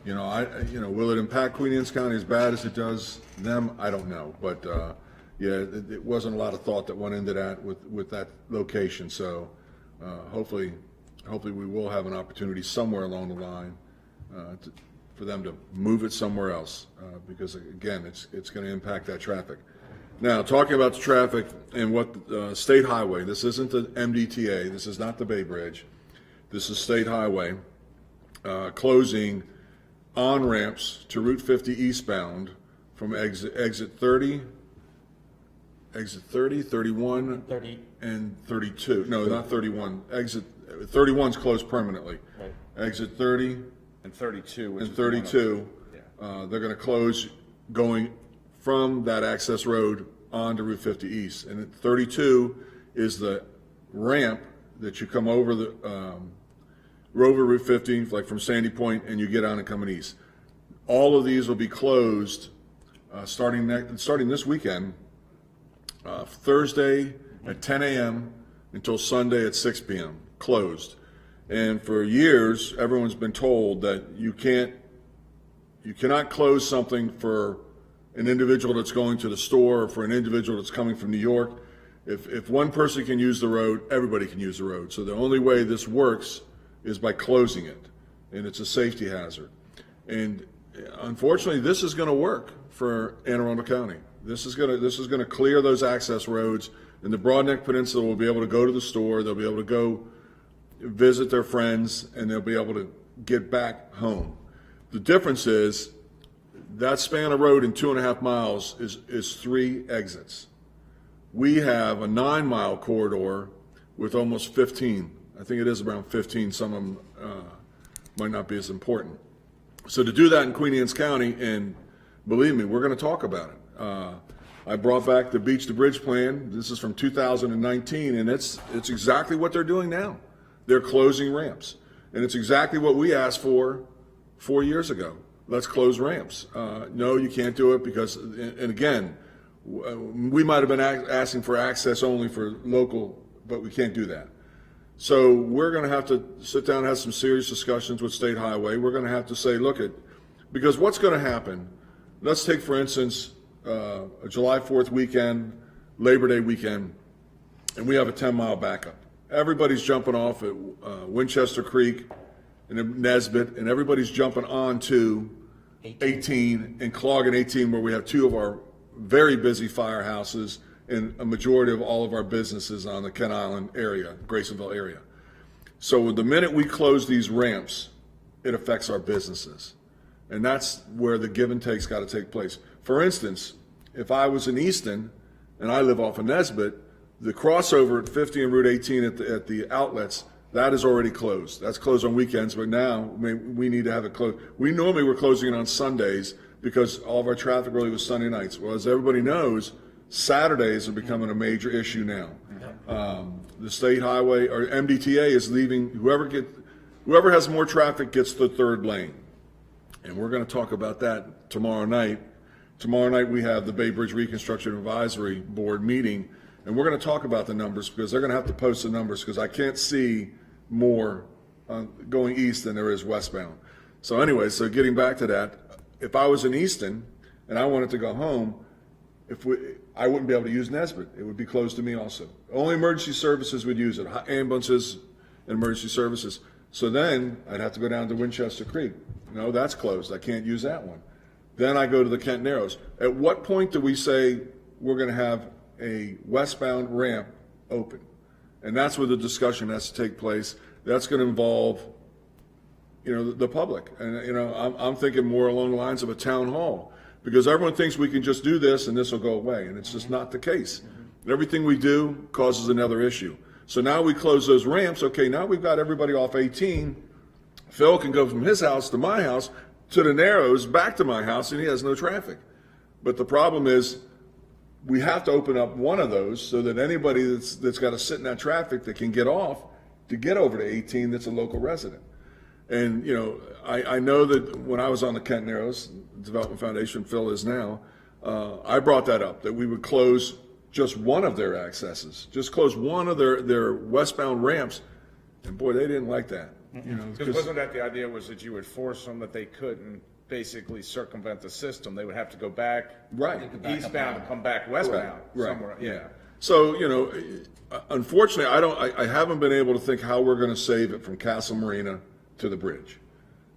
you know, will it impact Queen Anne's County as bad as it does them? I don't know, but yeah, it wasn't a lot of thought that went into that with that location. So hopefully we will have an opportunity somewhere along the line for them to move it somewhere else, because again, it's going to impact that traffic. Now, talking about the traffic and what State Highway, this isn't the MDTA, this is not the Bay Bridge, this is State Highway, closing on-ramps to Route 50 eastbound from exit 30, 31, 30. and 32. No, not 31. Exit 31's closed permanently. Right. Exit 30 And 32. Which and is 32, they're going to close going from that access road onto Route 50 East. And at 32 is the ramp that you come over the Rover Route 50, like from Sandy Point, and you get on and coming east. All of these will be closed starting this weekend, Thursday at 10 a.m. until Sunday at 6 p.m. Closed. And for years, everyone's been told that you cannot close something for an individual that's going to the store or for an individual that's coming from New York. If one person can use the road, everybody can use the road. So the only way this works is by closing it, and it's a safety hazard. And unfortunately, this is going to work for Anne Arundel County. This is going to clear those access roads, and the Broadneck Peninsula will be able to go to the store. They'll be able to go visit their friends, and they'll be able to get back home. The difference is that span of road in 2.5 miles is 3 exits. We have a 9-mile corridor with almost 15. I think it is around 15. Some of them might not be as important. So to do that in Queen Anne's County, and believe me, we're going to talk about it. I brought back the Beach to Bridge plan. This is from 2019, and it's exactly what they're doing now. They're closing ramps, and it's exactly what we asked for 4 years ago. Let's close ramps. No, you can't do it because, and again, we might have been asking for access only for local, but we can't do that. So we're going to have to sit down and have some serious discussions with State Highway. We're going to have to say, because what's going to happen, let's take, for instance, a July 4th weekend, Labor Day weekend, and we have a 10-mile backup. Everybody's jumping off at Winchester Creek and Nesbitt, and everybody's jumping on to 18 and clogging 18, where we have 2 of our very busy firehouses and a majority of all of our businesses on the Kent Island area, Graysonville area. So the minute we close these ramps, it affects our businesses. And that's where the give and take's got to take place. For instance, if I was in Easton and I live off of Nesbitt, the crossover at 50 and Route 18 at the outlets, that is already closed. That's closed on weekends, but now we need to have it closed. We normally were closing it on Sundays because all of our traffic really was Sunday nights. Well, as everybody knows, Saturdays are becoming a major issue now. The state highway or MDTA is leaving. Whoever has more traffic gets the 3rd lane, and we're going to talk about that tomorrow night. Tomorrow night we have the Bay Bridge Reconstruction Advisory Board meeting, and we're going to talk about the numbers because they're going to have to post the numbers because I can't see more going east than there is westbound. So anyway, so getting back to that, if I was in Easton and I wanted to go home, I wouldn't be able to use Nesbitt. It would be closed to me also. Only emergency services would use it, ambulances and emergency services. So then I'd have to go down to Winchester Creek. No, that's closed. I can't use that one. Then I go to the Kent Narrows. At what point do we say we're going to have a westbound ramp open? And that's where the discussion has to take place. That's going to involve, the public. And, I'm thinking more along the lines of a town hall. Because everyone thinks we can just do this and this will go away, and it's just not the case. Everything we do causes another issue. So now we close those ramps. Okay, now we've got everybody off 18. Phil can go from his house to my house to the Narrows back to my house, and he has no traffic. But the problem is we have to open up one of those so that anybody that's got to sit in that traffic that can get off to get over to 18 that's a local resident. And, I know that when I was on the Kent Narrows Development Foundation, Phil is now, I brought that up, that we would close just one of their accesses, just close one of their westbound ramps. And boy, they didn't like that. Because wasn't that the idea, was that you would force them that they couldn't basically circumvent the system? They would have to go back eastbound and come back westbound somewhere. Yeah. So, unfortunately, I haven't been able to think how we're going to save it from Castle Marina to the bridge.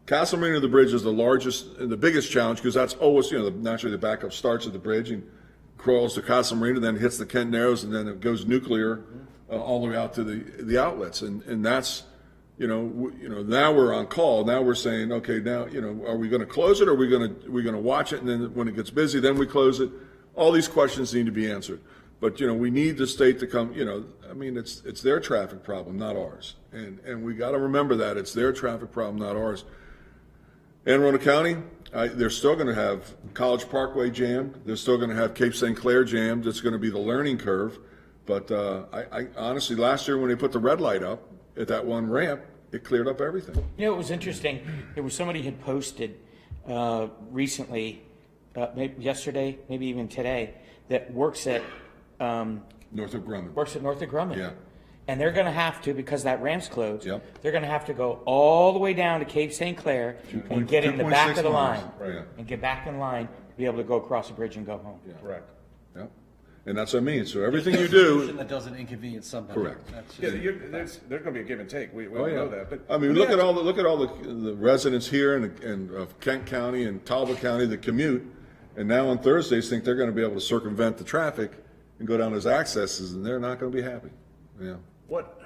Castle Marina to the bridge is the largest and the biggest challenge because that's always, naturally the backup starts at the bridge and crawls to Castle Marina, then hits the Kent Narrows, and then it goes nuclear all the way out to the outlets. And that's, now we're on call. Now we're saying, okay, now, are we going to close it or are we going to watch it? And then when it gets busy, then we close it. All these questions need to be answered. But, we need the state to come, it's their traffic problem, not ours. And we got to remember that it's their traffic problem, not ours. Anne Arundel County, they're still going to have College Parkway jammed. They're still going to have Cape St. Clair jammed. It's going to be the learning curve. But I honestly, last year when they put the red light up at that one ramp, it cleared up everything. It was interesting. There was somebody had posted recently, maybe yesterday, maybe even today, that works at Northrop Grumman. Works at Northrop Grumman. Yeah. And they're going to have to, because that ramp's closed, Yep. they're going to have to go all the way down to Cape St. Clair and get in the back of the line. Right. And get back in line to be able to go across the bridge and go home. Yeah. Correct. Yep. And that's what I mean. So everything you do, That doesn't inconvenience somebody. correct. That's Yeah, just- there's going to be a give and take. We Oh, all yeah. know that. But I mean, look at all the residents here and of Kent County and Talbot County that commute, and now on Thursdays think they're going to be able to circumvent the traffic and go down those accesses, and they're not going to be happy. Yeah. What?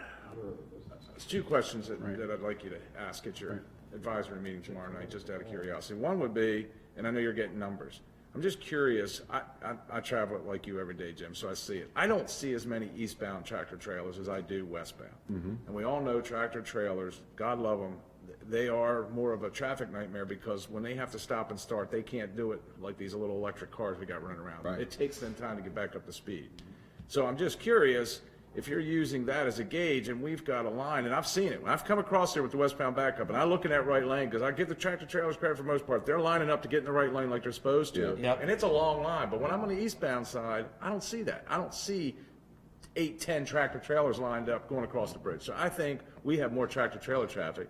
There's two questions that I'd like you to ask at your advisory meeting tomorrow night, just out of curiosity. One would be, and I know you're getting numbers. I'm just curious. I travel it like you every day, Jim, so I see it. I don't see as many eastbound tractor trailers as I do westbound. And we all know tractor trailers, God love them, they are more of a traffic nightmare because when they have to stop and start, they can't do it like these little electric cars we got running around. Right. It takes them time to get back up to speed. So I'm just curious if you're using that as a gauge, and we've got a line, and I've seen it. When I've come across there with the westbound backup, and I look in that right lane, because I give the tractor trailers credit for the most part. They're lining up to get in the right lane like they're supposed to. Yeah. Yep. And it's a long line. But when I'm on the eastbound side, I don't see that. I don't see 8, 10 tractor trailers lined up going across the bridge. So I think we have more tractor trailer traffic.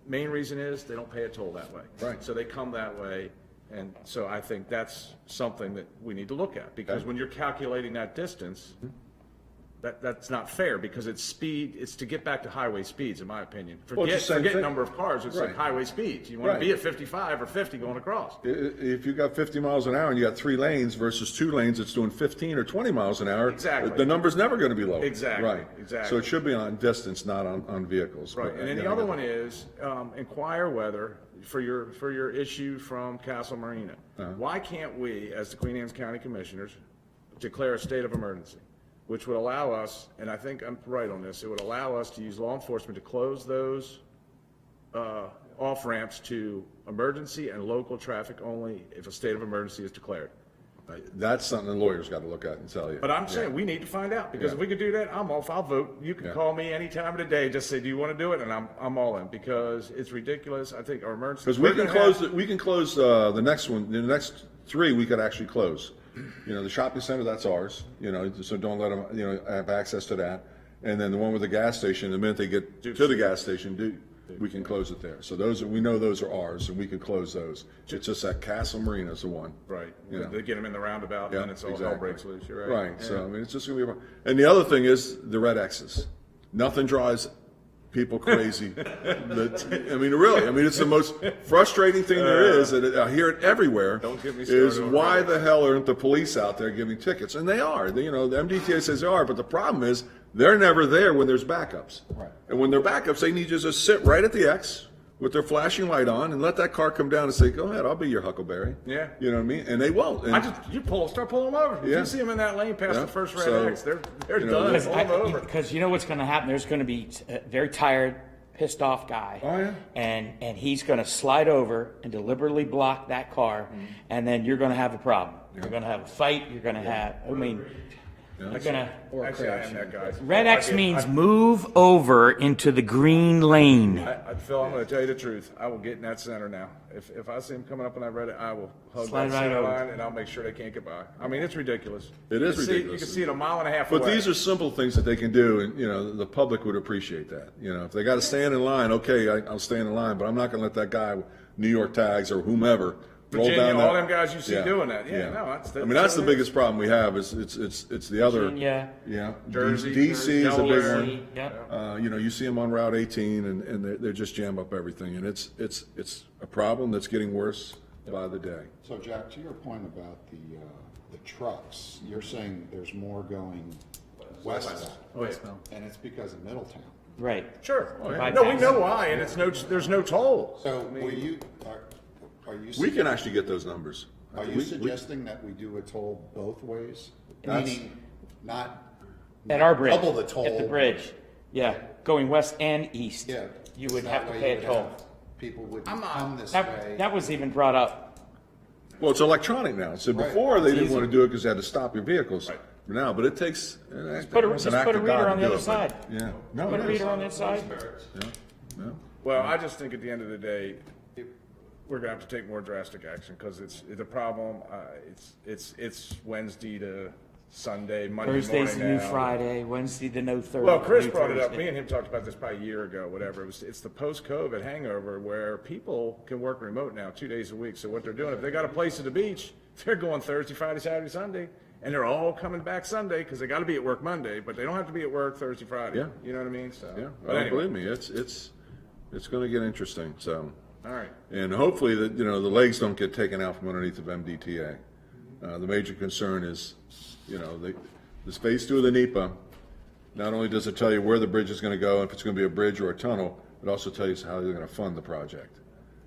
Main reason is they don't pay a toll that way. Right. So they come that way. And so I think that's something that we need to look at, because when you're calculating that distance, that's not fair, because it's speed, it's to get back to highway speeds, in my opinion. Well, it's the same Forget thing. number of cars, it's like Right. highway speeds. You want Right. to be at 55 or 50 going across. If you got 50 miles an hour and you got 3 lanes versus 2 lanes that's doing 15 or 20 miles an hour, Exactly. the number's never going to be lower. Exactly, Right. exactly. So it should be on distance, not on vehicles. Right, But, and then yeah, the I other get one that. is, inquire whether, for your issue from Castle Marina, why can't we, as the Queen Anne's County Commissioners, declare a state of emergency? Which would allow us, and I think I'm right on this, it would allow us to use law enforcement to close those off-ramps to emergency and local traffic only if a state of emergency is declared. That's something the lawyers got to look at and tell you. But I'm saying, we need to find out, because if we could do that, I'm off, I'll vote. You can call me any time of the day, just say, do you want to do it? And I'm all in, because it's ridiculous. I think our emergency. Because we can close the next one, the next 3 we could actually close. You know, the shopping center, that's ours, you know, so don't let them, you know, have access to that. And then the one with the gas station, the minute they get to the gas station, we can close it there. So we know those are ours, and we can close those. It's just that Castle Marina is the one. Right, You know. they get them in the roundabout, and then it's all hell exactly. breaks loose, you're right. Right, so I mean, it's just gonna be, and the other thing is the red X's. Nothing drives people crazy. I mean, really, I mean, it's the most frustrating thing there is, and I hear it everywhere. Don't get me started Is on why red X. the hell aren't the police out there giving tickets? And they are. You know, the MDTA says they are, but the problem is they're never there when there's backups. Right. And when they're backups, they need you to just sit right at the X with their flashing light on and let that car come down and say, "Go ahead, I'll be your Huckleberry." Yeah. You know what I mean? And they won't. And Start pulling them over. If Yeah. you see them in that lane past Yeah. the first red So, X, they're you know, done, pull them over. Because you know what's going to happen? There's going to be a very tired, pissed off guy. Oh, yeah. And he's going to slide over and deliberately block that car, and then you're going to have a problem. You're going to have a fight. You're going to have, I mean, you're going to. Actually, I am that guy. Red X means move over into the green lane. Phil, I'm going to tell you the truth. I will get in that center now. If I see him coming up and I read it, I will hug Slide that right center over. line, and I'll make sure they can't get by. I mean, it's ridiculous. It is You ridiculous. can see it a mile and a half But away. these are simple things that they can do, and, you know, the public would appreciate that. You know, if they got to stand in line, okay, I'll stand in line, but I'm not going to let that guy with New York tags or whomever roll Virginia, down that. all them guys you see doing that. Yeah, no, that's I mean, that's the so it is. biggest problem we have is it's the other. Virginia, Yeah. Jersey, DC is a big Delaware. one. Yep. You know, you see them on Route 18 and they're just jam up everything. And it's a problem that's getting worse by the day. So Jack, to your point about the trucks, you're saying there's more going westbound. And it's because of Middletown. Right. Sure. yeah. No, we know why, and there's no toll. So are you We can actually get those numbers. Are you suggesting that we do a toll both ways? Meaning not At our bridge. double the toll. At the bridge. Yeah, going west and east. Yeah. You So would that have to way pay you a would toll. have- People would come this way. That was even brought up. Well, it's electronic now. So Right. before they didn't easy. want to do it because they had to stop your vehicles. Now, but it takes. Put a reader on the other side. Yeah. No, Put it a is. reader on the other side. Yeah. Well, I just think at the end of the day, we're going to have to take more drastic action, because it's a problem. It's Wednesday to Sunday, Monday Thursday's the morning new now. Friday, Wednesday the no Thursday. Well, Chris brought it up. Me and him talked about this probably a year ago, whatever. It's the post-COVID hangover where people can work remote now 2 days a week. So what they're doing, if they got a place at the beach, they're going Thursday, Friday, Saturday, Sunday, and they're all coming back Sunday because they got to be at work Monday, but they don't have to be at work Thursday, Friday. Yeah. You know what I mean? So, Yeah, but anyway. believe me, it's going to get interesting, so. All right. And hopefully, the legs don't get taken out from underneath of MDTA. The major concern is, this phase 2 of the NEPA, not only does it tell you where the bridge is going to go, if it's going to be a bridge or a tunnel, it also tells you how they're going to fund the project.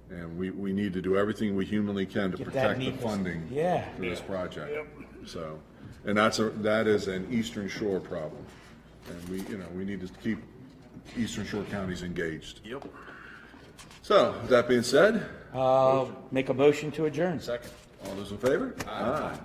And we need to do everything we humanly can to protect the funding for this project. So, and that is an Eastern Shore problem. And we need to keep Eastern Shore counties engaged. Yep. So, with that being said, Make a motion to adjourn. second. All those in favor? Aye.